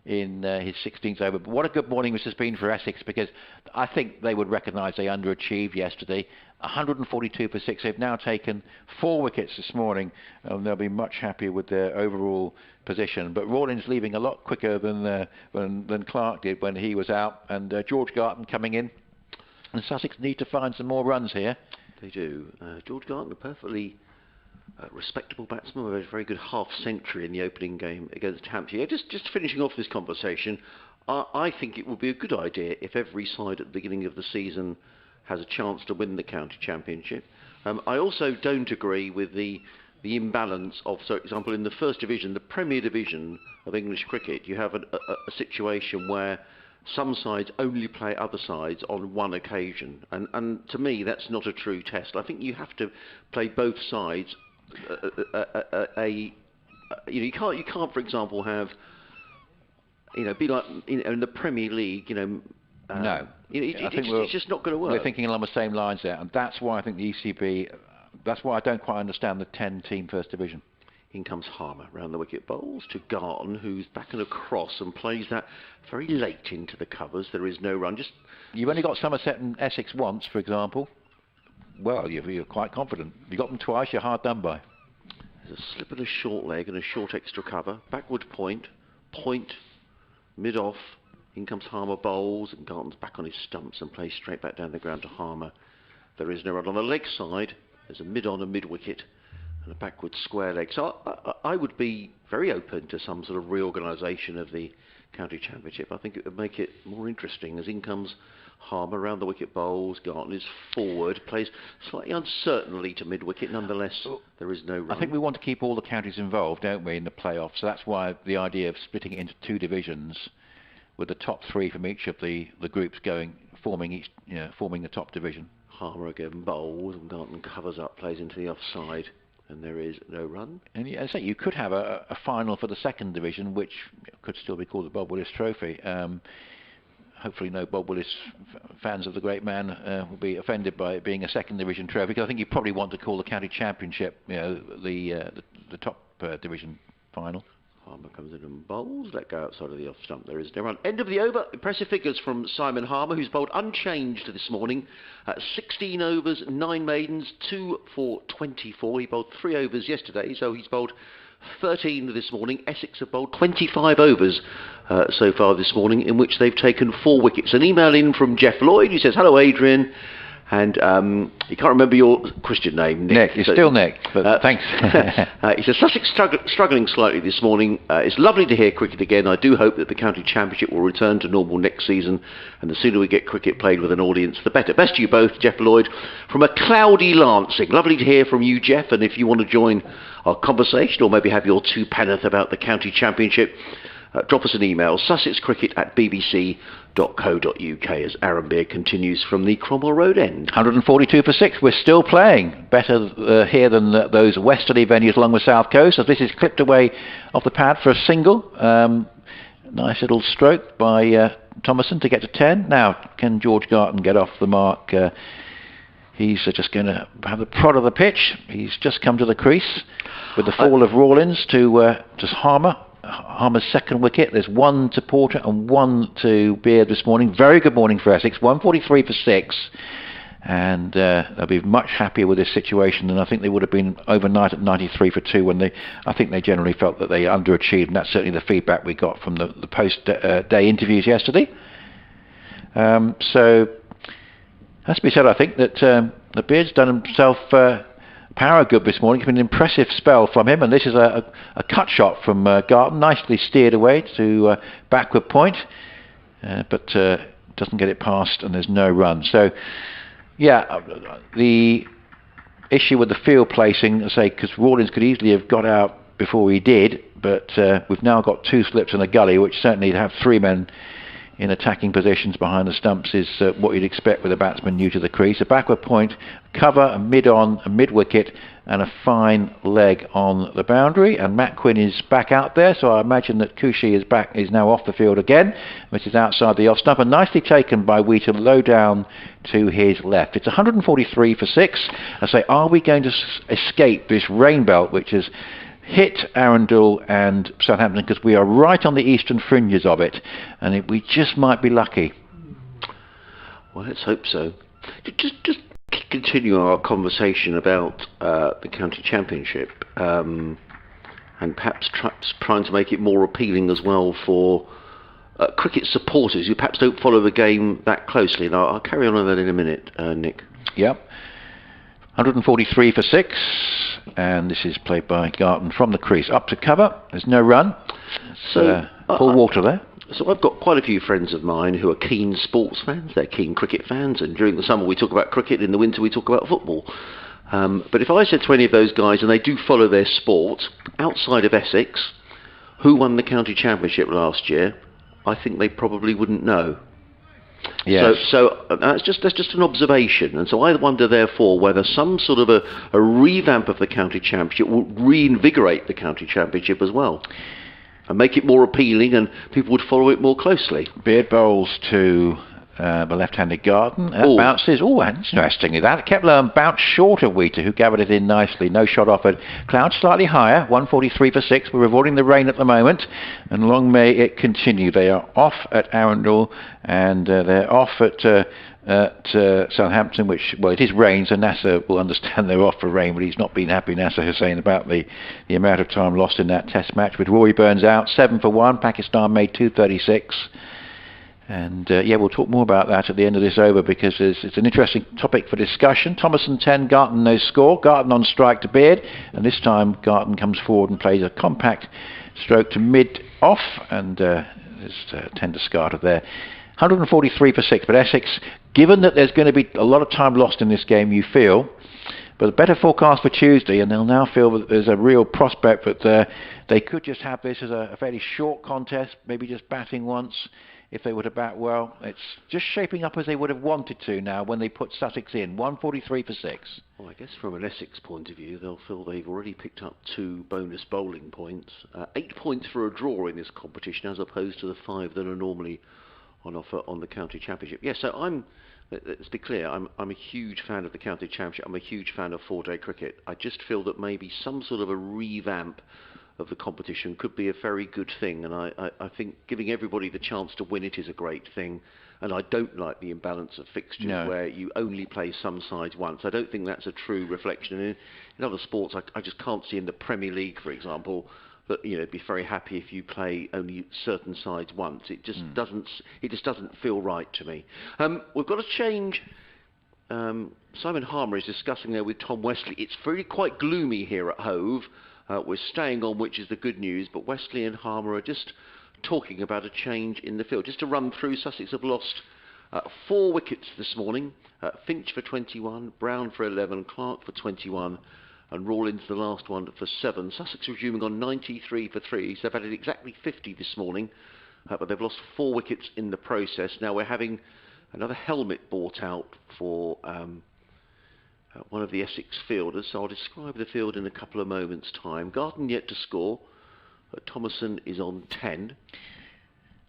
in his 16th over. But what a good morning this has been for Essex, because I think they would recognise they underachieved yesterday. 142 for 6. They've now taken 4 wickets this morning, and they'll be much happier with their overall position. But Rawlings leaving a lot quicker than Clark did when he was out, and George Garton coming in. And Sussex need to find some more runs here. They do. George Garton, a perfectly respectable batsman with a very good half-century in the opening game against Hampshire. Just finishing off this conversation, I think it would be a good idea if every side at the beginning of the season has a chance to win the county championship. I also don't agree with the imbalance of, for example, in the first division, the Premier Division of English cricket, you have a situation where some sides only play other sides on one occasion, and to me that's not a true test. I think you have to play both sides. You can't, for example, have be like in the Premier League. No, it's just not going to work. We're thinking along the same lines there, and that's why I think the ECB. That's why I don't quite understand the 10-team first division. In comes Harmer round the wicket bowls to Garton, who's back and across and plays that very late into the covers. There is no run. You've only got Somerset and Essex once, for example. Well, you're quite confident. You got them twice, you're hard done by. There's a slip and a short leg and a short extra cover. Backward point, mid-off. In comes Harmer bowls, and Garton's back on his stumps and plays straight back down the ground to Harmer. There is no run. On the leg side, there's a mid-on and mid-wicket, and a backward square leg. So I would be very open to some sort of reorganisation of the county championship. I think it would make it more interesting, as in comes Harmer around the wicket bowls. Garton is forward, plays slightly uncertainly to mid-wicket. Nonetheless, there is no run. I think we want to keep all the counties involved, don't we, in the playoffs? So that's why the idea of splitting it into 2 divisions, with the top 3 from each of the groups forming the top division. Harmer again bowls, and Garton covers up, plays into the offside, and there is no run. And as I say, you could have a final for the 2nd division, which could still be called the Bob Willis Trophy. Hopefully no Bob Willis fans of the great man will be offended by it being a 2nd division trophy, because I think you probably want to call the county championship the top division final. Harmer comes in and bowls, let go outside of the off stump. There is no run. End of the over. Impressive figures from Simon Harmer, who's bowled unchanged this morning. 16 overs, 9 maidens, 2 for 24. He bowled 3 overs yesterday, so he's bowled 13 this morning. Essex have bowled 25 overs so far this morning, in which they've taken 4 wickets. An email in from Jeff Lloyd, who says, "Hello, Adrian." And you can't remember your Christian name, Nick. You're still Nick, but thanks. He says, Sussex struggling slightly this morning. It's lovely to hear cricket again. I do hope that the county championship will return to normal next season, and the sooner we get cricket played with an audience, the better. Best to you both, Jeff Lloyd, from a cloudy Lancing. Lovely to hear from you, Jeff, and if you want to join our conversation, or maybe have your 2 penneth about the county championship, drop us an email, sussexcricket@bbc.co.uk, as Aaron Beer continues from the Cromwell Road end. 142 for 6. We're still playing better here than those westerly venues along the south coast, as this is clipped away off the pad for a single. Nice little stroke by Thomason to get to 10. Now, can George Garton get off the mark? He's just going to have the prod of the pitch. He's just come to the crease with the fall of Rawlings to Harmer. Harmer's 2nd wicket. There's 1 to Porter and 1 to Beard this morning. Very good morning for Essex. 143 for 6. And they'll be much happier with this situation than I think they would have been overnight at 93 for 2, when I think they generally felt that they underachieved, and that's certainly the feedback we got from the post-day interviews yesterday. So, has to be said, I think, that the Beard's done himself power good this morning. It's been an impressive spell from him, and this is a cut shot from Garton, nicely steered away to backward point, but doesn't get it past, and there's no run. So, yeah, the issue with the field placing, I say, because Rawlins could easily have got out before he did, but we've now got 2 slips in a gully, which certainly to have 3 men in attacking positions behind the stumps is what you'd expect with a batsman new to the crease. A backward point, cover, a mid-on, a mid-wicket, and a fine leg on the boundary. And Matt Quinn is back out there, so I imagine that Cushy is now off the field again, which is outside the off stump, and nicely taken by Wheaton low down to his left. It's 143 for 6. I say, are we going to escape this rain belt, which is hit Arundel and Southampton, because we are right on the eastern fringes of it, and we just might be lucky. Well, let's hope so. Just continue our conversation about the county championship, and perhaps trying to make it more appealing as well for cricket supporters who perhaps don't follow the game that closely. And I'll carry on with that in a minute, Nick. Yep. 143 for 6, and this is played by Garton from the crease up to cover. There's no run. So full water there. So I've got quite a few friends of mine who are keen sports fans. They're keen cricket fans, and during the summer we talk about cricket, in the winter we talk about football. But if I said to any of those guys, and they do follow their sport, outside of Essex, who won the county championship last year, I think they probably wouldn't know. Yes. So that's just an observation, and so I wonder therefore whether some sort of a revamp of the county championship will reinvigorate the county championship as well, and make it more appealing, and people would follow it more closely. Beard bowls to the left-handed Garton. Bounces. Oh, interestingly, that kept low and bounced short of Wheater, who gathered it in nicely. No shot offered. Cloud slightly higher. 143 for 6. We're avoiding the rain at the moment, and long may it continue. They are off at Arundel, and they're off at Southampton, which, well, it is rain, so Nasser will understand they're off for rain, but he's not been happy, Nasser Hussain, about the amount of time lost in that test match. With Rory Burns out, 7 for 1. Pakistan made 236. And yeah, we'll talk more about that at the end of this over, because it's an interesting topic for discussion. Thomason 10, Garton no score. Garton on strike to Beard, and this time Garton comes forward and plays a compact stroke to mid-off, and there's 10 discarded there. 143 for 6, but Essex, given that there's going to be a lot of time lost in this game, you feel, but a better forecast for Tuesday, and they'll now feel that there's a real prospect that they could just have this as a fairly short contest, maybe just batting once. If they were to bat well, it's just shaping up as they would have wanted to now when they put Sussex in. 143 for 6. Well, I guess from an Essex point of view, they'll feel they've already picked up 2 bonus bowling points. 8 points for a draw in this competition, as opposed to the 5 that are normally on offer on the county championship. Yes, so let's be clear, I'm a huge fan of the county championship. I'm a huge fan of 4-day cricket. I just feel that maybe some sort of a revamp of the competition could be a very good thing, and I think giving everybody the chance to win it is a great thing, and I don't like the imbalance of fixtures where you only play some sides once. I don't think that's a true reflection. In other sports, I just can't see in the Premier League, for example, that be very happy if you play only certain sides once. It just doesn't feel right to me. We've got to change. Simon Harmer is discussing there with Tom Wesley. It's very quite gloomy here at Hove. We're staying on, which is the good news, but Wesley and Harmer are just talking about a change in the field. Just to run through, Sussex have lost 4 wickets this morning. Finch for 21, Brown for 11, Clark for 21, and Rawlins the last one for 7. Sussex resuming on 93 for 3, so they've added exactly 50 this morning, but they've lost 4 wickets in the process. Now we're having another helmet bought out for one of the Essex fielders, so I'll describe the field in a couple of moments' time. Garton yet to score. Thomason is on 10.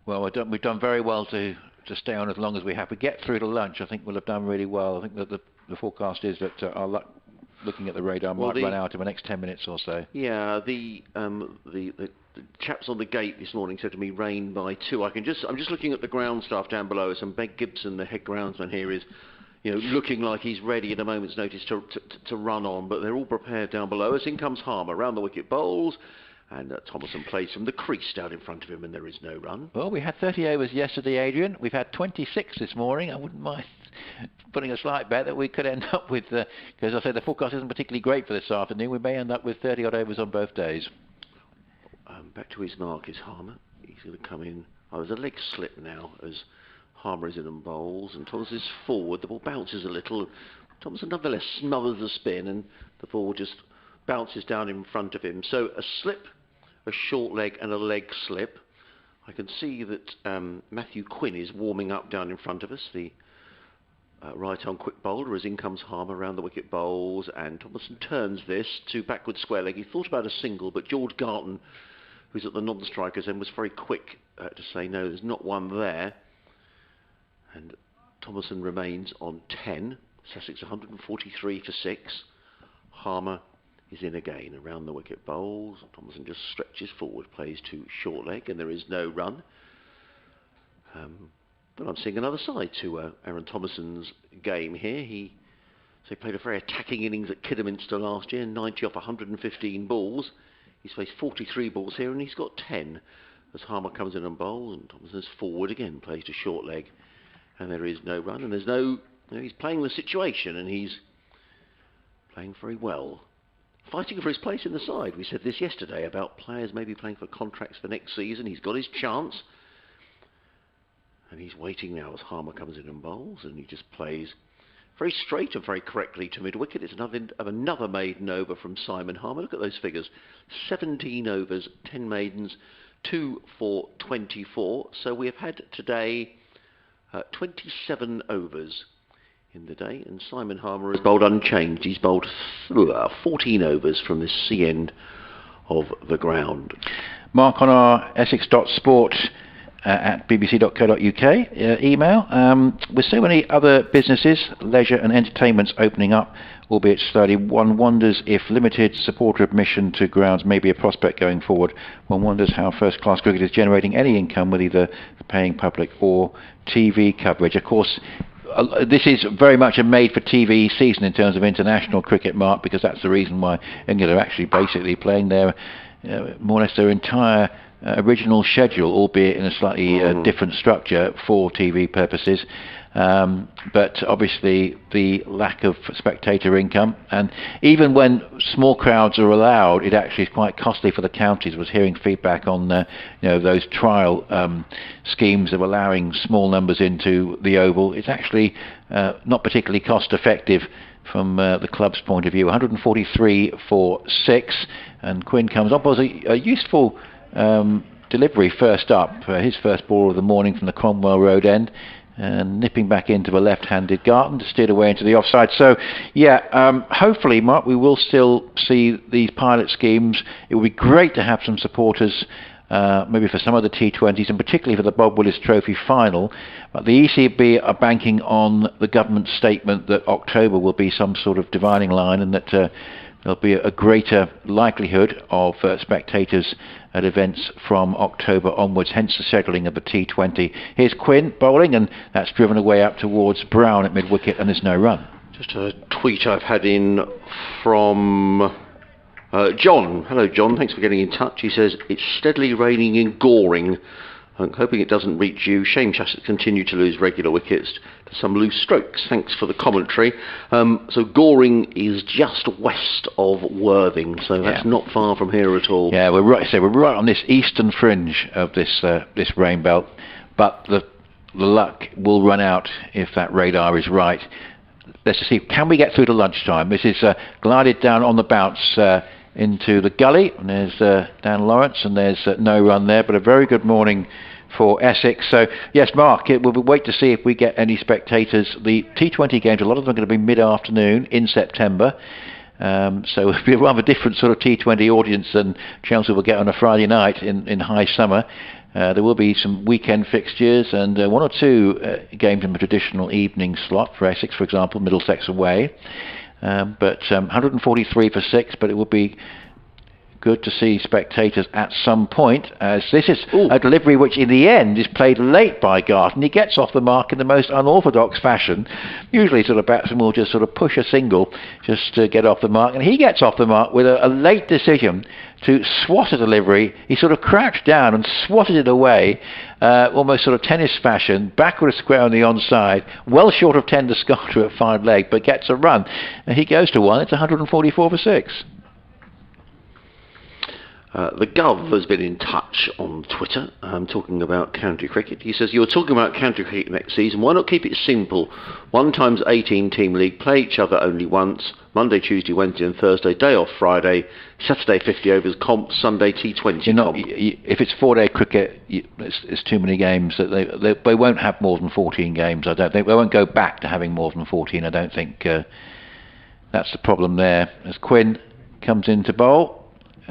Well, we've done very well to stay on as long as we have. We get through to lunch, I think we'll have done really well. I think that the forecast is that our luck, looking at the radar, might run out in the next 10 minutes or so. Yeah, the chaps on the gate this morning said to me rain by 2. I'm just looking at the ground staff down below us, and Ben Gibson, the head groundsman here, is looking like he's ready at a moment's notice to run on, but they're all prepared down below us. In comes Harmer, round the wicket bowls, and Thomason plays from the crease down in front of him, and there is no run. Well, we had 30 overs yesterday, Adrian. We've had 26 this morning. I wouldn't mind putting a slight bet that we could end up with, because I said the forecast isn't particularly great for this afternoon, we may end up with 30 odd overs on both days. Back to his mark is Harmer. He's going to come in. Oh, there's a leg slip now as Harmer is in and bowls, and Thomas is forward. The ball bounces a little. Thomas nonetheless smothers the spin, and the ball just bounces down in front of him. So a slip, a short leg, and a leg slip. I can see that Matthew Quinn is warming up down in front of us, the right-arm quick bowler, as in comes Harmer around the wicket bowls, and Thomason turns this to backward square leg. He thought about a single, but George Garton, who's at the non-strikers end, was very quick to say no, there's not one there. And Thomason remains on 10. Sussex 143 for 6. Harmer is in again around the wicket bowls. Thomason just stretches forward, plays to short leg, and there is no run. But I'm seeing another side to Aaron Thomason's game here. He played a very attacking innings at Kidderminster last year, 90 off 115 balls. He's faced 43 balls here, and he's got 10 as Harmer comes in and bowls, and Thomason's forward again, plays to short leg, and there is no run, and there's no, he's playing the situation, and he's playing very well. Fighting for his place in the side. We said this yesterday about players maybe playing for contracts for next season. He's got his chance, and he's waiting now as Harmer comes in and bowls, and he just plays very straight and very correctly to mid-wicket. It's another maiden over from Simon Harmer. Look at those figures. 17 overs, 10 maidens, 2 for 24. So we have had today 27 overs in the day, and Simon Harmer has bowled unchanged. He's bowled 14 overs from the C end of the ground. Mark, on our essex.sport at bbc.co.uk email, with so many other businesses, leisure and entertainments opening up, albeit slowly, one wonders if limited supporter admission to grounds may be a prospect going forward. One wonders how first-class cricket is generating any income with either the paying public or TV coverage. Of course, this is very much a made-for-TV season in terms of international cricket, Mark, because that's the reason why England are actually basically playing their more or less their entire original schedule, albeit in a slightly different structure for TV purposes. But obviously the lack of spectator income, and even when small crowds are allowed, it actually is quite costly for the counties. I was hearing feedback on those trial schemes of allowing small numbers into the Oval. It's actually not particularly cost effective from the club's point of view. 143 for 6, and Quinn comes up. Was a useful delivery first up, his first ball of the morning from the Cromwell Road end, and nipping back into the left-handed Garton to steer away into the offside. So yeah, hopefully, Mark, we will still see these pilot schemes. It would be great to have some supporters, maybe for some of the T20s, and particularly for the Bob Willis Trophy final. But the ECB are banking on the government statement that October will be some sort of dividing line, and that there'll be a greater likelihood of spectators at events from October onwards, hence the scheduling of the T20. Here's Quinn bowling, and that's driven away up towards Brown at mid-wicket, and there's no run. Just a tweet I've had in from John. Hello, John. Thanks for getting in touch. He says, it's steadily raining in Goring. I'm hoping it doesn't reach you. Shame Sussex continue to lose regular wickets to some loose strokes. Thanks for the commentary. So Goring is just west of Worthing, so that's not far from here at all. Yeah, we're right. So we're right on this eastern fringe of this rain belt, but the luck will run out if that radar is right. Let's just see. Can we get through to lunchtime? This is glided down on the bounce into the gully, and there's Dan Lawrence, and there's no run there, but a very good morning for Essex. So yes, Mark, we'll wait to see if we get any spectators. The T20 games, a lot of them are going to be mid-afternoon in September, so it'll be a rather different sort of T20 audience than Chelsea will get on a Friday night in high summer. There will be some weekend fixtures, and one or two games in the traditional evening slot for Essex, for example, Middlesex away. But 143 for 6, but it would be good to see spectators at some point, as this is a delivery which in the end is played late by Garton. He gets off the mark in the most unorthodox fashion. Usually sort of batsmen will just sort of push a single just to get off the mark, and he gets off the mark with a late decision to swat a delivery. He sort of crouched down and swatted it away, almost sort of tennis fashion, backward square on the onside, well short of 10 to Scarter at 5 leg, but gets a run. And he goes to 1. It's 144 for 6. The Gov has been in touch on Twitter, talking about county cricket. He says, you're talking about county cricket next season. Why not keep it simple? 1 times 18 team league, play each other only once. Monday, Tuesday, Wednesday and Thursday, day off Friday. Saturday 50 overs comp, Sunday T20 comp. If it's 4-day cricket, it's too many games. They won't have more than 14 games, I don't think. They won't go back to having more than 14, I don't think. That's the problem there. As Quinn comes in to bowl.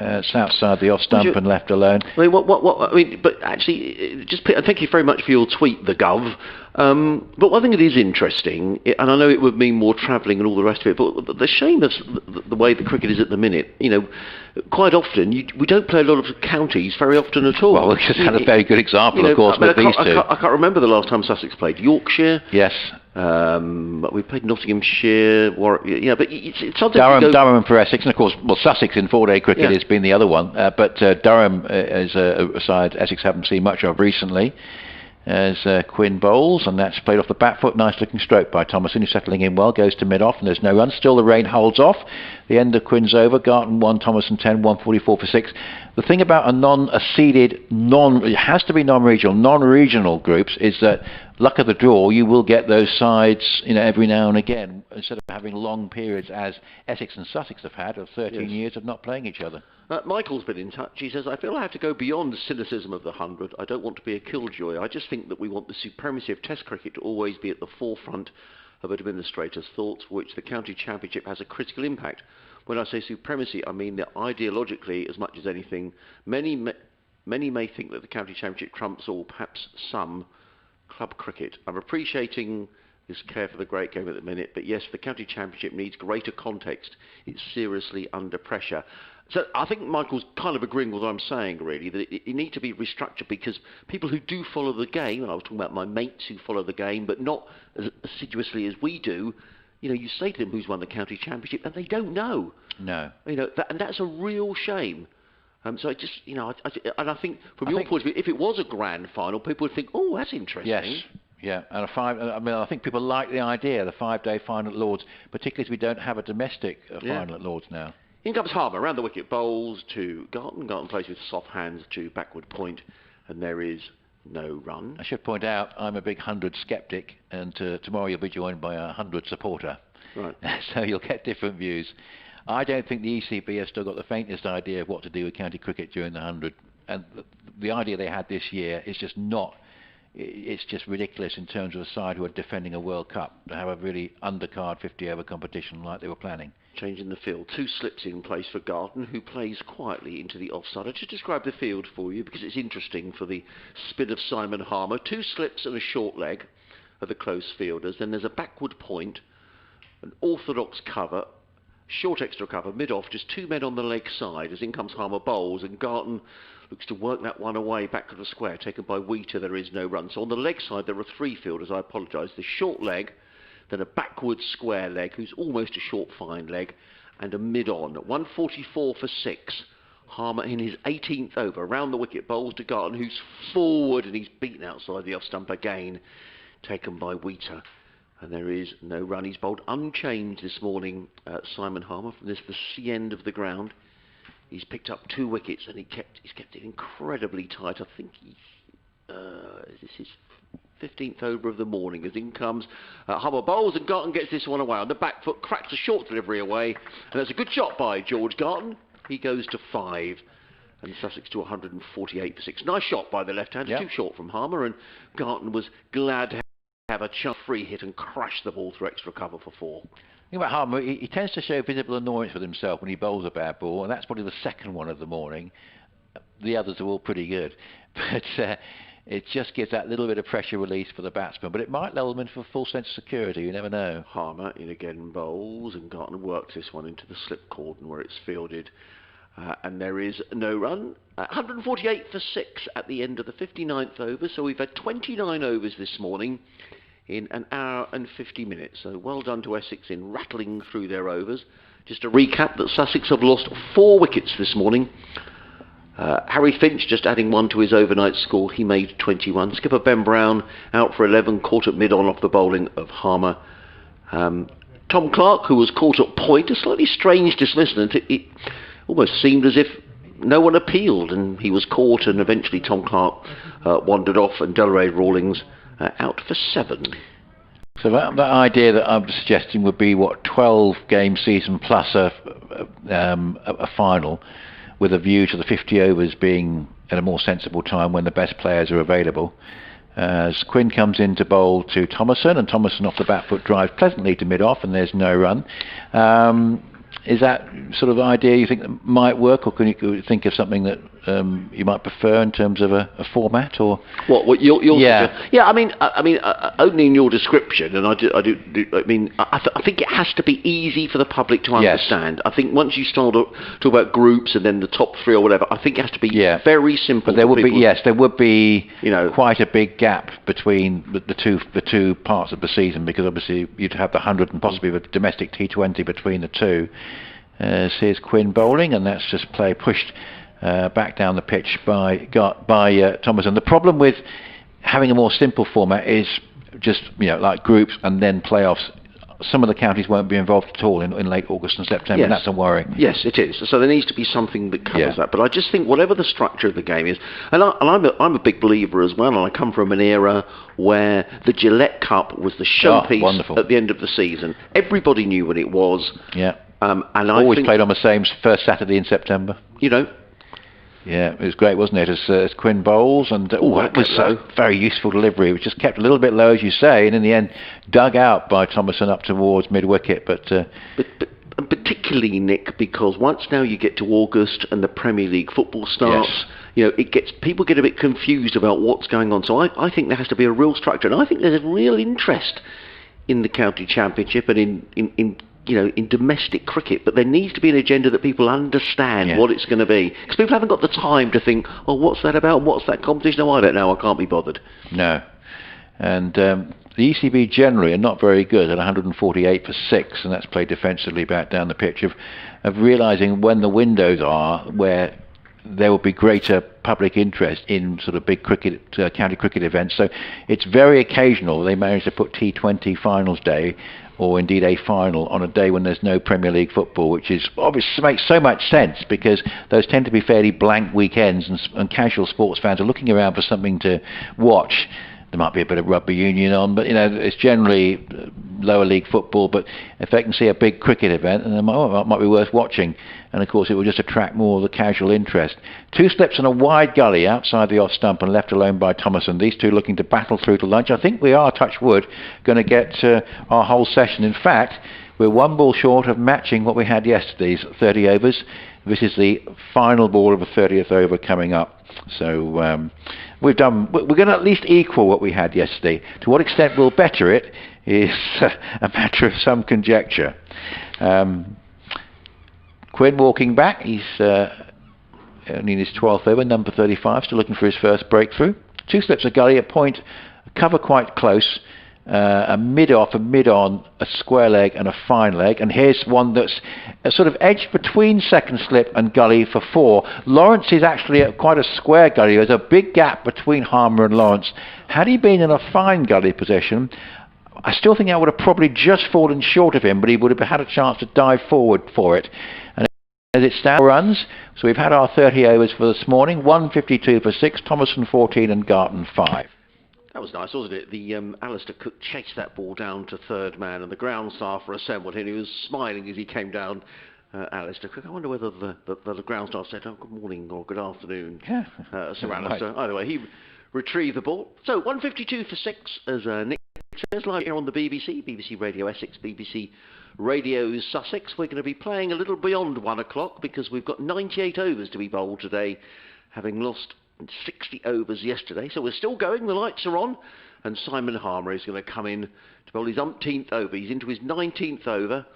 It's outside the off stump and left alone. I mean, but actually, thank you very much for your tweet, the Gov. But one thing that is interesting, and I know it would mean more travelling and all the rest of it, but the shame of the way the cricket is at the minute, quite often we don't play a lot of counties very often at all. Well, we just had a very good example, of course, with these two. I can't remember the last time Sussex played. Yorkshire. Yes. We played Nottinghamshire, Warwick, but it's something. Durham for Essex, and of course, Sussex in 4-day cricket has been the other one. But Durham is a side Essex haven't seen much of recently. As Quinn bowls, and that's played off the back foot. Nice looking stroke by Thomason, who's settling in well, goes to mid-off, and there's no run. Still the rain holds off. The end of Quinn's over. Garton 1, Thomason 10, 144 for 6. The thing about a seeded, it has to be non-regional groups, is that luck of the draw, you will get those sides, every now and again, instead of having long periods as Essex and Sussex have had of 13 years of not playing each other. Michael's been in touch. He says, I feel I have to go beyond the cynicism of the 100. I don't want to be a killjoy. I just think that we want the supremacy of Test cricket to always be at the forefront of administrators' thoughts, for which the county championship has a critical impact. When I say supremacy, I mean that ideologically, as much as anything, many may think that the county championship trumps all, perhaps some, club cricket. I'm appreciating this care for the great game at the minute, but yes, the county championship needs greater context. It's seriously under pressure. So I think Michael's kind of agreeing with what I'm saying, really, that it needs to be restructured, because people who do follow the game, and I was talking about my mates who follow the game, but not as assiduously as we do, you say to them who's won the county championship, and they don't know. No. And that's a real shame. So I just, and I think from your point of view, if it was a grand final, people would think, oh, that's interesting. Yes. Yeah, and I think people like the idea, the 5-day final at Lords, particularly as we don't have a domestic final at Lords now. In comes Harbour, around the wicket, bowls to Garton. Garton plays with soft hands to backward point, and there is no run. I should point out, I'm a big 100 sceptic, and tomorrow you'll be joined by a 100 supporter. Right. So you'll get different views. I don't think the ECB has still got the faintest idea of what to do with county cricket during the 100. And the idea they had this year is just not... It's just ridiculous in terms of a side who are defending a World Cup to have a really undercard 50-over competition like they were planning. Changing the field. 2 slips in place for Garton, who plays quietly into the offside. I'll just describe the field for you because it's interesting for the spin of Simon Harmer. 2 slips and a short leg are the close fielders. Then there's a backward point, an orthodox cover, short extra cover, mid-off, just 2 men on the leg side as in comes Harmer bowls, and Garton looks to work that one away back to the square, taken by Wheater. There is no run. So on the leg side there are 3 fielders, I apologise. The short leg, then a backward square leg, who's almost a short fine leg, and a mid-on. 144 for 6. Harmer in his 18th over, round the wicket, bowls to Garton, who's forward, and he's beaten outside the off-stump again, taken by Wheater. And there is no run. He's bowled unchanged this morning, Simon Harmer, from the C end of the ground. He's picked up 2 wickets, and he's kept it incredibly tight. I think this is 15th over of the morning as in comes Harmer bowls, and Garton gets this one away on the back foot, cracks a short delivery away, and that's a good shot by George Garton. He goes to 5, and Sussex to 148 for 6. Nice shot by the left-hander, Yep. Too short from Harmer, and Garton was glad to have a chance free hit and crash the ball through extra cover for 4. The thing about Harmer, he tends to show visible annoyance with himself when he bowls a bad ball, and that's probably the second one of the morning. The others are all pretty good, but it just gives that little bit of pressure release for the batsman, but it might lull them into a full sense of security. You never know. Harmer in again bowls, and Garton works this one into the slip cordon where it's fielded and there is no run. 148 for 6 at the end of the 59th over, so we've had 29 overs this morning in an hour and 50 minutes. So well done to Essex in rattling through their overs. Just to recap that Sussex have lost 4 wickets this morning. Harry Finch just adding 1 to his overnight score. He made 21. Skipper Ben Brown out for 11, caught at mid-on off the bowling of Harmer. Tom Clark, who was caught at point, a slightly strange dismissal. It almost seemed as if no one appealed, and he was caught, and eventually Tom Clark wandered off, and Delray Rawlings out for 7. So that idea that I'm suggesting would be, 12-game season plus a final, with a view to the 50 overs being at a more sensible time when the best players are available. As Quinn comes in to bowl to Thomason, and Thomason off the back foot drives pleasantly to mid-off, and there's no run. Is that sort of idea you think that might work, or can you think of something that you might prefer in terms of a format? Or what your yeah. Yeah, I mean, only in your description, and I think it has to be easy for the public to understand. Yes. I think once you start to talk about groups and then the top 3 or whatever, I think it has to be very simple. But there would be quite a big gap between the two parts of the season, because obviously you'd have the 100 and possibly the domestic T20 between the two. Here's Quinn bowling, and that's just play pushed back down the pitch by Thomason. The problem with having a more simple format is just like groups and then playoffs. Some of the counties won't be involved at all in late August and September, and that's a worry. Yes, it is. So there needs to be something that covers that. But I just think whatever the structure of the game is, and I'm a big believer as well, and I come from an era where the Gillette Cup was the showpiece at the end of the season. Everybody knew what it was. Yeah. And always played on the same first Saturday in September. Yeah, it was great, wasn't it? As Quinn bowls, and that was a very useful delivery. It was just kept a little bit low, as you say, and in the end dug out by Thomason up towards mid-wicket. But particularly, Nick, because once now you get to August and the Premier League football starts, people get a bit confused about what's going on. So I think there has to be a real structure, and I think there's a real interest in the county championship and in domestic cricket, but there needs to be an agenda that people understand what it's going to be. Because people haven't got the time to think, what's that about? What's that competition? No, I don't know. I can't be bothered. No. And the ECB generally are not very good at 148 for 6, and that's played defensively back down the pitch, of realising when the windows are where there will be greater public interest in sort of big cricket, county cricket events. So it's very occasional they manage to put T20 finals day, or indeed a final, on a day when there's no Premier League football, which is obviously makes so much sense, because those tend to be fairly blank weekends, and casual sports fans are looking around for something to watch. There might be a bit of rugby union on, but it's generally lower league football. But if they can see a big cricket event, then it might be worth watching. And of course, it will just attract more of the casual interest. 2 slips and a wide gully outside the off stump, and left alone by Thomason. These two looking to battle through to lunch. I think we are, touch wood, going to get our whole session. In fact, we're 1 ball short of matching what we had yesterday's 30 overs. This is the final ball of the 30th over coming up. So we're going to at least equal what we had yesterday. To what extent we'll better it is a matter of some conjecture. Quinn walking back. He's only in his 12th over, number 35, still looking for his first breakthrough. 2 slips of gully, a point, a cover quite close, a mid-off, a mid-on, a square leg and a fine leg. And here's one that's a sort of edged between second slip and gully for 4. Lawrence is actually at quite a square gully. There's a big gap between Harmer and Lawrence. Had he been in a fine gully position, I still think I would have probably just fallen short of him, but he would have had a chance to dive forward for it. And as it stands, runs. So we've had our 30 overs for this morning. 152 for 6, Thomason 14 and Garton 5. That was nice, wasn't it? The Alistair Cook chased that ball down to third man, and the ground staff were assembled, and he was smiling as he came down. Alistair Cook. I wonder whether the ground staff said, good morning or good afternoon, Sir Alistair. Either way, he retrieved the ball. So 152 for 6, as Nick says, live here on the BBC Radio Essex, BBC Radio Sussex. We're going to be playing a little beyond 1 o'clock, because we've got 98 overs to be bowled today, having lost 60 overs yesterday. So we're still going, the lights are on, and Simon Harmer is going to come in to bowl his umpteenth over. He's into his 19th over.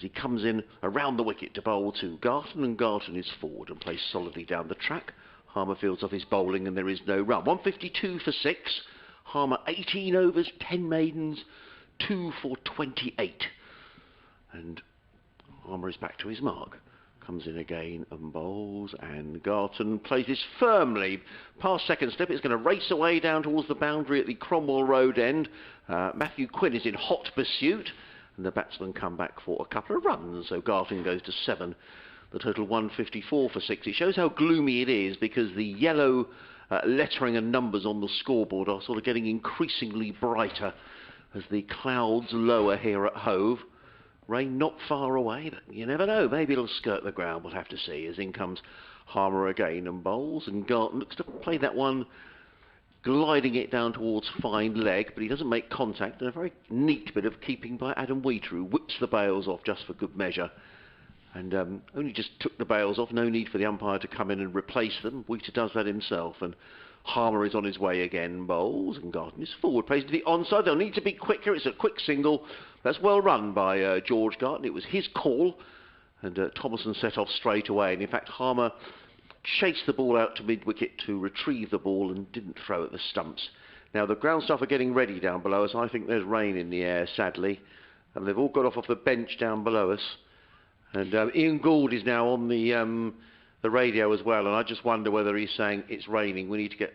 as he comes in around the wicket to bowl to Garton, and Garton is forward and plays solidly down the track. Harmer fields off his bowling and there is no run. 152 for 6. Harmer 18 overs, 10 maidens, 2 for 28. And Harmer is back to his mark. Comes in again and bowls, and Garton plays this firmly past second slip. It's going to race away down towards the boundary at the Cromwell Road end. Matthew Quinn is in hot pursuit, and the batsmen come back for a couple of runs. So Garton goes to 7. The total 154 for 6. It shows how gloomy it is because the yellow lettering and numbers on the scoreboard are sort of getting increasingly brighter as the clouds lower here at Hove. Rain not far away, but you never know. Maybe it'll skirt the ground. We'll have to see. As in comes Harmer again and bowls, and Garton looks to play that one, gliding it down towards fine leg, but he doesn't make contact. And a very neat bit of keeping by Adam Wheater, who whips the bails off just for good measure. And only just took the bails off, no need for the umpire to come in and replace them. Wheater does that himself, and Harmer is on his way again, bowls, and Garton is forward, plays to the onside. They'll need to be quicker. It's a quick single. That's well run by George Garton. It was his call, and Thomason set off straight away. And in fact, Harmer chased the ball out to mid-wicket to retrieve the ball and didn't throw at the stumps. Now, the ground staff are getting ready down below us. I think there's rain in the air, sadly, and they've all got off the bench down below us. And Ian Gould is now on the radio as well, and I just wonder whether he's saying it's raining. We need to get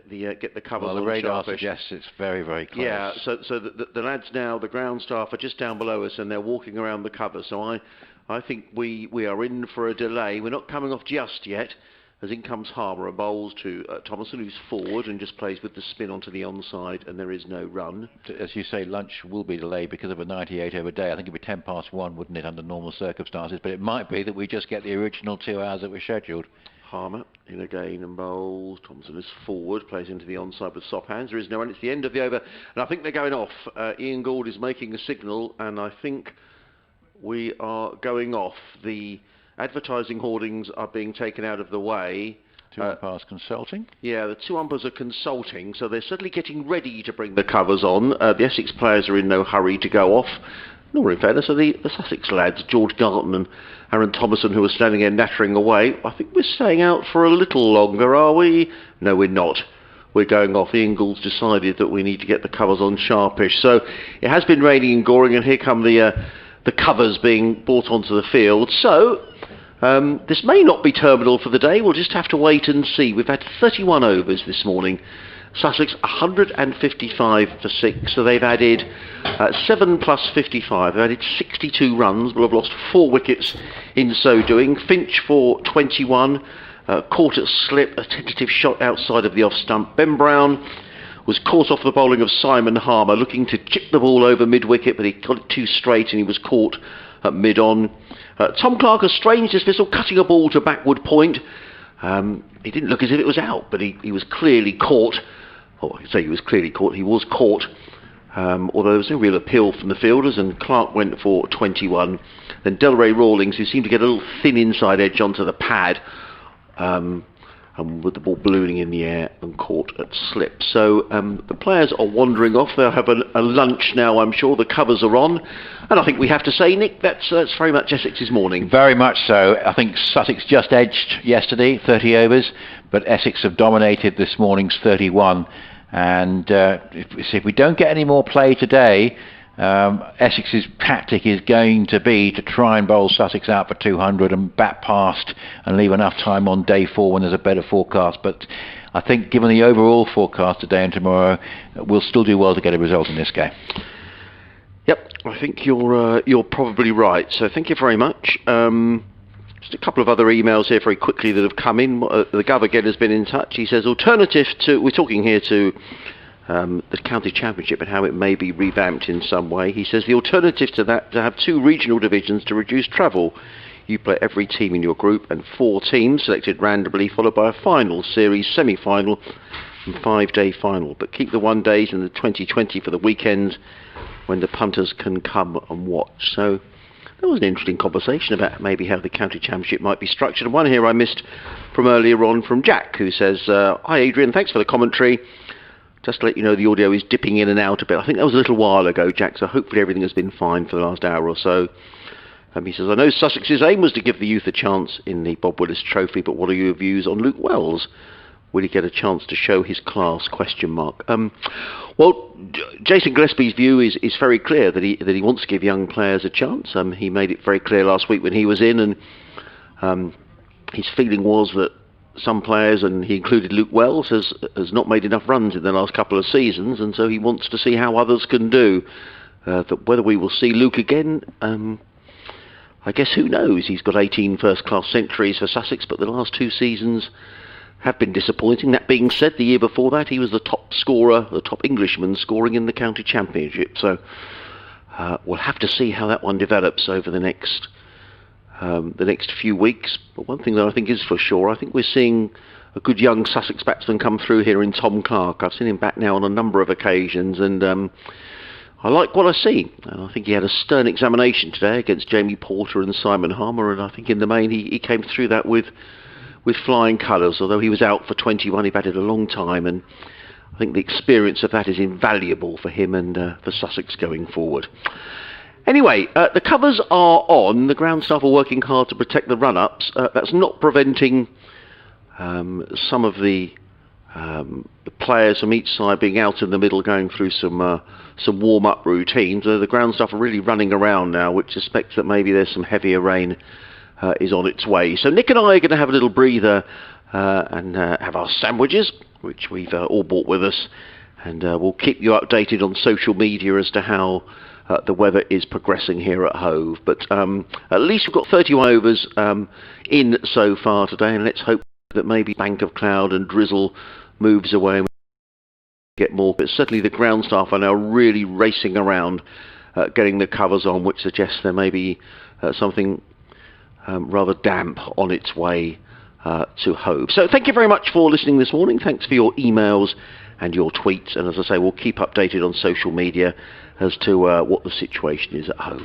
the covers. Well, the on radar sharpish. suggests it's very, very close. Yeah, so the lads now, the ground staff are just down below us, and they're walking around the cover. So I think we are in for a delay. We're not coming off just yet. As in comes Harmer and bowls to Thomason, who's forward and just plays with the spin onto the onside, and there is no run. As you say, lunch will be delayed because of a 98 over day. I think it'd be 10 past 1, wouldn't it, under normal circumstances? But it might be that we just get the original 2 hours that were scheduled. Harmer in again and bowls. Thompson is forward, plays into the onside with soft hands. There is no run. It's the end of the over, and I think they're going off. Ian Gould is making a signal, and I think we are going off. The advertising hoardings are being taken out of the way. 2 umpires consulting. Yeah, the 2 umpires are consulting, so they're certainly getting ready to bring the covers on. The Essex players are in no hurry to go off. Nor in fairness are the Sussex lads, George Garton and Aaron Thomason, who are standing there nattering away. I think we're staying out for a little longer, are we? No, we're not. We're going off. Ian Gould's decided that we need to get the covers on sharpish. So it has been raining and Goring, and here come the covers being brought onto the field. So this may not be terminal for the day. We'll just have to wait and see. We've had 31 overs this morning. Sussex 155 for 6, so they've added 7 plus 55. They've added 62 runs, but have lost 4 wickets in so doing. Finch for 21, caught at slip, a tentative shot outside of the off stump. Ben Brown was caught off the bowling of Simon Harmer, looking to chip the ball over mid-wicket, but he got it too straight and he was caught at mid-on. Tom Clark, a strange dismissal, cutting a ball to backward point. He didn't look as if it was out, but he was clearly caught. Well, I say he was clearly caught. He was caught, although there was no real appeal from the fielders, and Clark went for 21. Then Delray Rawlings, who seemed to get a little thin inside edge onto the pad, and with the ball ballooning in the air and caught at slip. So the players are wandering off. They'll have a lunch now, I'm sure. The covers are on. And I think we have to say, Nick, that's very much Essex's morning. Very much so. I think Sussex just edged yesterday, 30 overs, but Essex have dominated this morning's 31. And if we don't get any more play today, Essex's tactic is going to be to try and bowl Sussex out for 200 and bat past and leave enough time on day 4 when there's a better forecast. But I think given the overall forecast today and tomorrow, we'll still do well to get a result in this game. Yep, I think you're probably right. So thank you very much. Just a couple of other emails here very quickly that have come in. The Gov again has been in touch. He says, alternative to, we're talking here to the county championship and how it may be revamped in some way. He says the alternative to that, to have 2 regional divisions to reduce travel. You play every team in your group and 4 teams selected randomly, followed by a final series, semi-final and 5-day final. But keep the 1 days and the 2020 for the weekends when the punters can come and watch. So there was an interesting conversation about maybe how the county championship might be structured. And one here I missed from earlier on from Jack, who says, hi Adrian, thanks for the commentary. Just to let you know, the audio is dipping in and out a bit. I think that was a little while ago, Jack, so hopefully everything has been fine for the last hour or so. He says, I know Sussex's aim was to give the youth a chance in the Bob Willis Trophy, but what are your views on Luke Wells? Will he get a chance to show his class? Question mark. Well, Jason Gillespie's view is very clear that he wants to give young players a chance. He made it very clear last week when he was in, and his feeling was that some players, and he included Luke Wells, has not made enough runs in the last couple of seasons, and so he wants to see how others can do. That whether we will see Luke again, I guess who knows. He's got 18 first-class centuries for Sussex, but the last 2 seasons have been disappointing. That being said, the year before that, he was the top scorer, the top Englishman scoring in the county championship. So we'll have to see how that one develops over the next few weeks. But one thing that I think is for sure, I think we're seeing a good young Sussex batsman come through here in Tom Clark. I've seen him bat now on a number of occasions, and I like what I see. And I think he had a stern examination today against Jamie Porter and Simon Harmer, and I think in the main he came through that with flying colours. Although he was out for 21, he batted a long time, and I think the experience of that is invaluable for him and for Sussex going forward. Anyway, the covers are on. The ground staff are working hard to protect the run-ups. That's not preventing some of the players from each side being out in the middle going through some warm-up routines. The ground staff are really running around now, which suspects that maybe there's some heavier rain is on its way. So Nick and I are going to have a little breather and have our sandwiches, which we've all brought with us, and we'll keep you updated on social media as to how the weather is progressing here at Hove. But at least we've got 31 overs in so far today, and let's hope that maybe bank of cloud and drizzle moves away and we get more. But certainly the ground staff are now really racing around getting the covers on, which suggests there may be something rather damp on its way to Hove. So thank you very much for listening this morning. Thanks for your emails and your tweets, and as I say, we'll keep updated on social media as to what the situation is at Hove.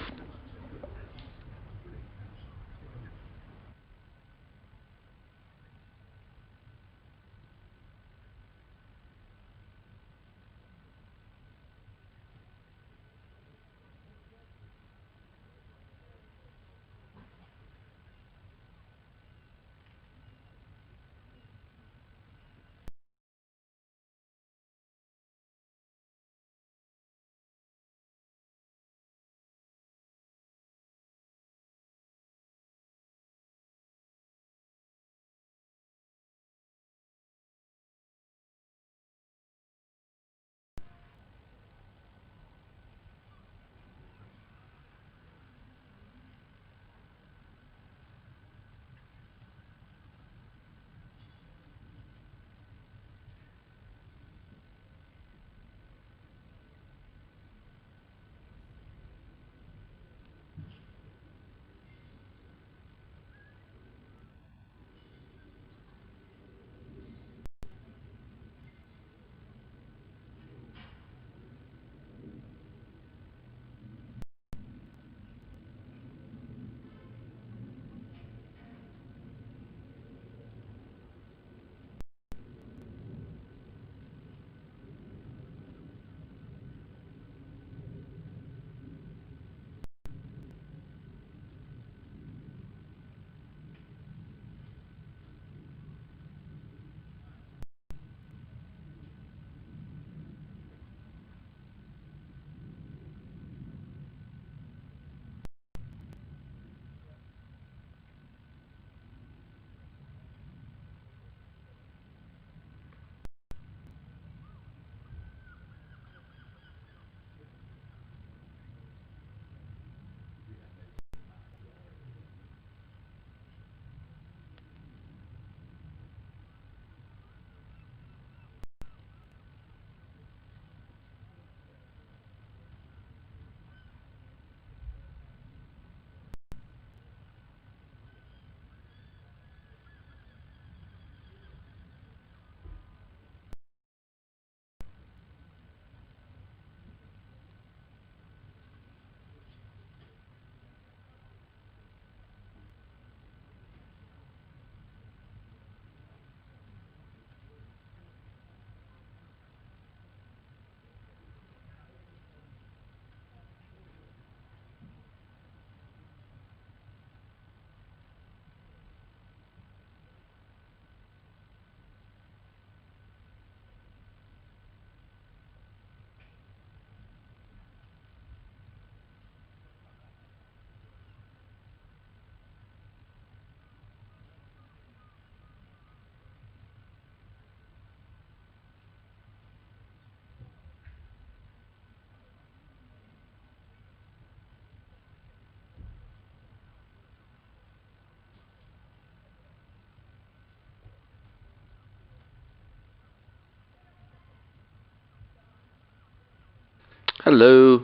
Hello.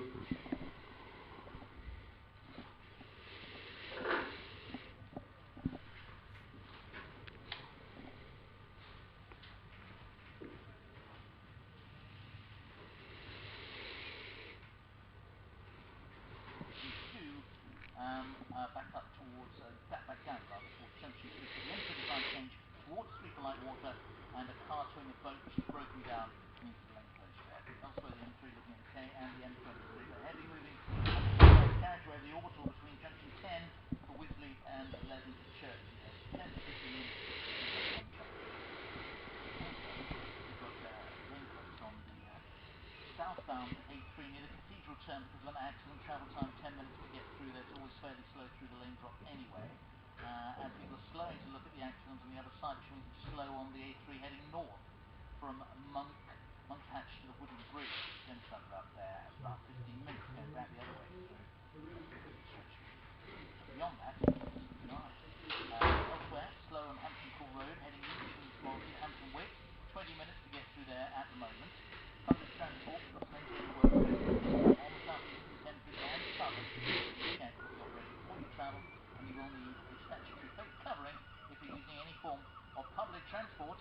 Back up towards, back down rather, towards Junction 2. So the entry design change, water sweep for light water, and a car towing a boat which is broken down into the lane closure there. Elsewhere the M3 looking okay, and the M23, the heavy moving carriageway of the orbital between Junction 10 for Wisley and 11 for Church. Yes, 10 to 15 minutes between one junction. Also, we've got lane closed on the southbound A3 near the Cathedral turn because of an accident. Travel time 10 minutes to get through there. It's always fairly slow through the lane drop anyway. And people are slowing to look at the accident on the other side, which means it's slow on the A3 heading north from Monkhatch to the Wooden Bridge. Then stuck up there about 15 minutes going back the other way through. Beyond that, it's nice. Elsewhere, slow on Hampton Court Road heading east from Hampton Wick. 20 minutes to get through there at the moment. Public transport, got some engineering work going on the southeastern Thames and Southern. Check will be operating for your travel, and you will need a statutory face covering if you're using any form of public transport.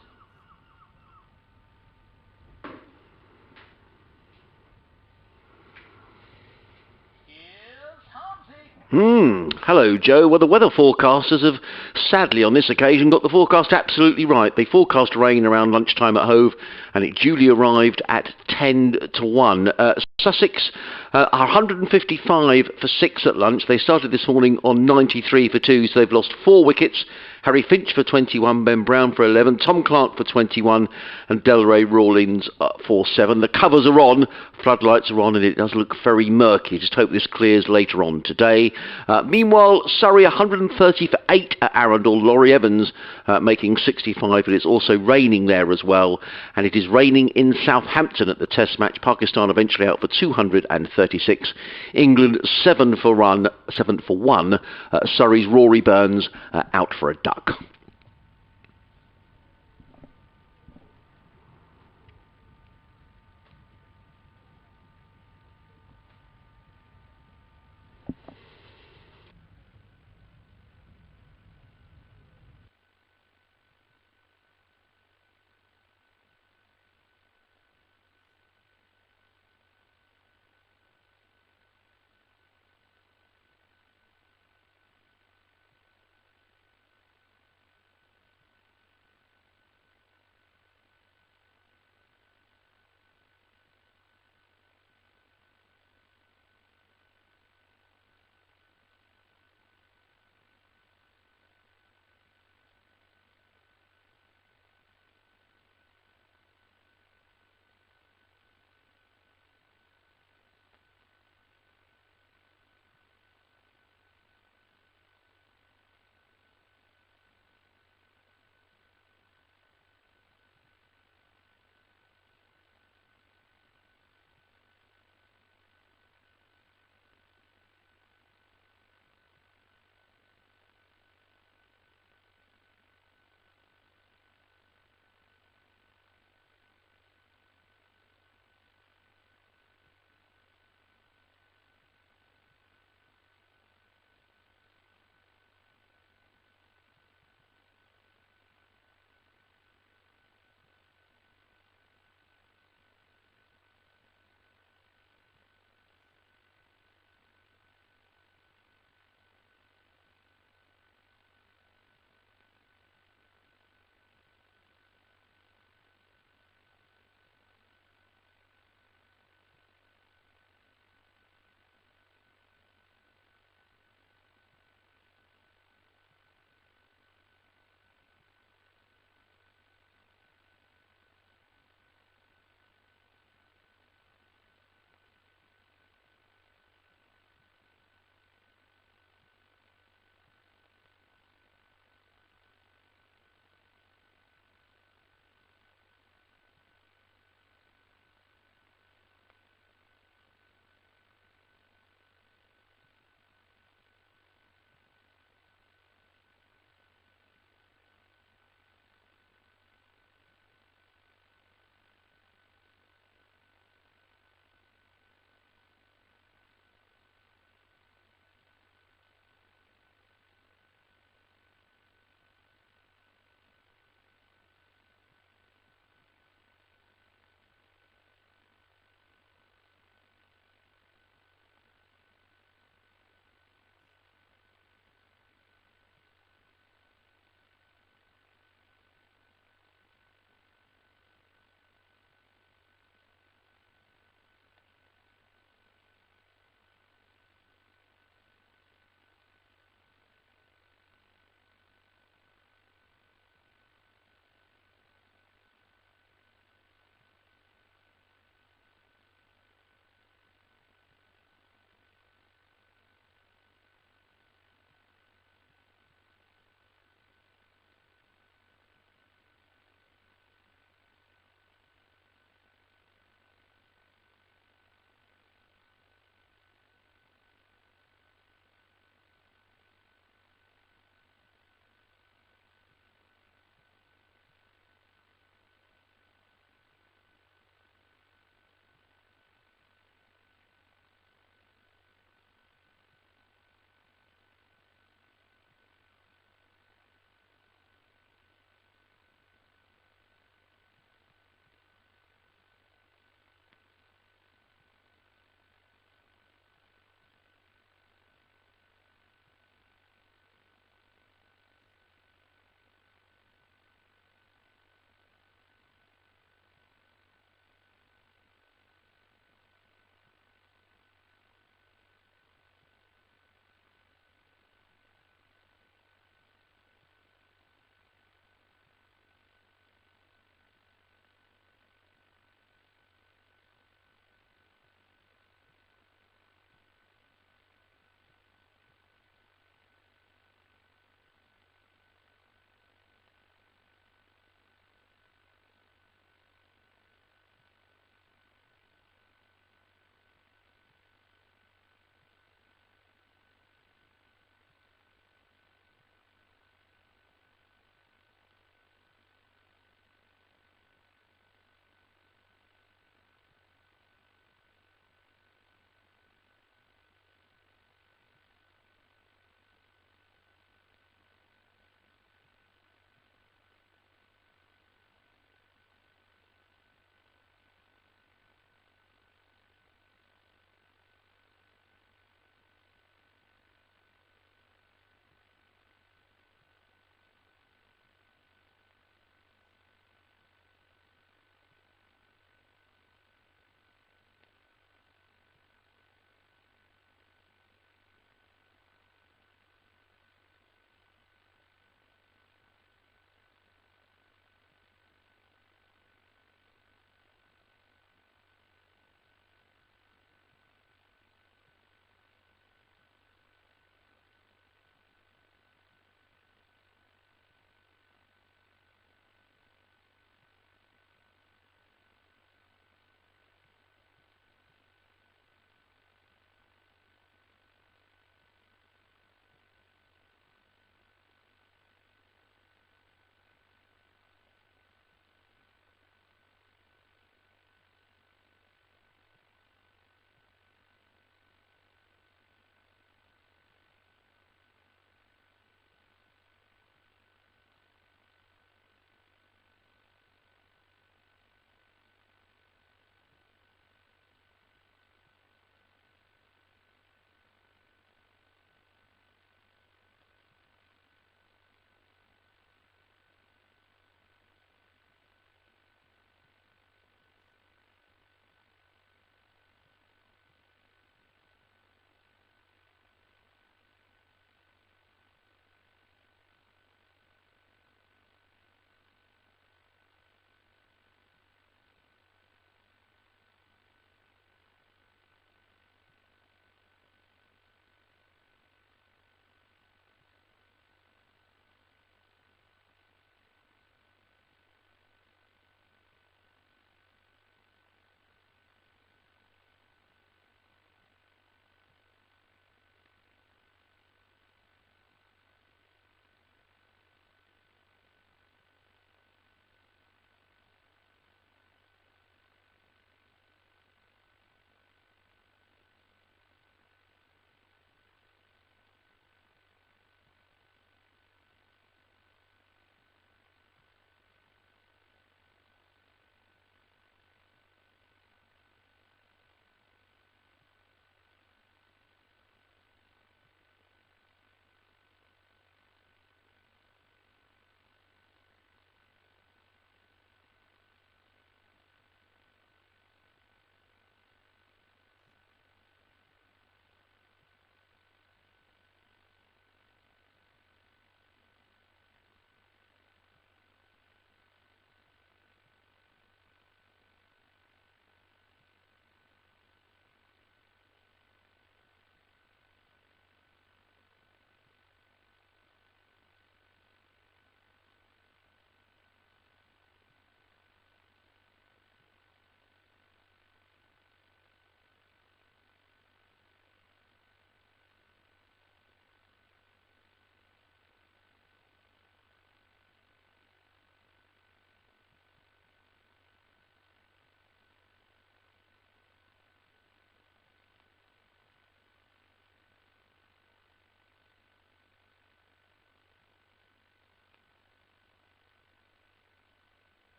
Here's Harmsy. Hello, Joe. Well, the weather forecasters have sadly on this occasion got the forecast absolutely right. They forecast rain around lunchtime at Hove, and it duly arrived at 10 to 1. Sussex are 155 for 6 at lunch. They started this morning on 93 for 2, so they've lost 4 wickets. Harry Finch for 21, Ben Brown for 11, Tom Clark for 21, and Delray Rawlins for 7. The covers are on, floodlights are on, and it does look very murky. Just hope this clears later on today. Meanwhile, Surrey 130 for 8 at Arundel. Laurie Evans making 65, but it's also raining there as well. And it is raining in Southampton at the Test match. Pakistan eventually out for 236. England 7 for 1. Surrey's Rory Burns out for a duck.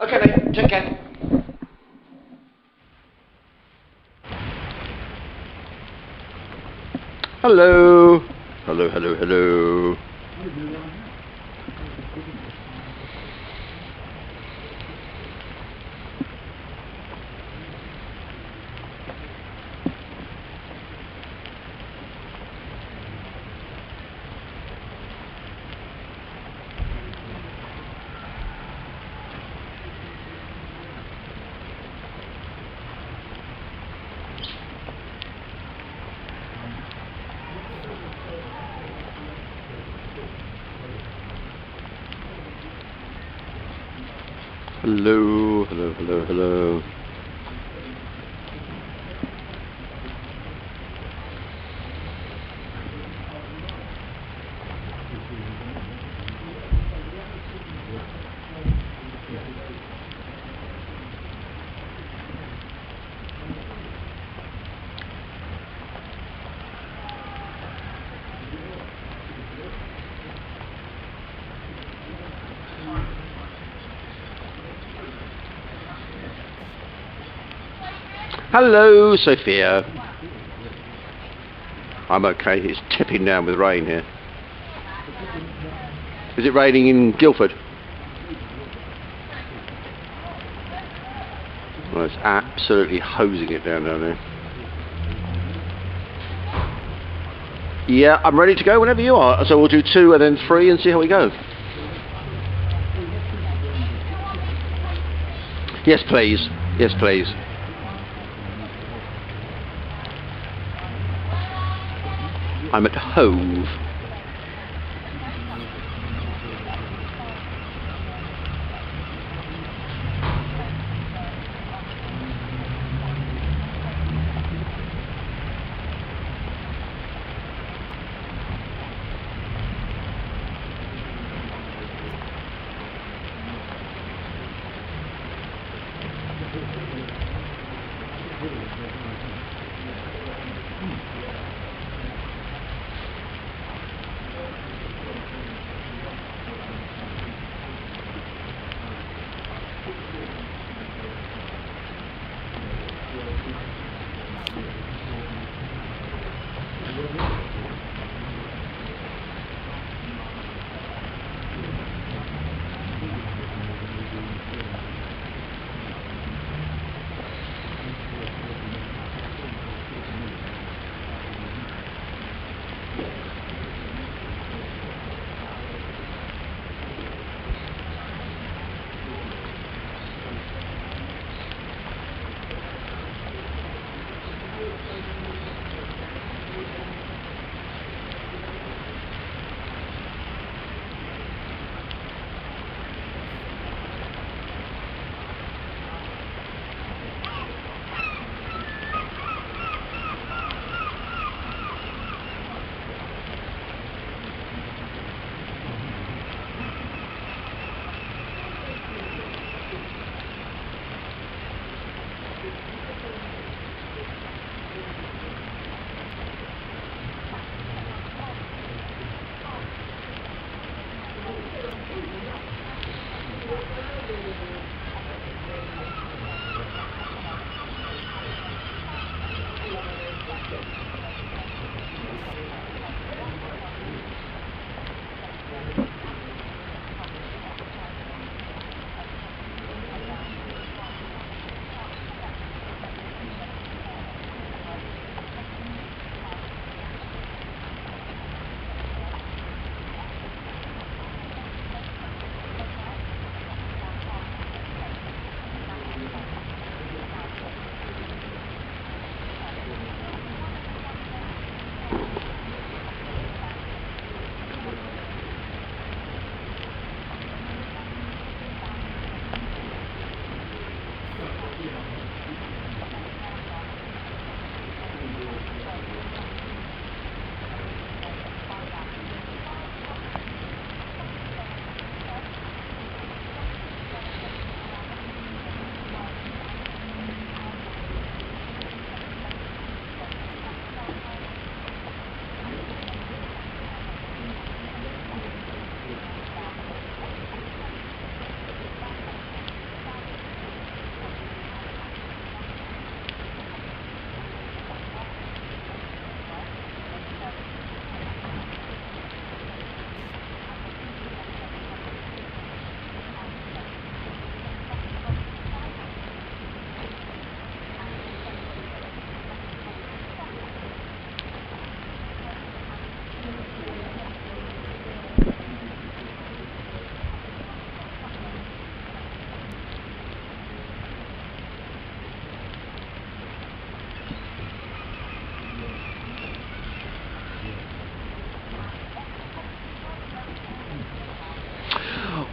Okay, mate. Take care. Hello. Hello, hello, hello. Hello, hello, hello, hello. Hello, Sophia. I'm okay. It's tipping down with rain here. Is it raining in Guildford? Well, it's absolutely hosing it down there. Yeah, I'm ready to go whenever you are. So we'll do 2 and then 3 and see how we go. Yes, please. Yes, please. I'm at Hove.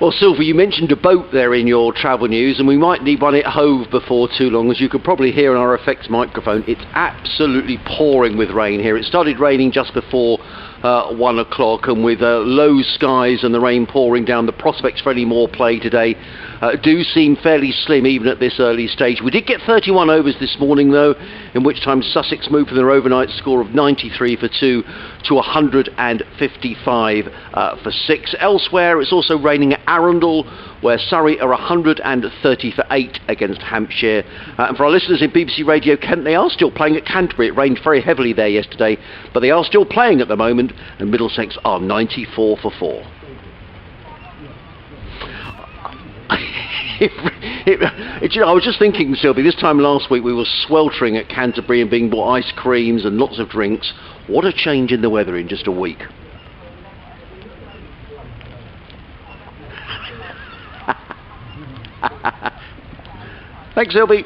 Well, Sylvie, you mentioned a boat there in your travel news, and we might need one at Hove before too long. As you could probably hear on our effects microphone, it's absolutely pouring with rain here. It started raining just before 1 o'clock, and with low skies and the rain pouring down, the prospects for any more play today do seem fairly slim even at this early stage. We did get 31 overs this morning though, in which time Sussex moved from their overnight score of 93 for 2 to 155 for 6. Elsewhere it's also raining at Arundel, where Surrey are 130 for 8 against Hampshire. And for our listeners in BBC Radio Kent, they are still playing at Canterbury. It rained very heavily there yesterday, but they are still playing at the moment, and Middlesex are 94 for 4. You know, I was just thinking, Sylvie, this time last week we were sweltering at Canterbury and being bought ice creams and lots of drinks. What a change in the weather in just a week. Thanks, Sylvie.